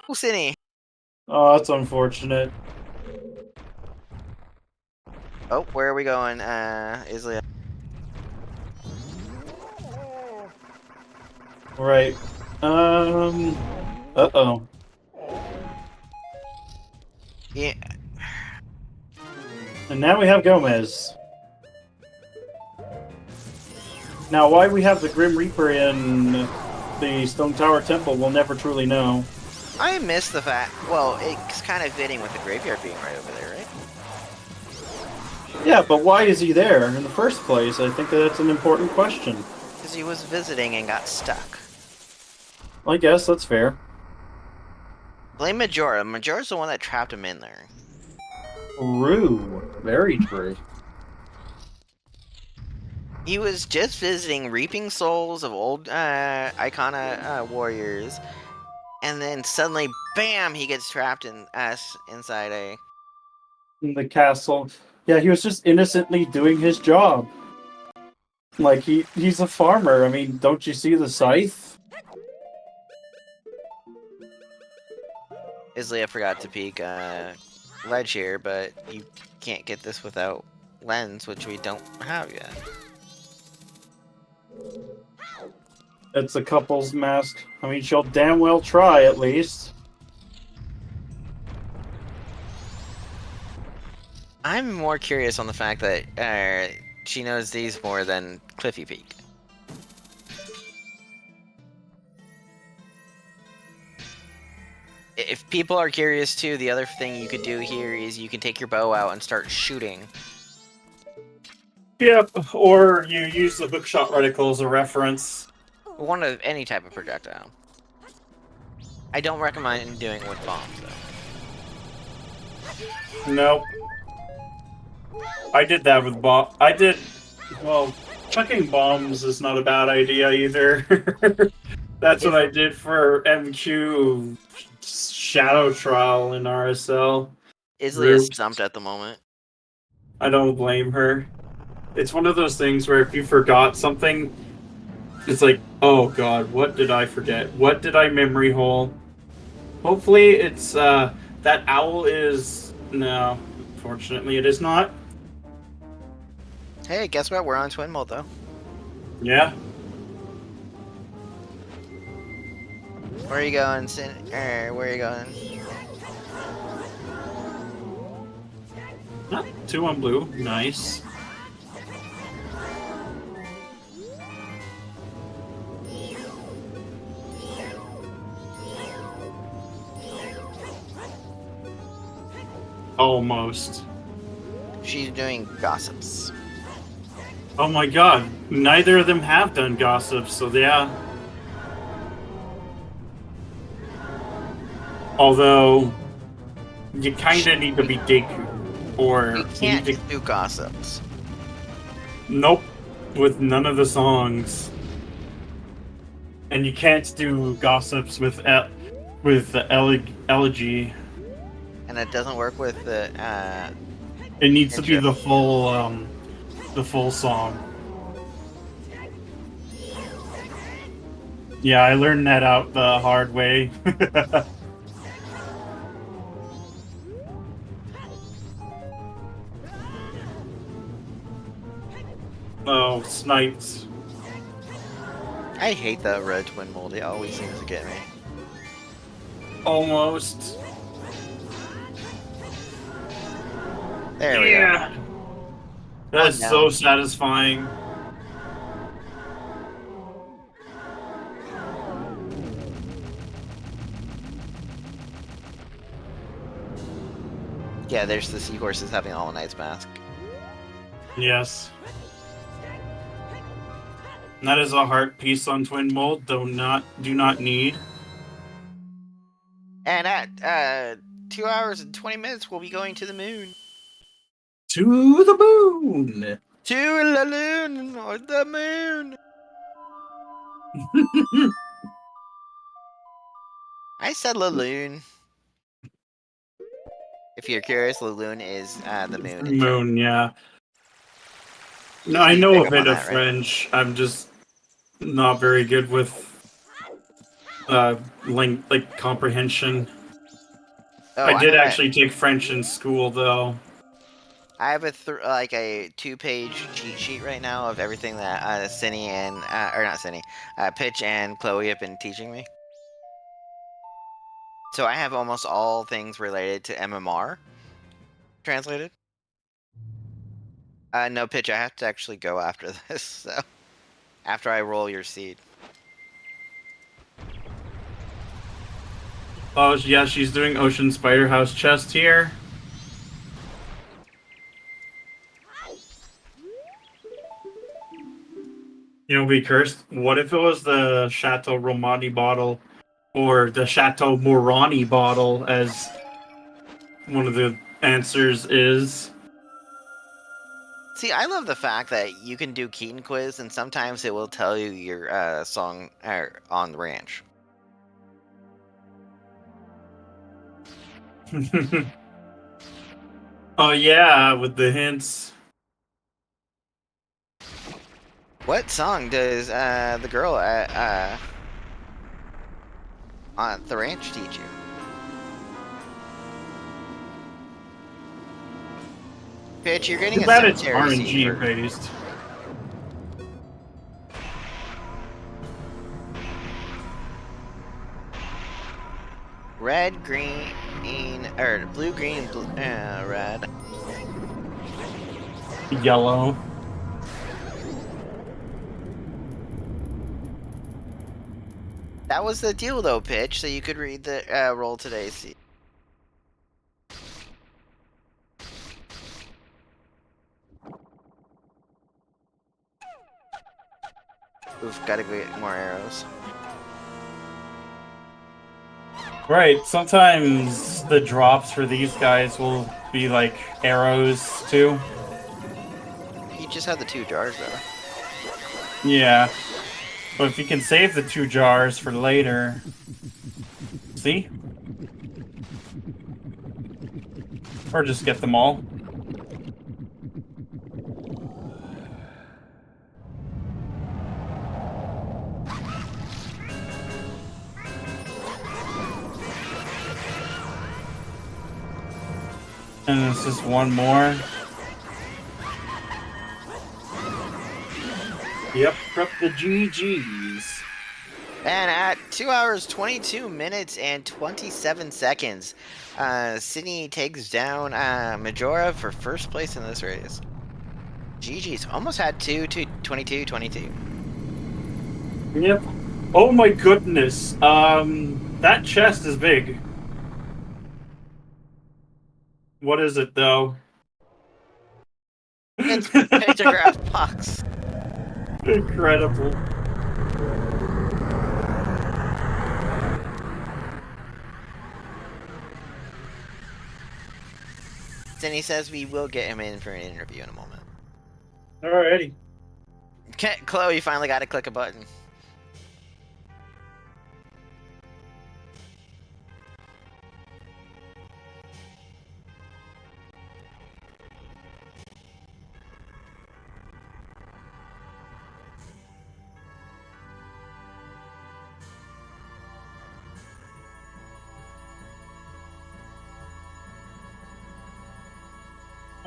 Oh, Synii! Oh, that's unfortunate. Oh, where are we going, Izlia? Right. Uh-oh. Yeah. And now we have Gomez. Now, why we have the Grim Reaper in the Stone Tower Temple, we'll never truly know. I miss the fact... Well, it's kind of fitting with the graveyard being right over there, right? Yeah, but why is he there in the first place? I think that's an important question. Because he was visiting and got stuck. I guess that's fair. Blame Majora. Majora's the one that trapped him in there. True. Very true. He was just visiting, reaping souls of old Icona warriors, and then suddenly, bam, he gets trapped inside a... In the castle. Yeah, he was just innocently doing his job. Like, he's a farmer. I mean, don't you see the scythe? Izlia forgot to peek ledge here, but you can't get this without lens, which we don't have yet. It's a couple's mask. I mean, she'll damn well try, at least. I'm more curious on the fact that she knows these more than Cliffy Peak. If people are curious too, the other thing you could do here is you can take your bow out and start shooting. Yep, or you use the hookshot reticle as a reference. One of any type of projectile. I don't recommend doing it with bombs though. Nope. I did that with well, chucking bombs is not a bad idea either. That's what I did for MQ Shadow Trial in RSL. Izlia is stumped at the moment. I don't blame her. It's one of those things where if you forgot something, it's like, oh god, what did I forget? What did I memory hole? Hopefully it's, that owl is... No, unfortunately it is not. Hey, guess what? We're on twin mode though. Yeah. Where are you going, where are you going? Ah, 2 on blue. Nice. Almost. She's doing gossips. Oh my god, neither of them have done gossip, so yeah. Although, you kinda need to be Deku. Or You can't just do gossips. Nope. With none of the songs. And you can't do gossips with the elegy. And it doesn't work with the It needs intro. to be the full song. Yeah, I learned that out the hard way. Oh, snipes. I hate that red twin mold. It always seems to get me. Almost. There we go. That is One so down. satisfying. Yeah, there's the seahorses having All Knight's mask. Yes. That is a heart piece on Twin Mold. Do not need. And at 2 hours and 20 minutes, we'll be going to the moon. To the moon. To the moon or the moon. I said Laloon. If you're curious, Laloon is the moon. Moon, yeah. No, You I can know pick a up bit on of that, right? French. I'm just not very good with like comprehension. Oh, I did actually take French in school, though. I have a a 2-page cheat sheet right now of everything that Synii and or not Synii, Pitch and Chloe have been teaching me. So I have almost all things related to MMR translated. No, Pitch, I have to actually go after this. So after I roll your seed. Oh, yeah, she's doing Ocean Spider House chest here. You know, be cursed. What if it was the Chateau Romani bottle, or the Chateau Morani bottle, as one of the answers is? See, I love the fact that you can do Keaton quiz, and sometimes it will tell you your song on the ranch. Oh yeah, with the hints. What song does the girl on the ranch teach you? Pitch, you're getting Too a bad it's cemetery seed RNG for- based. Red, green, or blue, green, blue, red. Yellow. That was the deal, though, Pitch, so you could read the roll today's seed. Oof, gotta get more arrows. Right, sometimes the drops for these guys will be like arrows too. You just have the 2 jars, though. Yeah. But if you can save the 2 jars for later. See? Or just get them all. And there's just one more. Yep, prep the GGs. And at 2 hours, 22 minutes, and 27 seconds, Synii takes down Majora for first place in this race. GG's. Almost had 22. Yep. Oh my goodness. That chest is big. What is it, though? It's pictograph box. Incredible. Synii says we will get him in for an interview in a moment. Alrighty. Okay, Chloe finally got to click a button.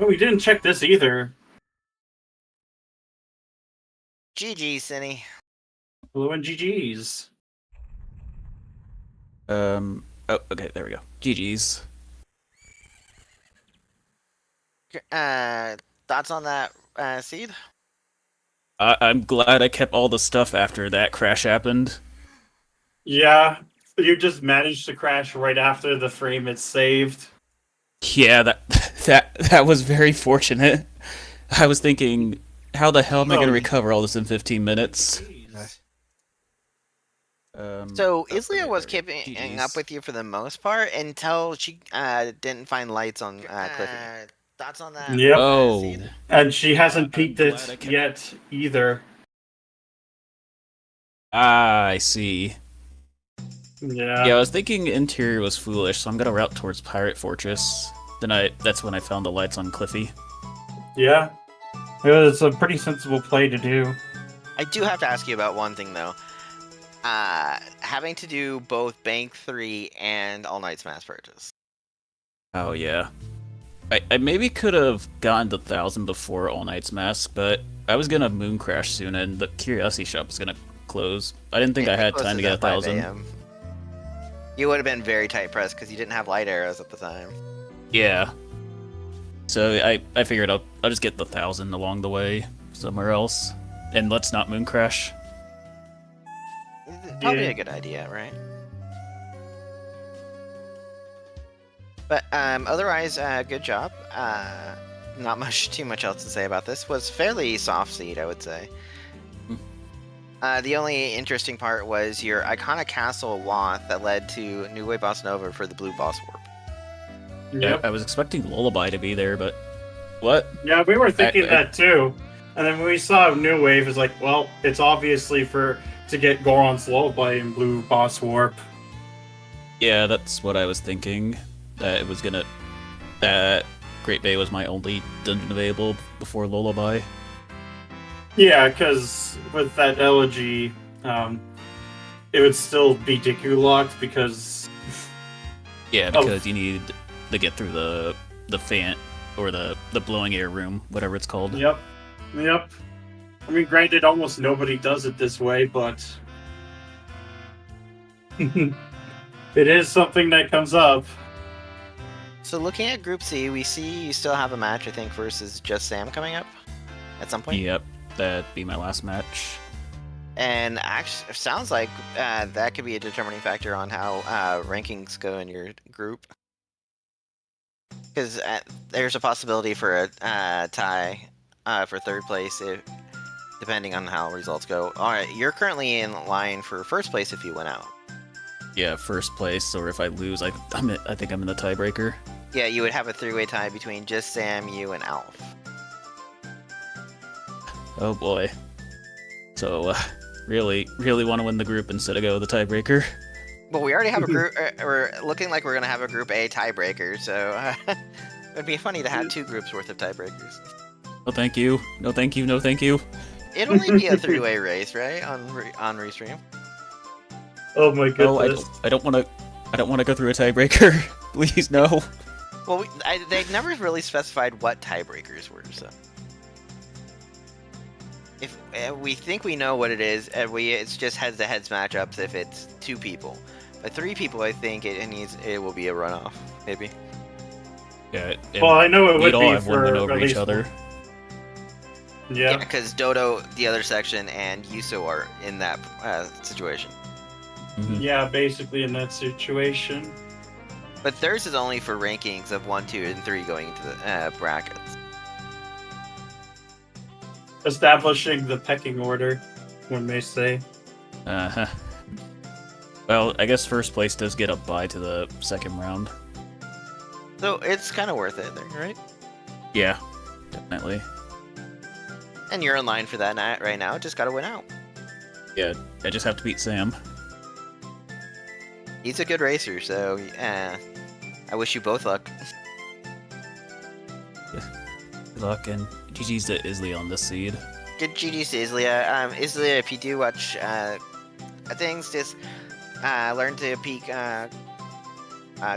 Oh, we didn't check this either. GG, Synii. Hello and GG's. Oh, okay, there we go. GG's. Thoughts on that, Seed? I'm glad I kept all the stuff after that crash happened. Yeah, you just managed to crash right after the frame is saved. Yeah, that was very fortunate. I was thinking, how the hell am I going to recover all this in 15 minutes? So Izlia was okay, keeping up with you for the most part until she didn't find lights on Cliffy. Thoughts on that? Yep. Oh, Seed? And she hasn't peeked glad I it kept- yet either. I see. Yeah. Yeah, I was thinking interior was foolish, so I'm gonna route towards Pirate Fortress. That's when I found the lights on Cliffy. Yeah. It was a pretty sensible play to do. I do have to ask you about one thing though. Having to do both Bank 3 and All Night Smash Purchase. Oh yeah. I maybe could have gotten the 1,000 before All Night's Mask, but I was gonna moon crash soon, and the Curiosity Shop was gonna close. I didn't think I had time to get 1,000. You would have been very tight pressed because you didn't have light arrows at the time. Yeah. So I figured I'll just get the 1,000 along the way somewhere else, and let's not moon crash. Probably Yeah. a good idea, right? But otherwise, good job. Not too much else to say about this. Was fairly soft seed, I would say. The only interesting part was your iconic castle Wath that led to New Way Boss Nova for the blue boss warp. Yep. I was expecting Lullaby to be there, but what? Yeah, we were thinking I- that too. And then when we saw New Wave, it's like, well, it's obviously to get Goron's Lullaby in Blue Boss Warp. Yeah, that's what I was thinking. That it was gonna. That Great Bay was my only dungeon available before Lullaby. Yeah, because with that elegy, it would still be Deku locked because. Yeah, because you need to get through the fan or the blowing air room, whatever it's called. Yep. I mean, granted, almost nobody does it this way, but it is something that comes up. So looking at Group C, we see you still have a match, I think, versus Just Sam coming up at some point. Yep, that'd be my last match. And actually, it sounds like that could be a determining factor on how rankings go in your group. Because there's a possibility for a tie for third place, depending on how results go. All right, you're currently in line for first place if you win out. Yeah, first place, or if I lose, I think I'm in the tiebreaker. Yeah, you would have a three-way tie between Just Sam, you, and Alf. Oh boy. So, really want to win the group instead of go the tiebreaker. Well, we already have a group. We're looking like we're gonna have a Group A tiebreaker, so it'd be funny to have two groups worth of tiebreakers. No thank you. No thank you. No thank you. It'd only be a three-way race, right? On Restream. Oh my goodness. No, I don't want to go through a tiebreaker. Please no. Well, they've never really specified what tiebreakers were, so. If we think we know what it is, it's just heads-to-heads matchups if it's two people. But three people, I think it will be a runoff, maybe. Yeah. Well, I know it would we'd all be have one win for over at each least other. Yeah. because Dodo, the other section, and Yuso are in that situation. Mhm. Yeah, basically in that situation. But theirs is only for rankings of 1, 2, and 3 going into the brackets. Establishing the pecking order, one may say. Uh-huh. Well, I guess first place does get a bye to the second round. So it's kind of worth it, right? Yeah, definitely. And you're in line for that night right now. Just gotta win out. Yeah, I just have to beat Sam. He's a good racer, so I wish you both luck. Good luck, and GG's to Izlia on this seed. Good GG's to Izlia. Izlia, if you do watch things, just learn to peek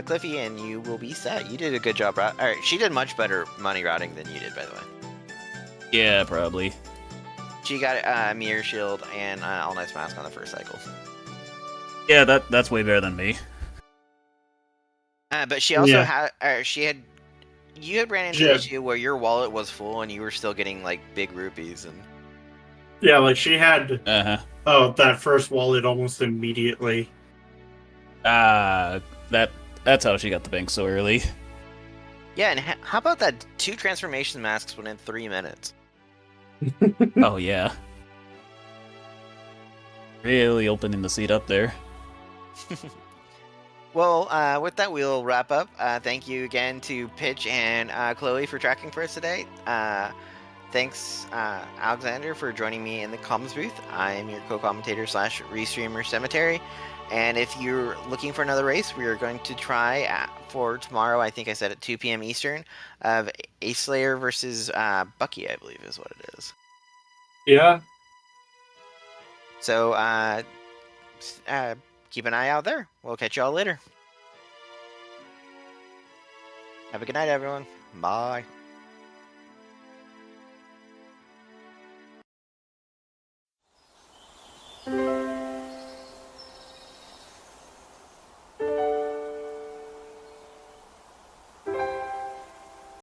Cliffy, and you will be set. You did a good job. Alright, she did much better money routing than you did, by the way. Yeah, probably. She got Mirror Shield and All Night's Mask on the first cycle. Yeah, that's way better than me. But she also you had ran into the issue where your wallet was full and you were still getting like big rupees and. Yeah, like she had. That first wallet almost immediately. That's how she got the bank so early. Yeah, and how about that 2 transformation masks within 3 minutes? Oh yeah. Really opening the seat up there. Well, with that, we'll wrap up. Thank you again to Pitch and Chloe for tracking for us today. Thanks, Alexander, for joining me in the comms booth. I am your co-commentator / restreamer Cemetery. And if you're looking for another race, we are going to try for tomorrow, I think I said at 2 p.m. Eastern, of Ace Slayer versus Bucky, I believe is what it is. Yeah. So keep an eye out there. We'll catch y'all later. Have a good night, everyone. Bye.